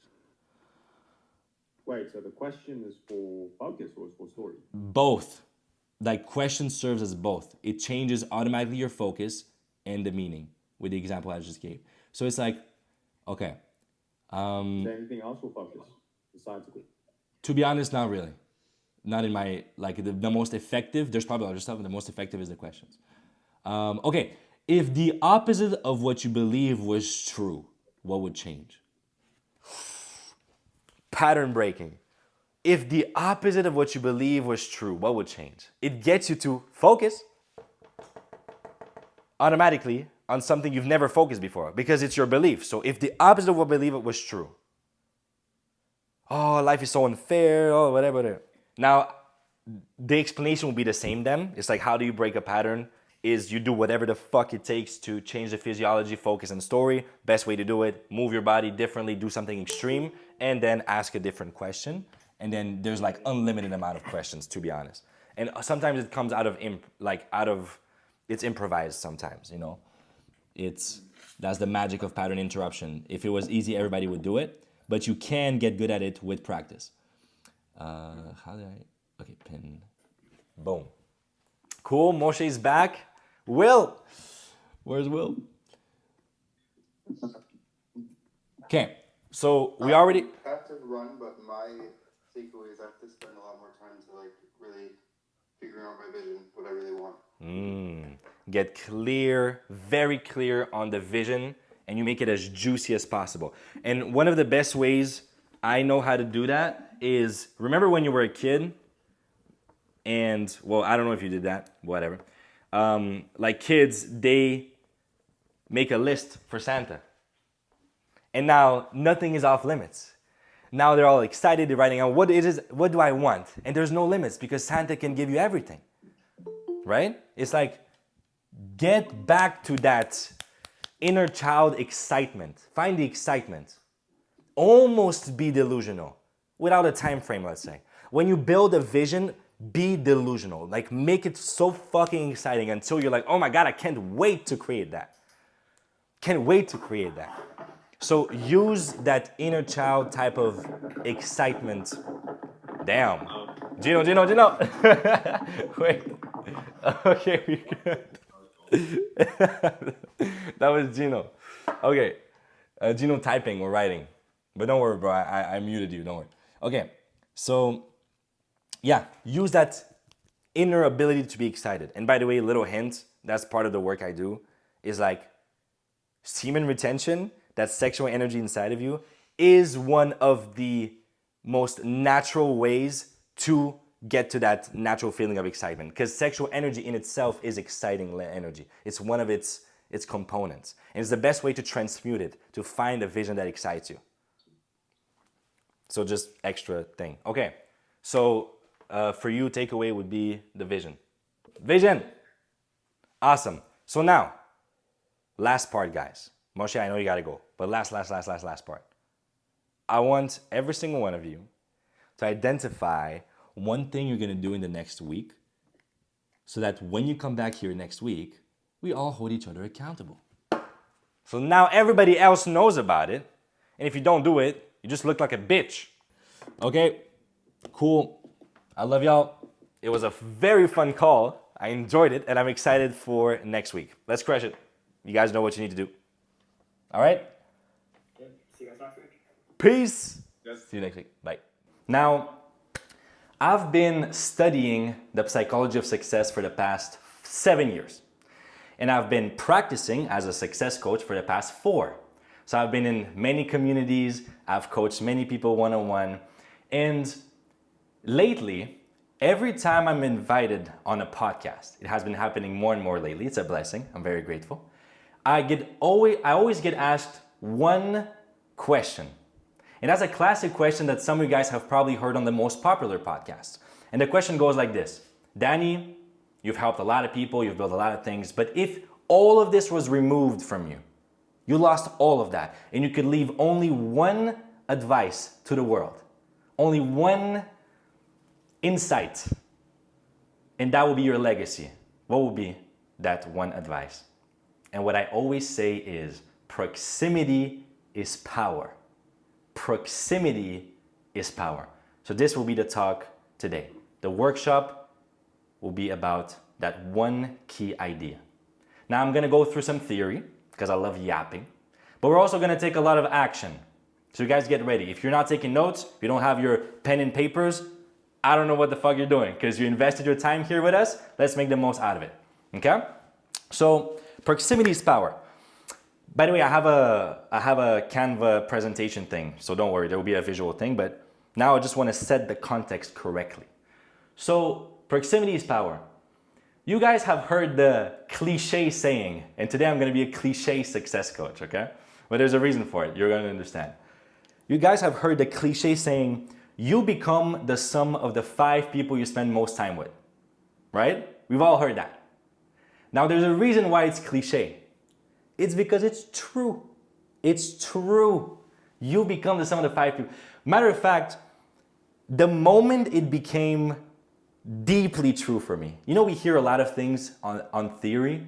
Wait, so the question is for focus or is for story? Both. Like question serves as both. It changes automatically your focus and the meaning with the example I just gave. So it's like, okay. Is there anything else for focus besides the To be honest, not really. Not in my, like the most effective, there's probably other stuff, but the most effective is the questions. Okay, if the opposite of what you believe was true, what would change? Pattern breaking. If the opposite of what you believe was true, what would change? It gets you to focus automatically on something you've never focused before because it's your belief. So if the opposite of what you believe was true, oh, life is so unfair, oh, whatever. Now, the explanation will be the same then. It's like, how do you break a pattern? Is you do whatever the fuck it takes to change the physiology, focus, and story. Best way to do it, move your body differently, do something extreme, and then ask a different question. And then there's like unlimited amount of questions, to be honest. And sometimes it comes out of, it's improvised sometimes, you know. That's the magic of pattern interruption. If it was easy, everybody would do it. But you can get good at it with practice. Okay, pin. Boom. Cool, Moshe's back. Will, where's Will? Okay, so we already... I have to run, but my takeaway is I have to spend a lot more time to like really figuring out my vision, what I really want. Get clear, very clear on the vision, and you make it as juicy as possible. And one of the best ways I know how to do that is, remember when you were a kid? And, well, I don't know if you did that, whatever. Like kids, they make a list for Santa. And now nothing is off limits. Now they're all excited, they're writing out, what do I want? And there's no limits because Santa can give you everything, right? It's like, get back to that inner child excitement. Find the excitement. Almost be delusional without a time frame, let's say. When you build a vision, be delusional. Like make it so fucking exciting until you're like, oh my God, I can't wait to create that. Can't wait to create that. So use that inner child type of excitement. Damn. Gino. Wait. Okay, we good. That was Gino. Okay. Gino typing or writing. But don't worry, bro. I muted you. Don't worry. Okay. So, yeah. Use that inner ability to be excited. And by the way, little hint, that's part of the work I do, is like semen retention, that sexual energy inside of you, is one of the most natural ways to get to that natural feeling of excitement. Because sexual energy in itself is exciting energy. It's one of its components. And it's the best way to transmute it, to find a vision that excites you. So just extra thing. Okay, so for you, takeaway would be the vision. Vision! Awesome. So now, last part, guys. Moshe, I know you gotta go, but last part. I want every single one of you to identify one thing you're gonna do in the next week so that when you come back here next week, we all hold each other accountable. So now everybody else knows about it, and if you don't do it, you just look like a bitch. Okay, cool. I love y'all. It was a very fun call. I enjoyed it, and I'm excited for next week. Let's crush it. You guys know what you need to do. All right? See you guys next week. Peace. Yes. See you next week. Bye. Now, I've been studying the psychology of success for the past 7 years. And I've been practicing as a success coach for the past 4. So I've been in many communities. I've coached many people one-on-one. And lately, every time I'm invited on a podcast, it has been happening more and more lately. It's a blessing. I'm very grateful. I always get asked one question. And that's a classic question that some of you guys have probably heard on the most popular podcasts. And the question goes like this: Danny, you've helped a lot of people, you've built a lot of things, but if all of this was removed from you, you lost all of that, and you could leave only one advice to the world, only one insight, and that will be your legacy. What will be that one advice? And what I always say is, proximity is power. Proximity is power. So this will be the talk today. The workshop will be about that one key idea. Now I'm gonna go through some theory, because I love yapping, but we're also gonna take a lot of action. So you guys get ready. If you're not taking notes, if you don't have your pen and papers, I don't know what the fuck you're doing, because you invested your time here with us. Let's make the most out of it, okay? So, proximity is power. By the way, I have a Canva presentation thing, so don't worry, there will be a visual thing, but now I just want to set the context correctly. So, proximity is power. You guys have heard the cliche saying, and today I'm going to be a cliche success coach, okay? But there's a reason for it, you're going to understand. You guys have heard the cliche saying, you become the sum of the 5 people you spend most time with, right? We've all heard that. Now, there's a reason why it's cliche. It's because it's true. It's true. You become the sum of the 5 people. Matter of fact, the moment it became deeply true for me, you know, we hear a lot of things on theory,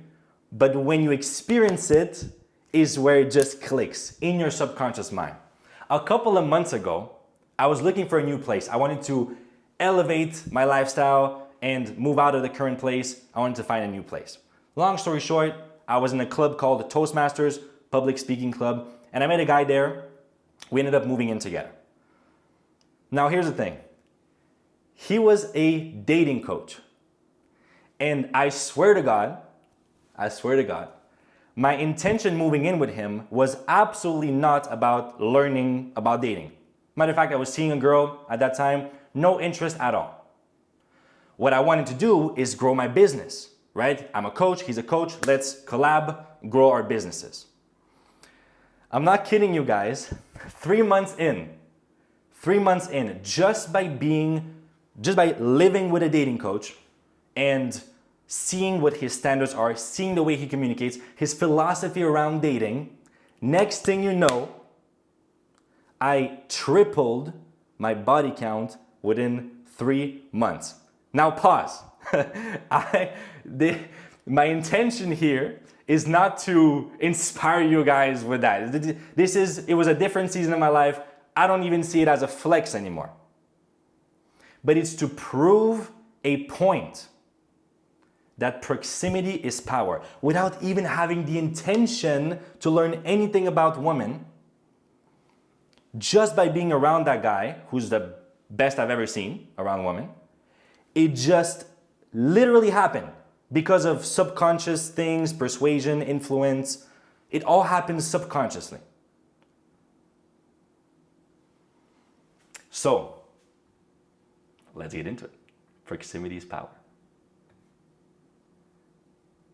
but when you experience it is where it just clicks in your subconscious mind. A couple of months ago, I was looking for a new place. I wanted to elevate my lifestyle and move out of the current place. I wanted to find a new place. Long story short, I was in a club called the Toastmasters, public speaking club, and I met a guy there. We ended up moving in together. Now here's the thing. He was a dating coach. And I swear to God, my intention moving in with him was absolutely not about learning about dating. Matter of fact, I was seeing a girl at that time, no interest at all. What I wanted to do is grow my business, right? I'm a coach, he's a coach, let's collab, grow our businesses. I'm not kidding you guys, 3 months in, just by living with a dating coach and seeing what his standards are, seeing the way he communicates, his philosophy around dating, next thing you know, I tripled my body count within 3 months. Now pause. My intention here is not to inspire you guys with that. It was a different season of my life. I don't even see it as a flex anymore. But it's to prove a point that proximity is power. Without even having the intention to learn anything about women, just by being around that guy, who's the best I've ever seen around women, it just literally happened because of subconscious things, persuasion, influence. It all happens subconsciously. So, let's get into it. Proximity is power.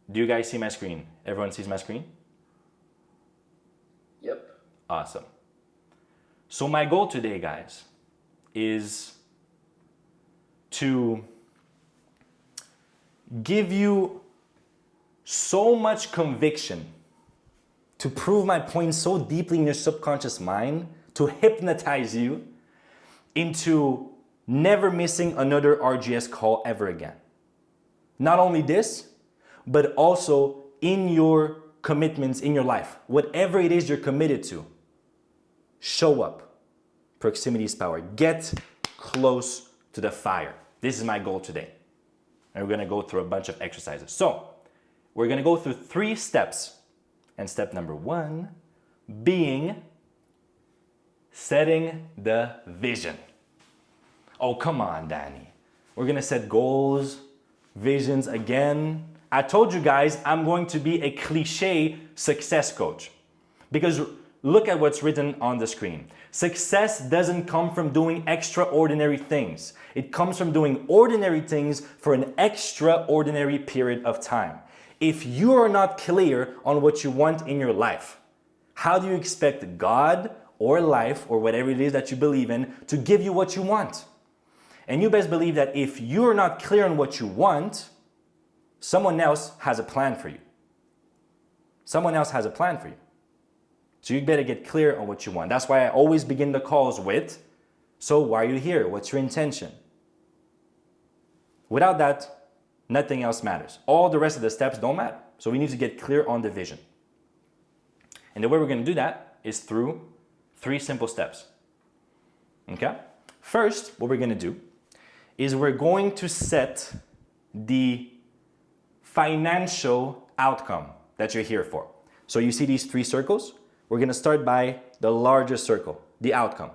Do you guys see my screen? Everyone sees my screen? Yep. Awesome. So my goal today, guys, is to give you so much conviction, to prove my point so deeply in your subconscious mind, to hypnotize you into never missing another RGS call ever again. Not only this, but also in your commitments in your life. Whatever it is you're committed to, show up. Proximity is power. Get close to the fire. This is my goal today. And we're going to go through a bunch of exercises. So, we're going to go through 3 steps. And step number 1 being setting the vision. Oh, come on, Danny. We're going to set goals, visions again. I told you guys I'm going to be a cliche success coach. Because look at what's written on the screen. Success doesn't come from doing extraordinary things. It comes from doing ordinary things for an extraordinary period of time. If you are not clear on what you want in your life, how do you expect God or life or whatever it is that you believe in to give you what you want? And you best believe that if you're not clear on what you want, someone else has a plan for you. Someone else has a plan for you. So you better get clear on what you want. That's why I always begin the calls with, so why are you here? What's your intention? Without that, nothing else matters. All the rest of the steps don't matter. So we need to get clear on the vision. And the way we're going to do that is through 3 simple steps. Okay? First, what we're going to do is we're going to set the financial outcome that you're here for. So you see these 3 circles? We're going to start by the largest circle, the outcome.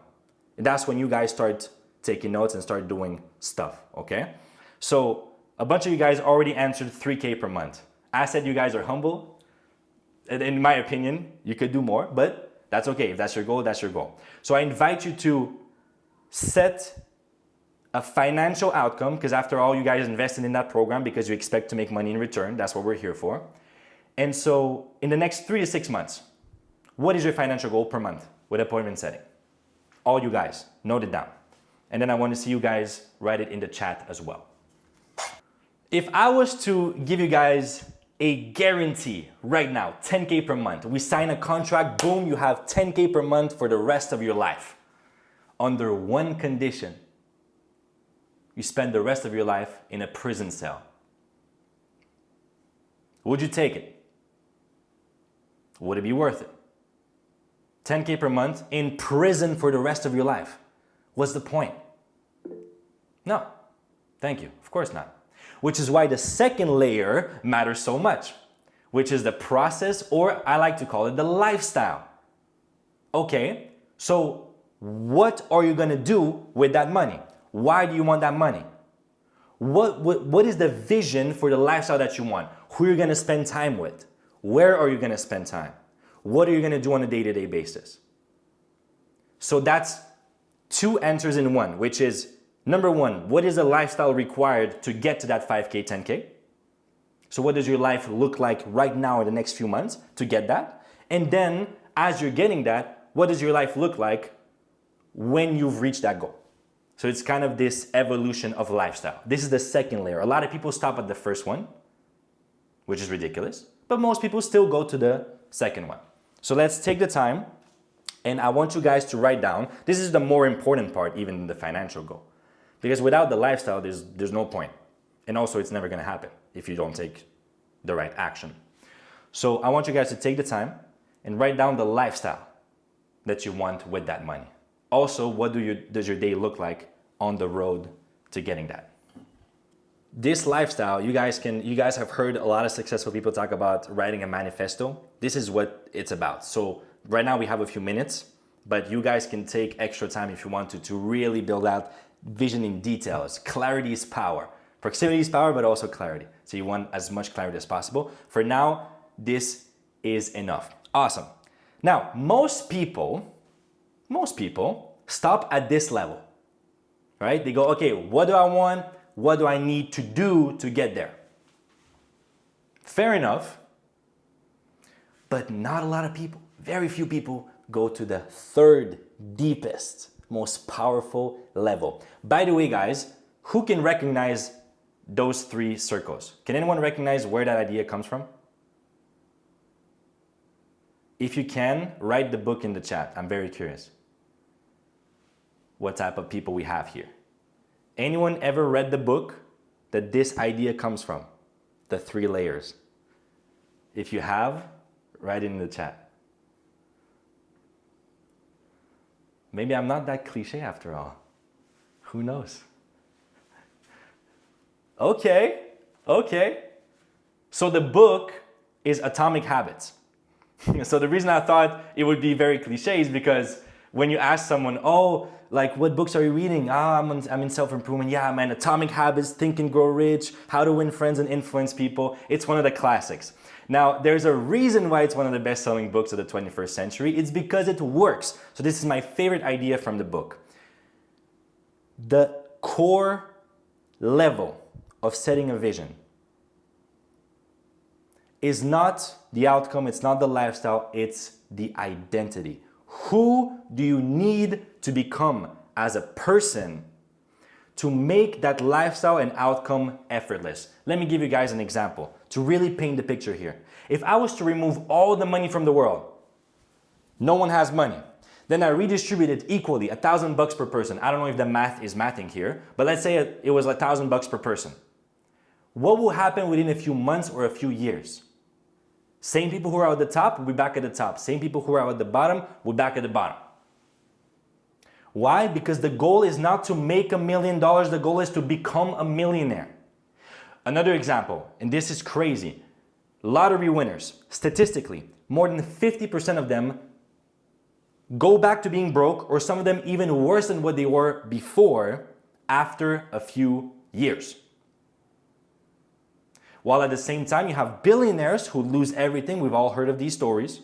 And that's when you guys start taking notes and start doing stuff, okay? So a bunch of you guys already answered 3K per month. I said you guys are humble. And in my opinion, you could do more, but that's okay. If that's your goal, that's your goal. So I invite you to set a financial outcome, because after all, you guys invested in that program because you expect to make money in return. That's what we're here for. And so in the next 3 to 6 months, what is your financial goal per month with appointment setting? All you guys, note it down. And then I want to see you guys write it in the chat as well. If I was to give you guys a guarantee right now, 10K per month, we sign a contract, boom, you have 10K per month for the rest of your life. Under one condition, you spend the rest of your life in a prison cell. Would you take it? Would it be worth it? 10K per month in prison for the rest of your life. What's the point? No. Thank you. Of course not. Which is why the second layer matters so much. which is the process, or I like to call it the lifestyle. Okay, so what are you gonna do with that money? Why do you want that money? What is the vision for the lifestyle that you want? Who are you gonna spend time with? Where are you gonna spend time? What are you gonna do on a day-to-day basis? So that's two answers in one, which is number one, what is the lifestyle required to get to that 5K, 10K? So what does your life look like right now in the next few months to get that? And then as you're getting that, what does your life look like when you've reached that goal? So it's kind of this evolution of lifestyle. This is the second layer. A lot of people stop at the first one, which is ridiculous, but most people still go to the second one. So let's take the time, and I want you guys to write down, this is the more important part even than the financial goal. Because without the lifestyle, there's no point. And also it's never gonna happen if you don't take the right action. So I want you guys to take the time and write down the lifestyle that you want with that money. Also, what does your day look like on the road to getting that? This lifestyle, you guys have heard a lot of successful people talk about writing a manifesto. This is what it's about. So right now we have a few minutes, but you guys can take extra time if you want to really build out vision in details. Clarity is power. Proximity is power, but also clarity. So you want as much clarity as possible. For now, this is enough. Awesome. Now, most people stop at this level, right? They go, okay, what do I want? What do I need to do to get there? Fair enough, but not a lot of people, very few people go to the third deepest, most powerful level. By the way, guys, who can recognize those three circles? Can anyone recognize where that idea comes from? If you can, write the book in the chat. I'm very curious what type of people we have here. Anyone ever read the book that this idea comes from? The 3 layers. If you have, write it in the chat. Maybe I'm not that cliche after all. Who knows? Okay. So the book is Atomic Habits. So the reason I thought it would be very cliche is because when you ask someone, oh, like what books are you reading? I'm in self-improvement. Yeah, man, Atomic Habits, Think and Grow Rich, How to Win Friends and Influence People. It's one of the classics. Now, there's a reason why it's one of the best-selling books of the 21st century. It's because it works. So this is my favorite idea from the book. The core level of setting a vision is not the outcome, it's not the lifestyle, it's the identity. Who do you need to become as a person to make that lifestyle and outcome effortless? Let me give you guys an example to really paint the picture here. If I was to remove all the money from the world, no one has money, then I redistribute it equally, $1,000 per person. I don't know if the math is mathing here, but let's say it was $1,000 per person. What will happen within a few months or a few years? Same people who are at the top will be back at the top. Same people who are at the bottom will be back at the bottom. Why? Because the goal is not to make $1 million. The goal is to become a millionaire. Another example, and this is crazy. Lottery winners, statistically, more than 50% of them go back to being broke, or some of them even worse than what they were before after a few years. While at the same time, you have billionaires who lose everything. We've all heard of these stories.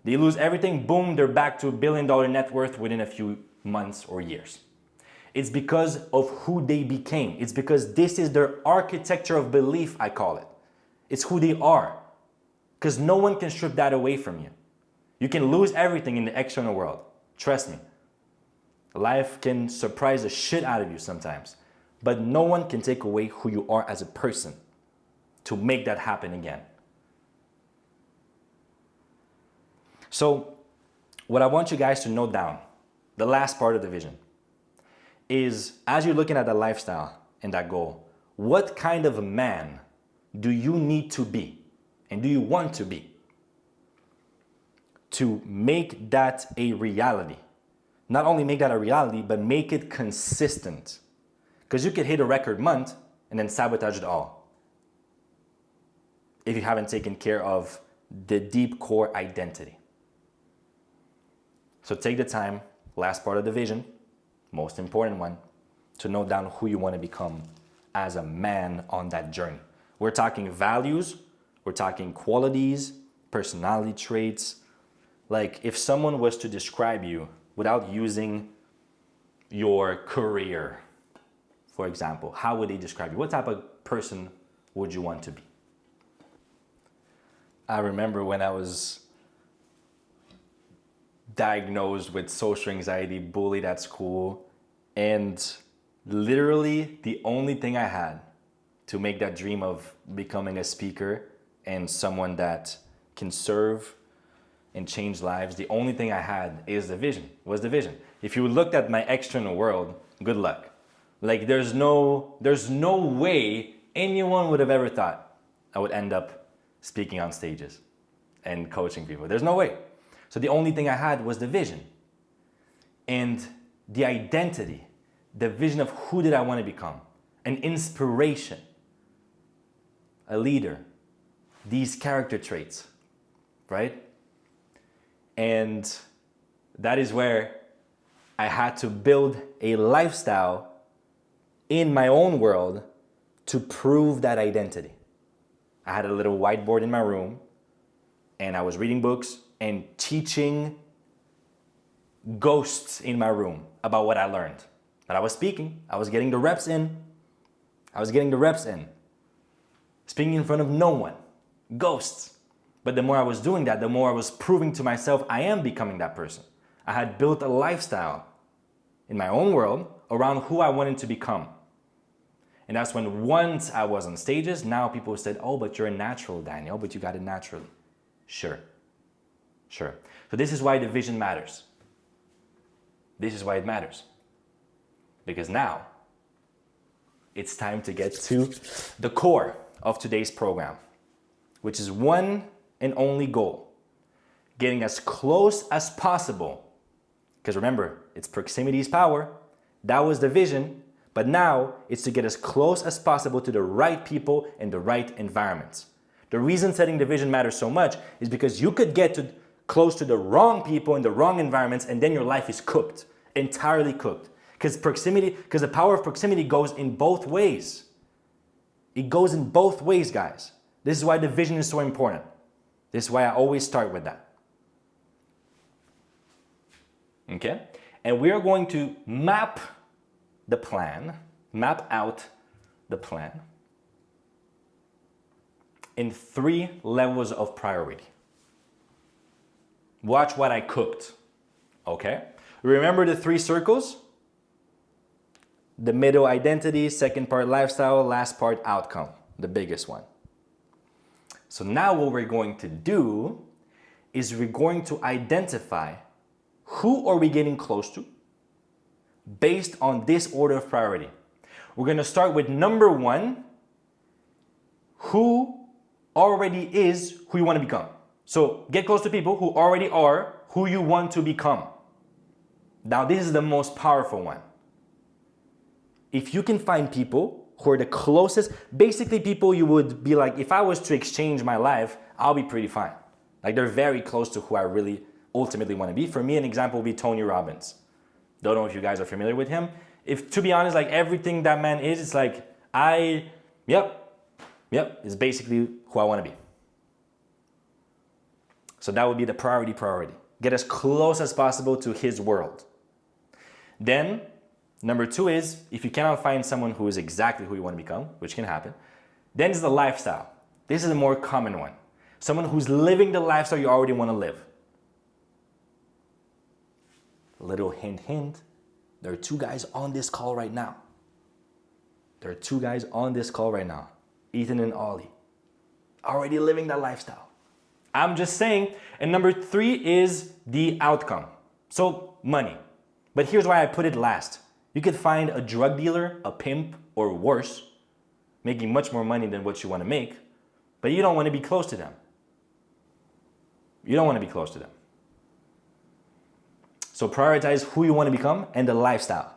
They lose everything, boom, they're back to $1 billion net worth within a few months or years. It's because of who they became. It's because this is their architecture of belief, I call it. It's who they are. Because no one can strip that away from you. You can lose everything in the external world. Trust me. Life can surprise the shit out of you sometimes. But no one can take away who you are as a person to make that happen again. So what I want you guys to note down, the last part of the vision, is as you're looking at that lifestyle and that goal, what kind of a man do you need to be and do you want to be to make that a reality? Not only make that a reality, but make it consistent. Because you could hit a record month and then sabotage it all. if you haven't taken care of the deep core identity. So take the time, last part of the vision, most important one, to note down who you want to become as a man on that journey. We're talking values, we're talking qualities, personality traits. Like if someone was to describe you without using your career, for example, how would they describe you? What type of person would you want to be? I remember when I was diagnosed with social anxiety, bullied at school, and literally the only thing I had to make that dream of becoming a speaker and someone that can serve and change lives, the only thing I had was the vision. If you looked at my external world, good luck. Like there's no way anyone would have ever thought I would end up speaking on stages and coaching people. There's no way. So the only thing I had was the vision and the identity, the vision of who did I want to become, an inspiration, a leader, these character traits, right? And that is where I had to build a lifestyle in my own world to prove that identity. I had a little whiteboard in my room and I was reading books and teaching ghosts in my room about what I learned. But I was speaking, I was getting the reps in. Speaking in front of no one, ghosts. But the more I was doing that, the more I was proving to myself I am becoming that person. I had built a lifestyle in my own world around who I wanted to become. And that's when once I was on stages, now people said, oh, but you're a natural, Daniel, but you got it naturally. Sure. So this is why the vision matters. This is why it matters. Because now it's time to get to the core of today's program, which is one and only goal, getting as close as possible. Because remember, it's proximity is power. That was the vision. But now it's to get as close as possible to the right people and the right environments. The reason setting the vision matters so much is because you could get close to the wrong people in the wrong environments and then your life is cooked, entirely cooked. Because the power of proximity goes in both ways. It goes in both ways, guys. This is why the vision is so important. This is why I always start with that. Okay? And we are going to map out the plan in 3 levels of priority. Watch what I cooked, okay? Remember the 3 circles? The middle identity, second part lifestyle, last part outcome, the biggest one. So now what we're going to do is we're going to identify who are we getting close to based on this order of priority. We're going to start with number 1, who already is who you want to become. So get close to people who already are who you want to become. Now this is the most powerful one. If you can find people who are the closest, basically people you would be like, if I was to exchange my life, I'll be pretty fine. Like they're very close to who I really ultimately want to be. For me, an example would be Tony Robbins. Don't know if you guys are familiar with him. If, to be honest, like everything that man is, it's like, it's basically who I want to be. So that would be the priority. Get as close as possible to his world. Then, number 2 is, if you cannot find someone who is exactly who you want to become, which can happen, then it's the lifestyle. This is a more common one. Someone who's living the lifestyle you already want to live. Little hint, there are 2 guys on this call right now. Ethan and Ollie. Already living that lifestyle. I'm just saying. And number 3 is the outcome. So money. But here's why I put it last. You could find a drug dealer, a pimp, or worse, making much more money than what you want to make, but you don't want to be close to them. So prioritize who you want to become and the lifestyle.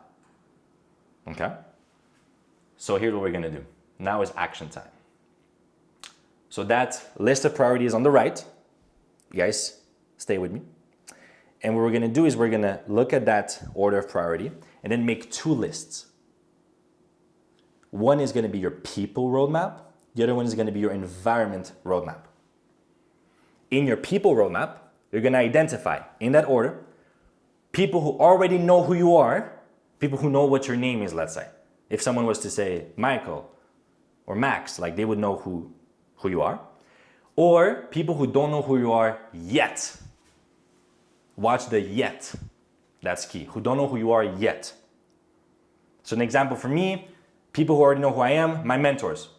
Okay? So here's what we're going to do. Now is action time. So that list of priorities on the right, you guys stay with me. And what we're gonna do is we're gonna look at that order of priority and then make two lists. One is gonna be your people roadmap. The other one is gonna be your environment roadmap. In your people roadmap, you're gonna identify, in that order, people who already know who you are, people who know what your name is, let's say. If someone was to say Michael or Max, like they would know who you are. Or people who don't know who you are yet. Watch the yet. That's key. Who don't know who you are yet. So an example for me, people who already know who I am, my mentors.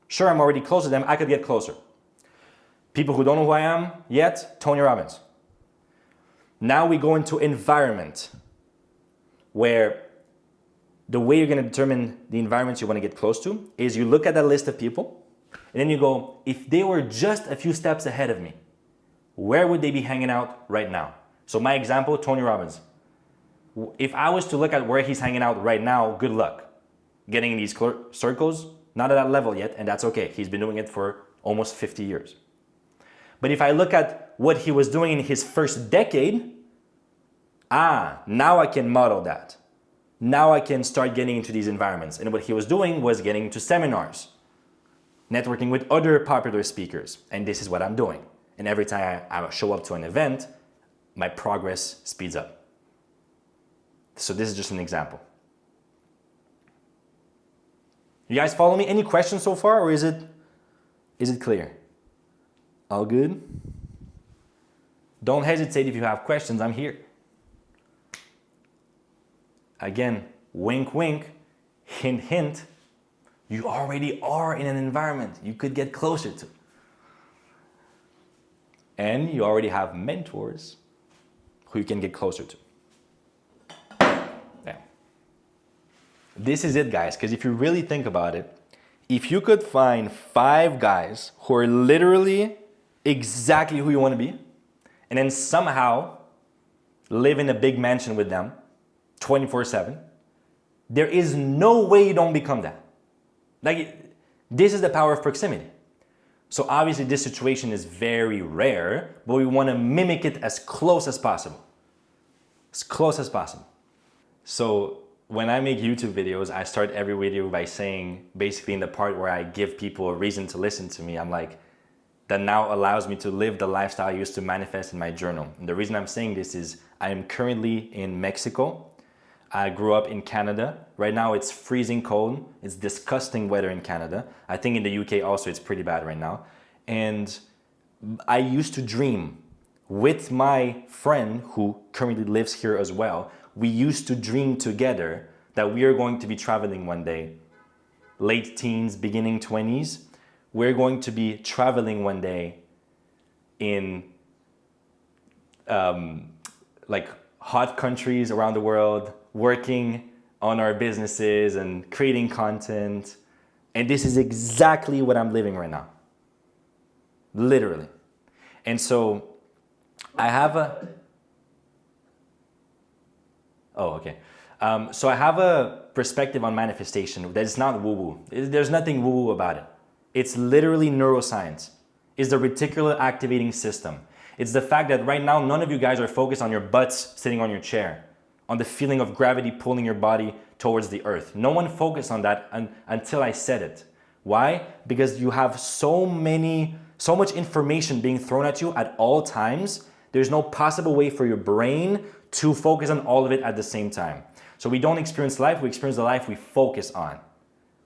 Sure, I'm already close to them, I could get closer. People who don't know who I am yet, Tony Robbins. Now we go into environment, where the way you're gonna determine the environments you wanna get close to is you look at that list of people, and then you go, if they were just a few steps ahead of me, where would they be hanging out right now? So my example, Tony Robbins. If I was to look at where he's hanging out right now, good luck getting in these circles. Not at that level yet, and that's okay. He's been doing it for almost 50 years. But if I look at what he was doing in his first decade, now I can model that. Now I can start getting into these environments. And what he was doing was getting into seminars, networking with other popular speakers. And this is what I'm doing. And every time I show up to an event, my progress speeds up. So this is just an example. You guys follow me? Any questions so far, or is it clear? All good? Don't hesitate if you have questions, I'm here. Again, wink, wink, hint, hint, you already are in an environment you could get closer to. And you already have mentors who you can get closer to. Yeah. This is it, guys, because if you really think about it, if you could find 5 guys who are literally exactly who you want to be, and then somehow live in a big mansion with them 24/7, there is no way you don't become that. Like, this is the power of proximity. So obviously this situation is very rare, but we want to mimic it as close as possible. As close as possible. So when I make YouTube videos, I start every video by saying, basically in the part where I give people a reason to listen to me, I'm like, that now allows me to live the lifestyle I used to manifest in my journal. And the reason I'm saying this is I am currently in Mexico. I grew up in Canada. Right now it's freezing cold. It's disgusting weather in Canada. I think in the UK also it's pretty bad right now. And I used to dream with my friend who currently lives here as well. We used to dream together that we are going to be traveling one day, late teens, beginning 20s. We're going to be traveling one day in like hot countries around the world, working on our businesses and creating content. And this is exactly what I'm living right now. Literally. And so I have a... Oh, okay. So I have a perspective on manifestation that is not woo-woo. There's nothing woo-woo about it. It's literally neuroscience. It's the reticular activating system. It's the fact that right now, none of you guys are focused on your butts sitting on your chair, on the feeling of gravity pulling your body towards the earth. No one focused on that until I said it. Why? Because you have so much information being thrown at you at all times. There's no possible way for your brain to focus on all of it at the same time. So we don't experience life, we experience the life we focus on.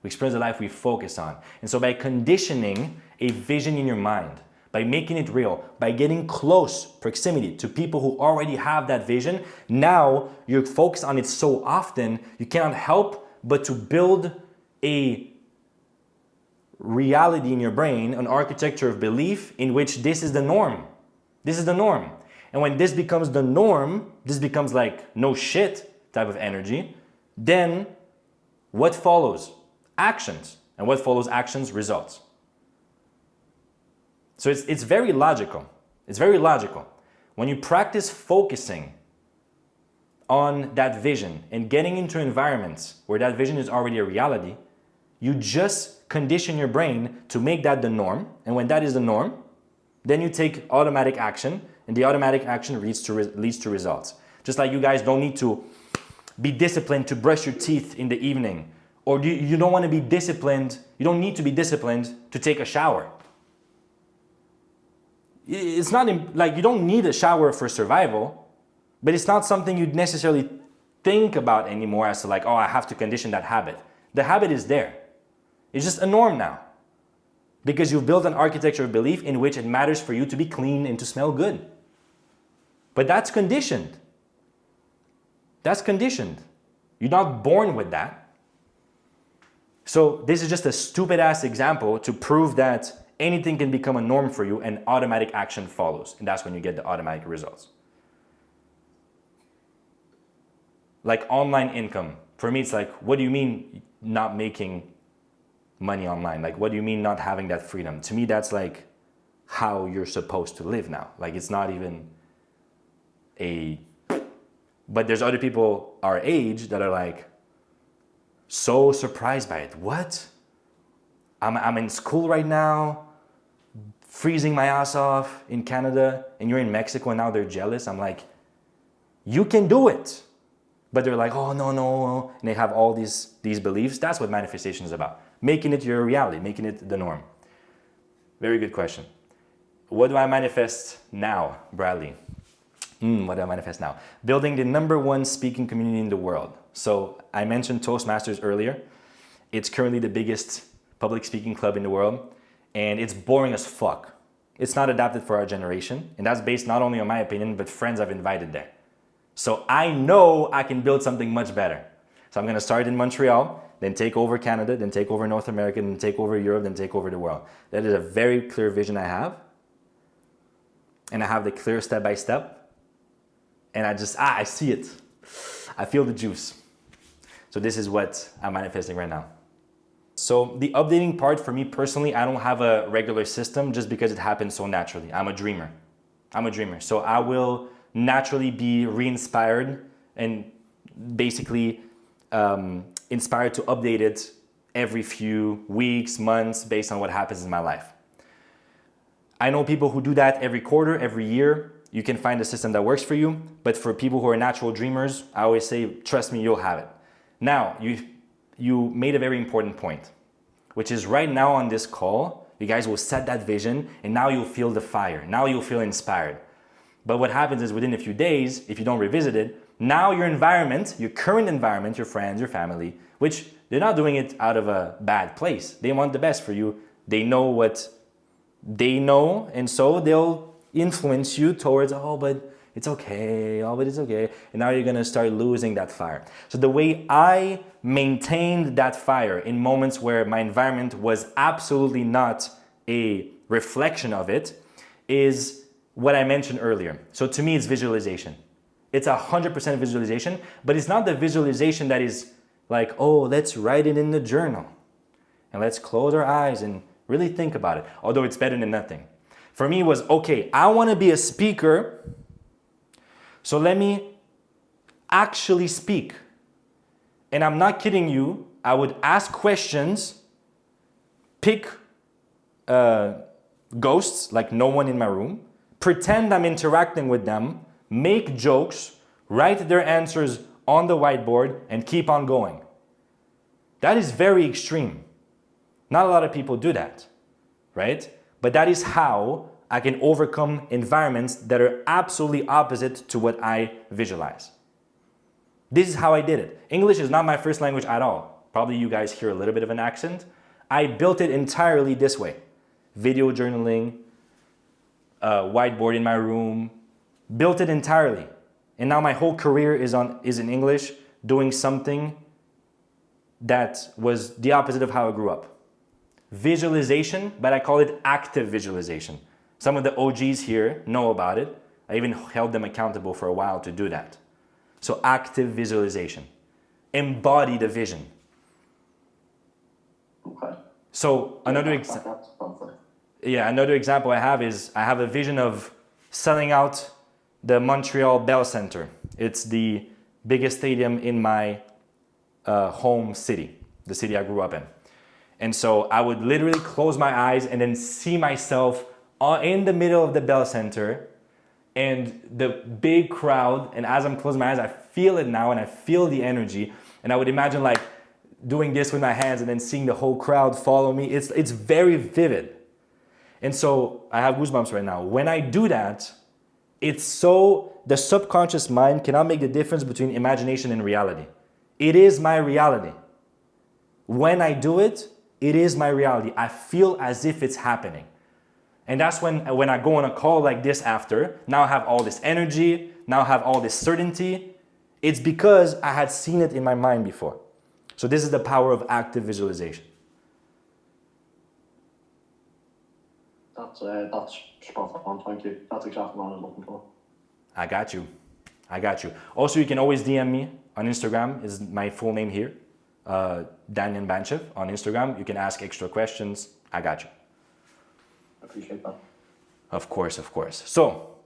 We experience the life we focus on. And so by conditioning a vision in your mind, by making it real, by getting close proximity to people who already have that vision, now you're focused on it so often, you cannot help but to build a reality in your brain, an architecture of belief in which this is the norm. This is the norm. And when this becomes the norm, this becomes like no shit type of energy, then what follows? Actions. And what follows actions? Results. So it's very logical. It's very logical. When you practice focusing on that vision and getting into environments where that vision is already a reality, You just condition your brain to make that the norm. And when that is the norm, then you take automatic action, and the automatic action leads to results. Just like you guys don't need to be disciplined to brush your teeth in the evening, or you don't want to be disciplined, you don't need to be disciplined to take a shower. It's not like you don't need a shower for survival, but it's not something you'd necessarily think about anymore as to like, oh, I have to condition that habit. The habit is there. It's just a norm now. Because you've built an architecture of belief in which it matters for you to be clean and to smell good. But that's conditioned. That's conditioned. You're not born with that. So this is just a stupid ass example to prove that anything can become a norm for you and automatic action follows. And that's when you get the automatic results. Like online income. For me, it's like, what do you mean not making money online? Like, what do you mean not having that freedom? To me, that's like how you're supposed to live now. Like, it's not even but there's other people our age that are like so surprised by it. What? I'm in school right now, freezing my ass off in Canada, and you're in Mexico and now they're jealous. I'm like, you can do it. But they're like, oh, no. And they have all these beliefs. That's what manifestation is about. Making it your reality, making it the norm. Very good question. What do I manifest now, Bradley? What do I manifest now? Building the #1 speaking community in the world. So I mentioned Toastmasters earlier. It's currently the biggest public speaking club in the world, and it's boring as fuck. It's not adapted for our generation, and that's based not only on my opinion, but friends I've invited there. So I know I can build something much better. So I'm gonna start in Montreal, then take over Canada, then take over North America, then take over Europe, then take over the world. That is a very clear vision I have. And I have the clear step-by-step. And I see it. I feel the juice. So this is what I'm manifesting right now. So the updating part for me personally, I don't have a regular system just because it happens so naturally. I'm a dreamer. So I will naturally be re-inspired and basically inspired to update it every few weeks, months, based on what happens in my life. I know people who do that every quarter, every year. You can find a system that works for you, but for people who are natural dreamers, I always say, trust me, you'll have it. Now, you made a very important point, which is right now on this call, you guys will set that vision and now you'll feel the fire. Now you'll feel inspired. But what happens is within a few days, if you don't revisit it, now your environment, your current environment, your friends, your family, which they're not doing it out of a bad place. They want the best for you. They know what they know, and so they'll influence you towards, oh, but it's okay, oh, but it's okay. And now you're gonna start losing that fire. So the way I maintained that fire in moments where my environment was absolutely not a reflection of it is what I mentioned earlier. So to me, it's visualization. It's 100% visualization, but it's not the visualization that is like, oh, let's write it in the journal and let's close our eyes and really think about it. Although it's better than nothing. For me, it was, okay, I want to be a speaker, so let me actually speak. And I'm not kidding you. I would ask questions, pick ghosts, like no one in my room, pretend I'm interacting with them, make jokes, write their answers on the whiteboard, and keep on going. That is very extreme. Not a lot of people do that, right? But that is how I can overcome environments that are absolutely opposite to what I visualize. This is how I did it. English is not my first language at all. Probably you guys hear a little bit of an accent. I built it entirely this way. Video journaling, whiteboard in my room, built it entirely. And now my whole career is in English, doing something that was the opposite of how I grew up. Visualization, but I call it active visualization. Some of the OGs here know about it. I even held them accountable for a while to do that. So active visualization. Embody the vision. Okay. So another example I have is I have a vision of selling out the Montreal Bell Centre. It's the biggest stadium in my home city, the city I grew up in. And so I would literally close my eyes and then see myself in the middle of the Bell Center and the big crowd. And as I'm closing my eyes, I feel it now and I feel the energy. And I would imagine like doing this with my hands and then seeing the whole crowd follow me. It's very vivid. And so I have goosebumps right now. When I do that, it's so, the subconscious mind cannot make the difference between imagination and reality. It is my reality. When I do it, it is my reality. I feel as if it's happening. And that's when I go on a call like this after, now I have all this energy, now I have all this certainty. It's because I had seen it in my mind before. So this is the power of active visualization. That's spot on, thank you. That's exactly what I was looking for. I got you. Also, you can always DM me on Instagram, is my full name here. Daniel Banchev on Instagram. You can ask extra questions. I got you. I appreciate that. Of course. So,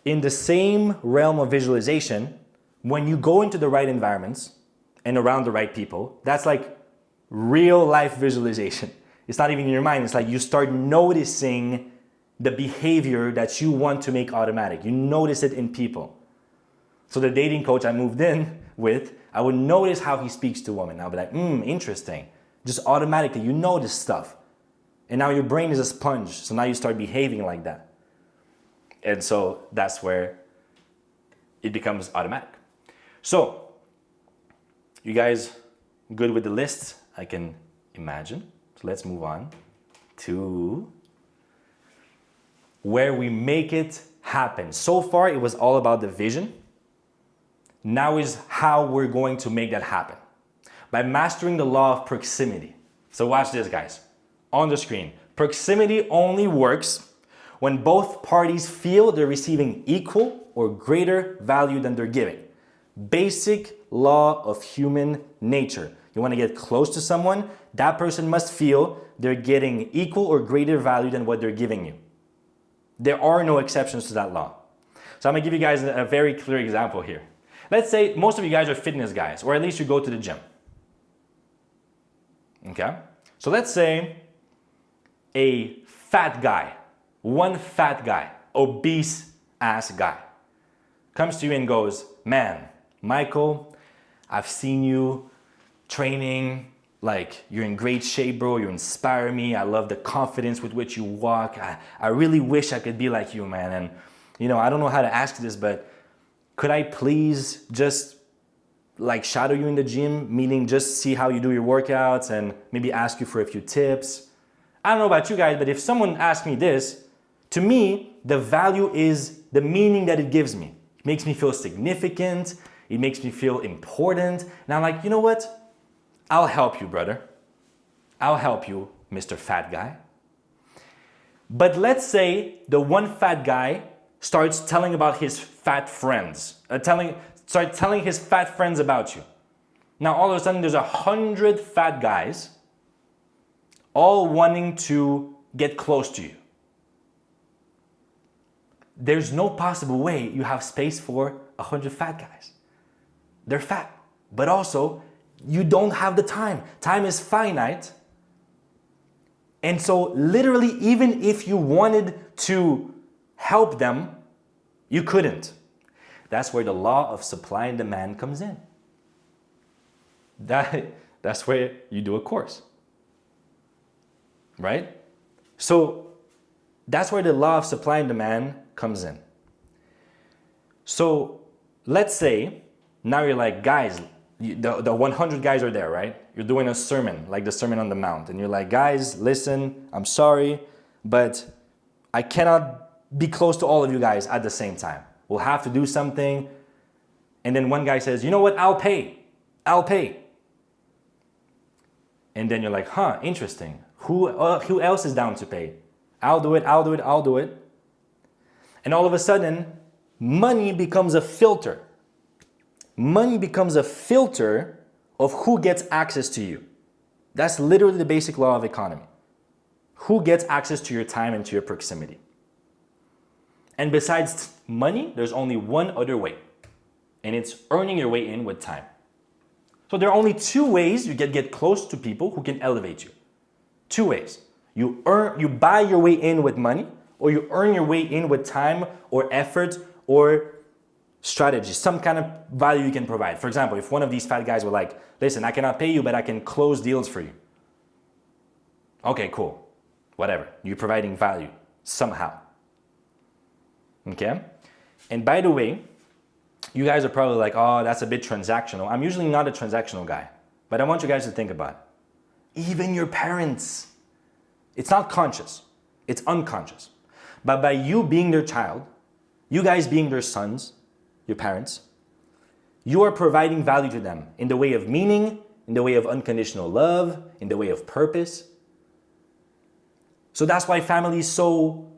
in the same realm of visualization, when you go into the right environments and around the right people, that's like real life visualization. It's not even in your mind. It's like you start noticing the behavior that you want to make automatic. You notice it in people. So the dating coach I moved in with, I would notice how he speaks to women. I'll be like, interesting. Just automatically, you notice stuff. And now your brain is a sponge. So now you start behaving like that. And so that's where it becomes automatic. So, you guys good with the list? I can imagine. So let's move on to where we make it happen. So far, it was all about the vision. Now is how we're going to make that happen. By mastering the law of proximity. So watch this, guys. On the screen. Proximity only works when both parties feel they're receiving equal or greater value than they're giving. Basic law of human nature. You want to get close to someone, that person must feel they're getting equal or greater value than what they're giving you. There are no exceptions to that law. So I'm going to give you guys a very clear example here. Let's say most of you guys are fitness guys, or at least you go to the gym. Okay? So let's say a fat guy, one fat guy, obese ass guy, comes to you and goes, man, Michael, I've seen you training, like you're in great shape, bro. You inspire me. I love the confidence with which you walk. I really wish I could be like you, man. And you know, I don't know how to ask this, but could I please just like shadow you in the gym, meaning just see how you do your workouts and maybe ask you for a few tips? I don't know about you guys, but if someone asks me this, to me, the value is the meaning that it gives me. It makes me feel significant. It makes me feel important. And I'm like, you know what? I'll help you, brother. I'll help you, Mr. Fat Guy. But let's say the one fat guy starts telling about his fat friends, start telling his fat friends about you. Now, all of a sudden, there's 100 fat guys all wanting to get close to you. There's no possible way you have space for 100 fat guys. They're fat, but also you don't have the time. Time is finite. And so literally, even if you wanted to help them, you couldn't. That's where the law of supply and demand comes in. That's where you do a course. Right? So that's where the law of supply and demand comes in. So let's say now you're like, guys, the 100 guys are there, right? You're doing a sermon, like the Sermon on the Mount. And you're like, guys, listen, I'm sorry, but I cannot be close to all of you guys at the same time. We'll have to do something. And then one guy says, you know what? I'll pay. And then you're like, huh, interesting. Who else is down to pay? I'll do it. And all of a sudden, money becomes a filter. Money becomes a filter of who gets access to you. That's literally the basic law of economy. Who gets access to your time and to your proximity. And besides money, there's only one other way. And it's earning your way in with time. So there are only two ways you get close to people who can elevate you. Two ways. You buy your way in with money, or you earn your way in with time or effort or strategy, some kind of value you can provide. For example, if one of these fat guys were like, listen, I cannot pay you, but I can close deals for you. Okay, cool. Whatever. You're providing value somehow. Okay? And by the way, you guys are probably like, oh, that's a bit transactional. I'm usually not a transactional guy, but I want you guys to think about it. Even your parents, it's not conscious, it's unconscious. But by you being their child, you guys being their sons, your parents, you are providing value to them in the way of meaning, in the way of unconditional love, in the way of purpose. So that's why family is so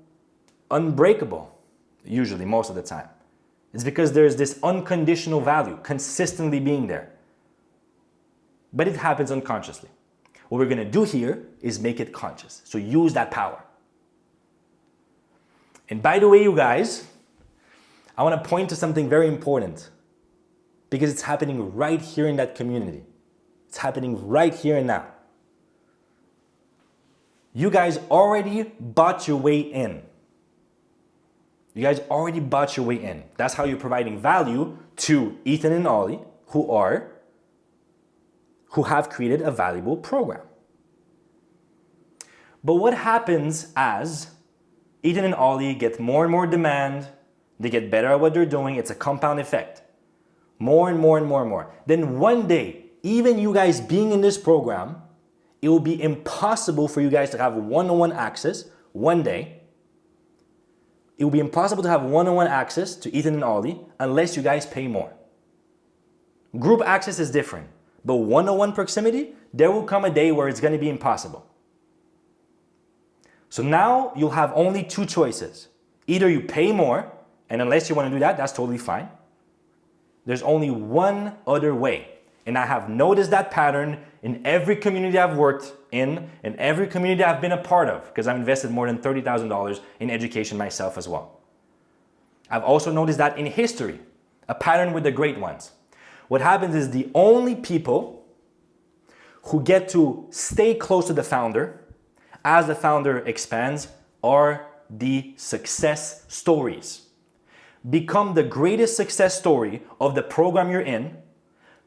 unbreakable, usually, most of the time. It's because there's this unconditional value consistently being there. But it happens unconsciously. What we're going to do here is make it conscious. So use that power. And by the way, you guys, I want to point to something very important because it's happening right here in that community. It's happening right here and now. You guys already bought your way in. You guys already bought your way in. That's how you're providing value to Ethan and Ollie, who have created a valuable program. But what happens as Ethan and Ollie get more and more demand, they get better at what they're doing, it's a compound effect. More and more and more and more. Then one day, even you guys being in this program, it will be impossible for you guys to have one-on-one access one day. It will be impossible to have one-on-one access to Ethan and Ollie unless you guys pay more. Group access is different, but one-on-one proximity, there will come a day where it's going to be impossible. So now you'll have only two choices. Either you pay more, and unless you want to do that, that's totally fine. There's only one other way. And I have noticed that pattern in every community I've worked in and every community I've been a part of, because I've invested more than $30,000 in education myself as well. I've also noticed that in history, a pattern with the great ones. What happens is the only people who get to stay close to the founder as the founder expands are the success stories. Become the greatest success story of the program you're in.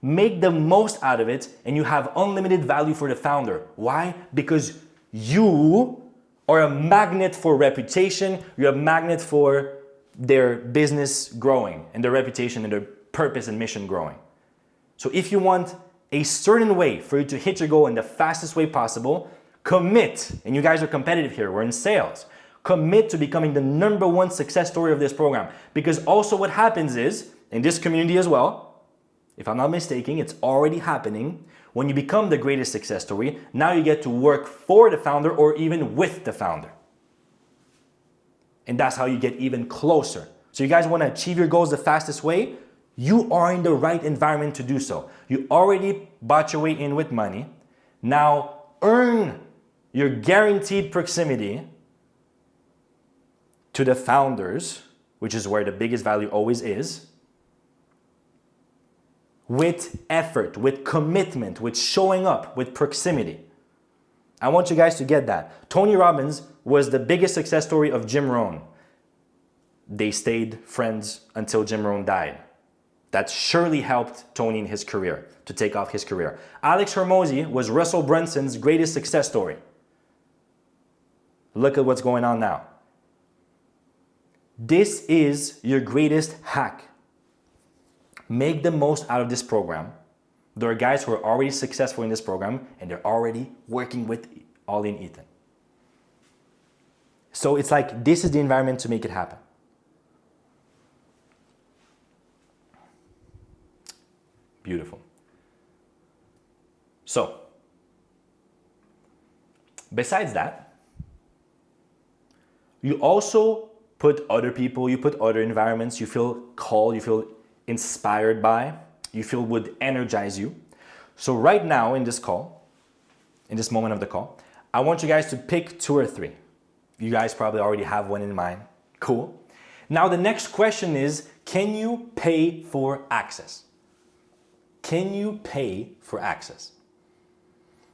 Make the most out of it, and you have unlimited value for the founder. Why? Because you are a magnet for reputation. You're a magnet for their business growing and their reputation and their purpose and mission growing. So if you want a certain way for you to hit your goal in the fastest way possible, commit. And you guys are competitive here. We're in sales. Commit to becoming the #1 success story of this program. Because also what happens is, in this community as well, if I'm not mistaken, it's already happening. When you become the greatest success story, now you get to work for the founder or even with the founder. And that's how you get even closer. So you guys want to achieve your goals the fastest way? You are in the right environment to do so. You already bought your way in with money. Now earn your guaranteed proximity to the founders, which is where the biggest value always is, with effort, with commitment, with showing up, with proximity. I want you guys to get that. Tony Robbins was the biggest success story of Jim Rohn. They stayed friends until Jim Rohn died. That surely helped Tony in his career, to take off his career. Alex Hormozi was Russell Brunson's greatest success story. Look at what's going on now. This is your greatest hack. Make the most out of this program. There are guys who are already successful in this program and they're already working with Ollie and Ethan. So it's like this is the environment to make it happen. Beautiful. So, besides that, you also put other people, you put other environments you feel called, you feel inspired by, you feel would energize you. So right now in this call, in this moment of the call, I want you guys to pick 2 or 3. You guys probably already have one in mind. Cool. Now the next question is, can you pay for access? Can you pay for access?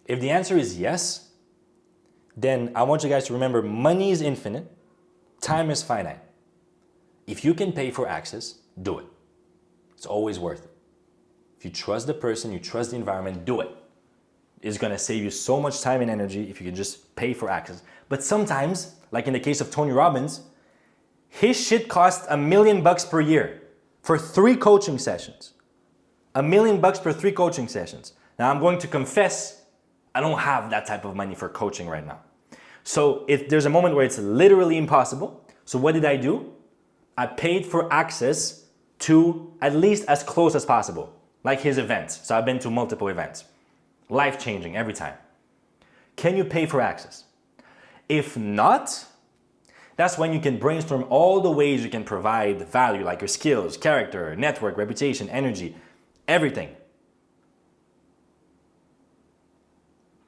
If the answer is yes, then I want you guys to remember money is infinite, time is finite. If you can pay for access, do it. It's always worth it. If you trust the person, you trust the environment, do it. It's gonna save you so much time and energy if you can just pay for access. But sometimes, like in the case of Tony Robbins, his shit costs $1 million per year for 3 coaching sessions. $1 million for 3 coaching sessions. Now I'm going to confess, I don't have that type of money for coaching right now. So if there's a moment where it's literally impossible, so what did I do? I paid for access to at least as close as possible, like his events. So I've been to multiple events. Life-changing every time. Can you pay for access? If not, that's when you can brainstorm all the ways you can provide value, like your skills, character, network, reputation, energy, everything.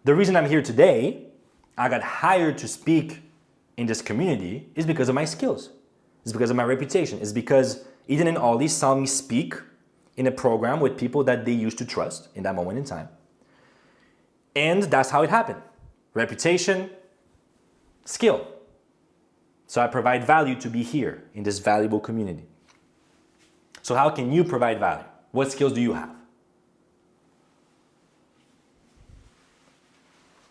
The reason I'm here today, I got hired to speak in this community, is because of my skills. It's because of my reputation. It's because Eden and Ollie saw me speak in a program with people that they used to trust in that moment in time. And that's how it happened. Reputation, skill. So I provide value to be here in this valuable community. So how can you provide value? What skills do you have?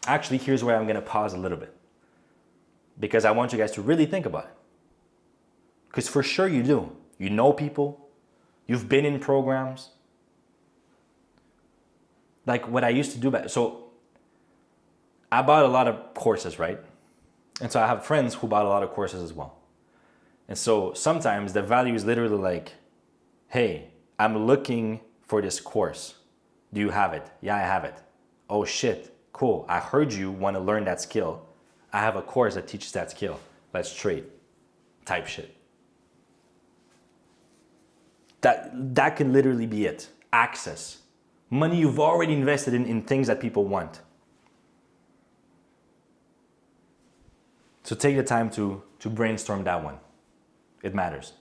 Actually, here's where I'm going to pause a little bit, because I want you guys to really think about it. Because for sure you do. You know people. You've been in programs. Like what I used to do. So I bought a lot of courses, right? And so I have friends who bought a lot of courses as well. And so sometimes the value is literally like, hey, I'm looking for this course. Do you have it? Yeah, I have it. Oh shit, cool. I heard you want to learn that skill. I have a course that teaches that skill. Let's trade. Type shit. That can literally be it. Access. Money you've already invested in things that people want. So take the time to brainstorm that one. It matters.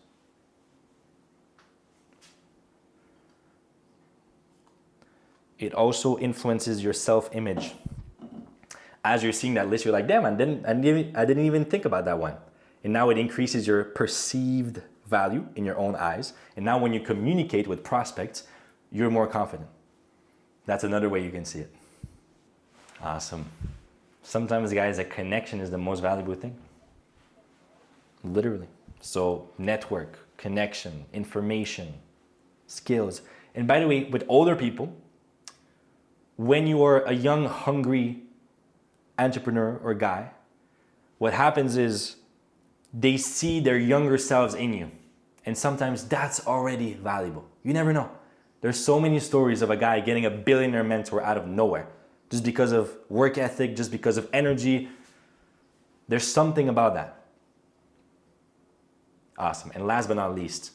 It also influences your self-image. As you're seeing that list, you're like, damn, I didn't even think about that one. And now it increases your perceived value in your own eyes. And now when you communicate with prospects, you're more confident. That's another way you can see it. Awesome. Sometimes, guys, a connection is the most valuable thing. Literally. So network, connection, information, skills. And by the way, with older people, when you are a young, hungry entrepreneur or guy, what happens is they see their younger selves in you. And sometimes that's already valuable. You never know. There's so many stories of a guy getting a billionaire mentor out of nowhere. Just because of work ethic, just because of energy. There's something about that. Awesome. And last but not least,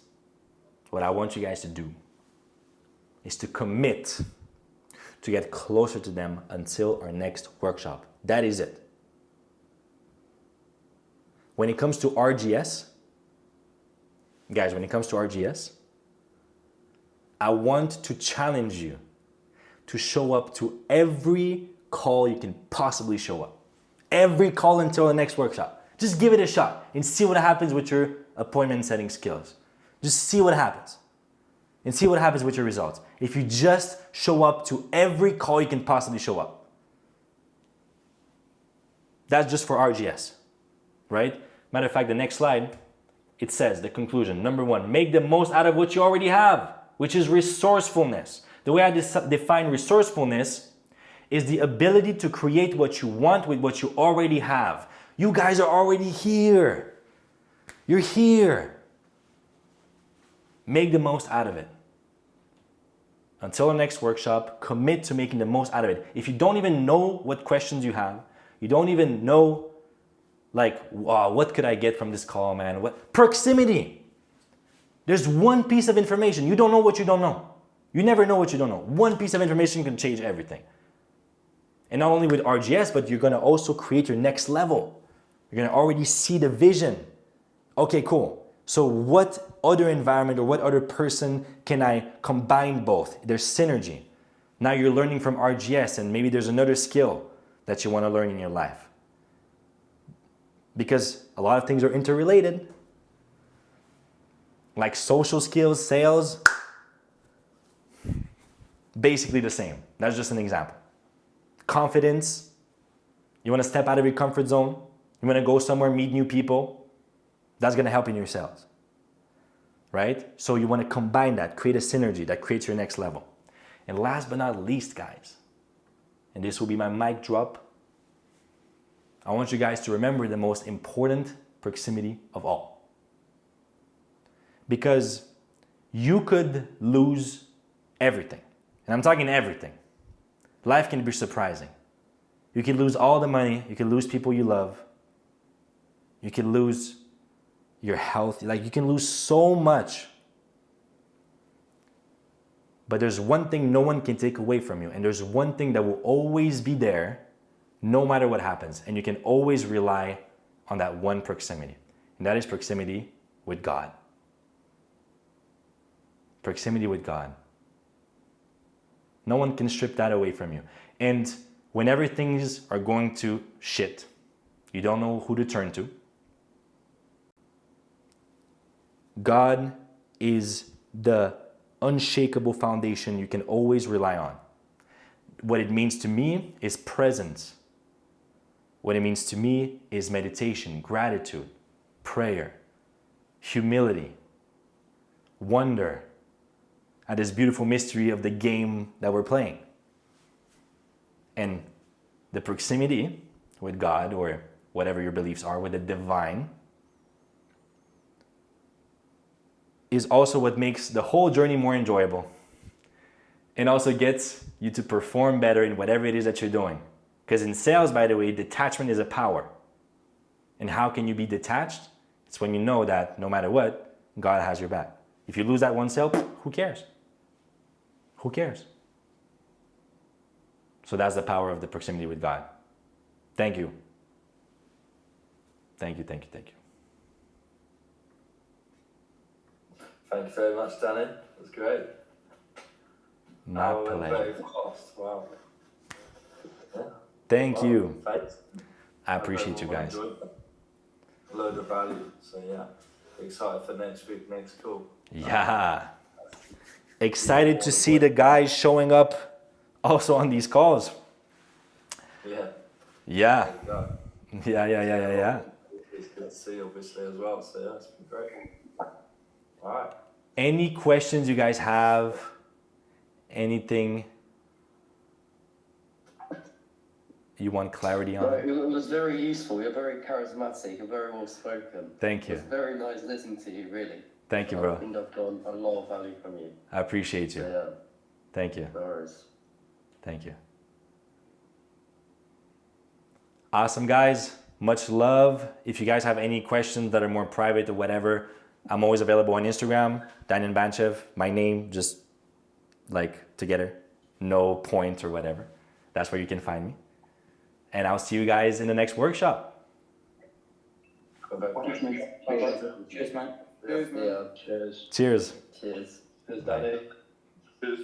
what I want you guys to do is to commit to get closer to them until our next workshop. That is it. When it comes to RGS, guys, when it comes to RGS, I want to challenge you to show up to every call you can possibly show up. Every call until the next workshop. Just give it a shot and see what happens with your appointment setting skills. Just see what happens. And see what happens with your results. If you just show up to every call you can possibly show up. That's just for RGS, right? Matter of fact, the next slide, it says the conclusion. Number 1, make the most out of what you already have, which is resourcefulness. The way I define resourcefulness is the ability to create what you want with what you already have. You guys are already here. You're here. Make the most out of it. Until the next workshop, commit to making the most out of it. If you don't even know what questions you have, you don't even know, like, wow, what could I get from this call, man? What? Proximity. There's one piece of information. You don't know what you don't know. You never know what you don't know. One piece of information can change everything. And not only with RGS, but you're going to also create your next level. You're going to already see the vision. Okay, cool. So what other environment or what other person can I combine both? There's synergy. Now you're learning from RGS and maybe there's another skill that you want to learn in your life. Because a lot of things are interrelated. Like social skills, sales, basically the same. That's just an example. Confidence. You want to step out of your comfort zone. You want to go somewhere, meet new people. That's going to help in your sales. Right? So you want to combine that, create a synergy that creates your next level. And last but not least, guys, and this will be my mic drop, I want you guys to remember the most important proximity of all. Because you could lose everything. And I'm talking everything. Life can be surprising. You can lose all the money. You can lose people you love. You can lose your health. Like, you can lose so much. But there's one thing no one can take away from you. And there's one thing that will always be there no matter what happens. And you can always rely on that one proximity. And that is proximity with God. Proximity with God. No one can strip that away from you. And whenever things are going to shit, you don't know who to turn to, God is the unshakable foundation you can always rely on. What it means to me is presence. What it means to me is meditation, gratitude, prayer, humility, wonder at this beautiful mystery of the game that we're playing. And the proximity with God, or whatever your beliefs are, with the divine, is also what makes the whole journey more enjoyable. And also gets you to perform better in whatever it is that you're doing. Because in sales, by the way, detachment is a power. And how can you be detached? It's when you know that no matter what, God has your back. If you lose that one sale, who cares? Who cares? So that's the power of the proximity with God. Thank you. Thank you, thank you, thank you. Thank you very much, Danny. It was great. My Very pleasure. fast. Wow. Yeah. Thank you. Thanks. I appreciate you guys. Enjoyed that. A load of value. So yeah, excited for next week, next call. Yeah. Excited to see the guys showing up also on these calls. Yeah. Yeah. There you go. Yeah. It's good to see, obviously, as well. So yeah, it's been great. All right. Any questions you guys have? Anything you want clarity No, on? it was very useful. You're very charismatic. You're very well spoken. Thank you. It's very nice listening to you, really. Thank you, I bro. think I've gotten a lot of value from you. I appreciate you. So, yeah, Thank you. no worries. Thank you. Awesome, guys. Much love. If you guys have any questions that are more private or whatever, I'm always available on Instagram, Daniel Banchev, my name, just like together, no point or whatever. That's where you can find me. And I'll see you guys in the next workshop. Cheers, mate. Cheers, man. Yeah, cheers. Cheers. Cheers. Cheers, Danny. Cheers.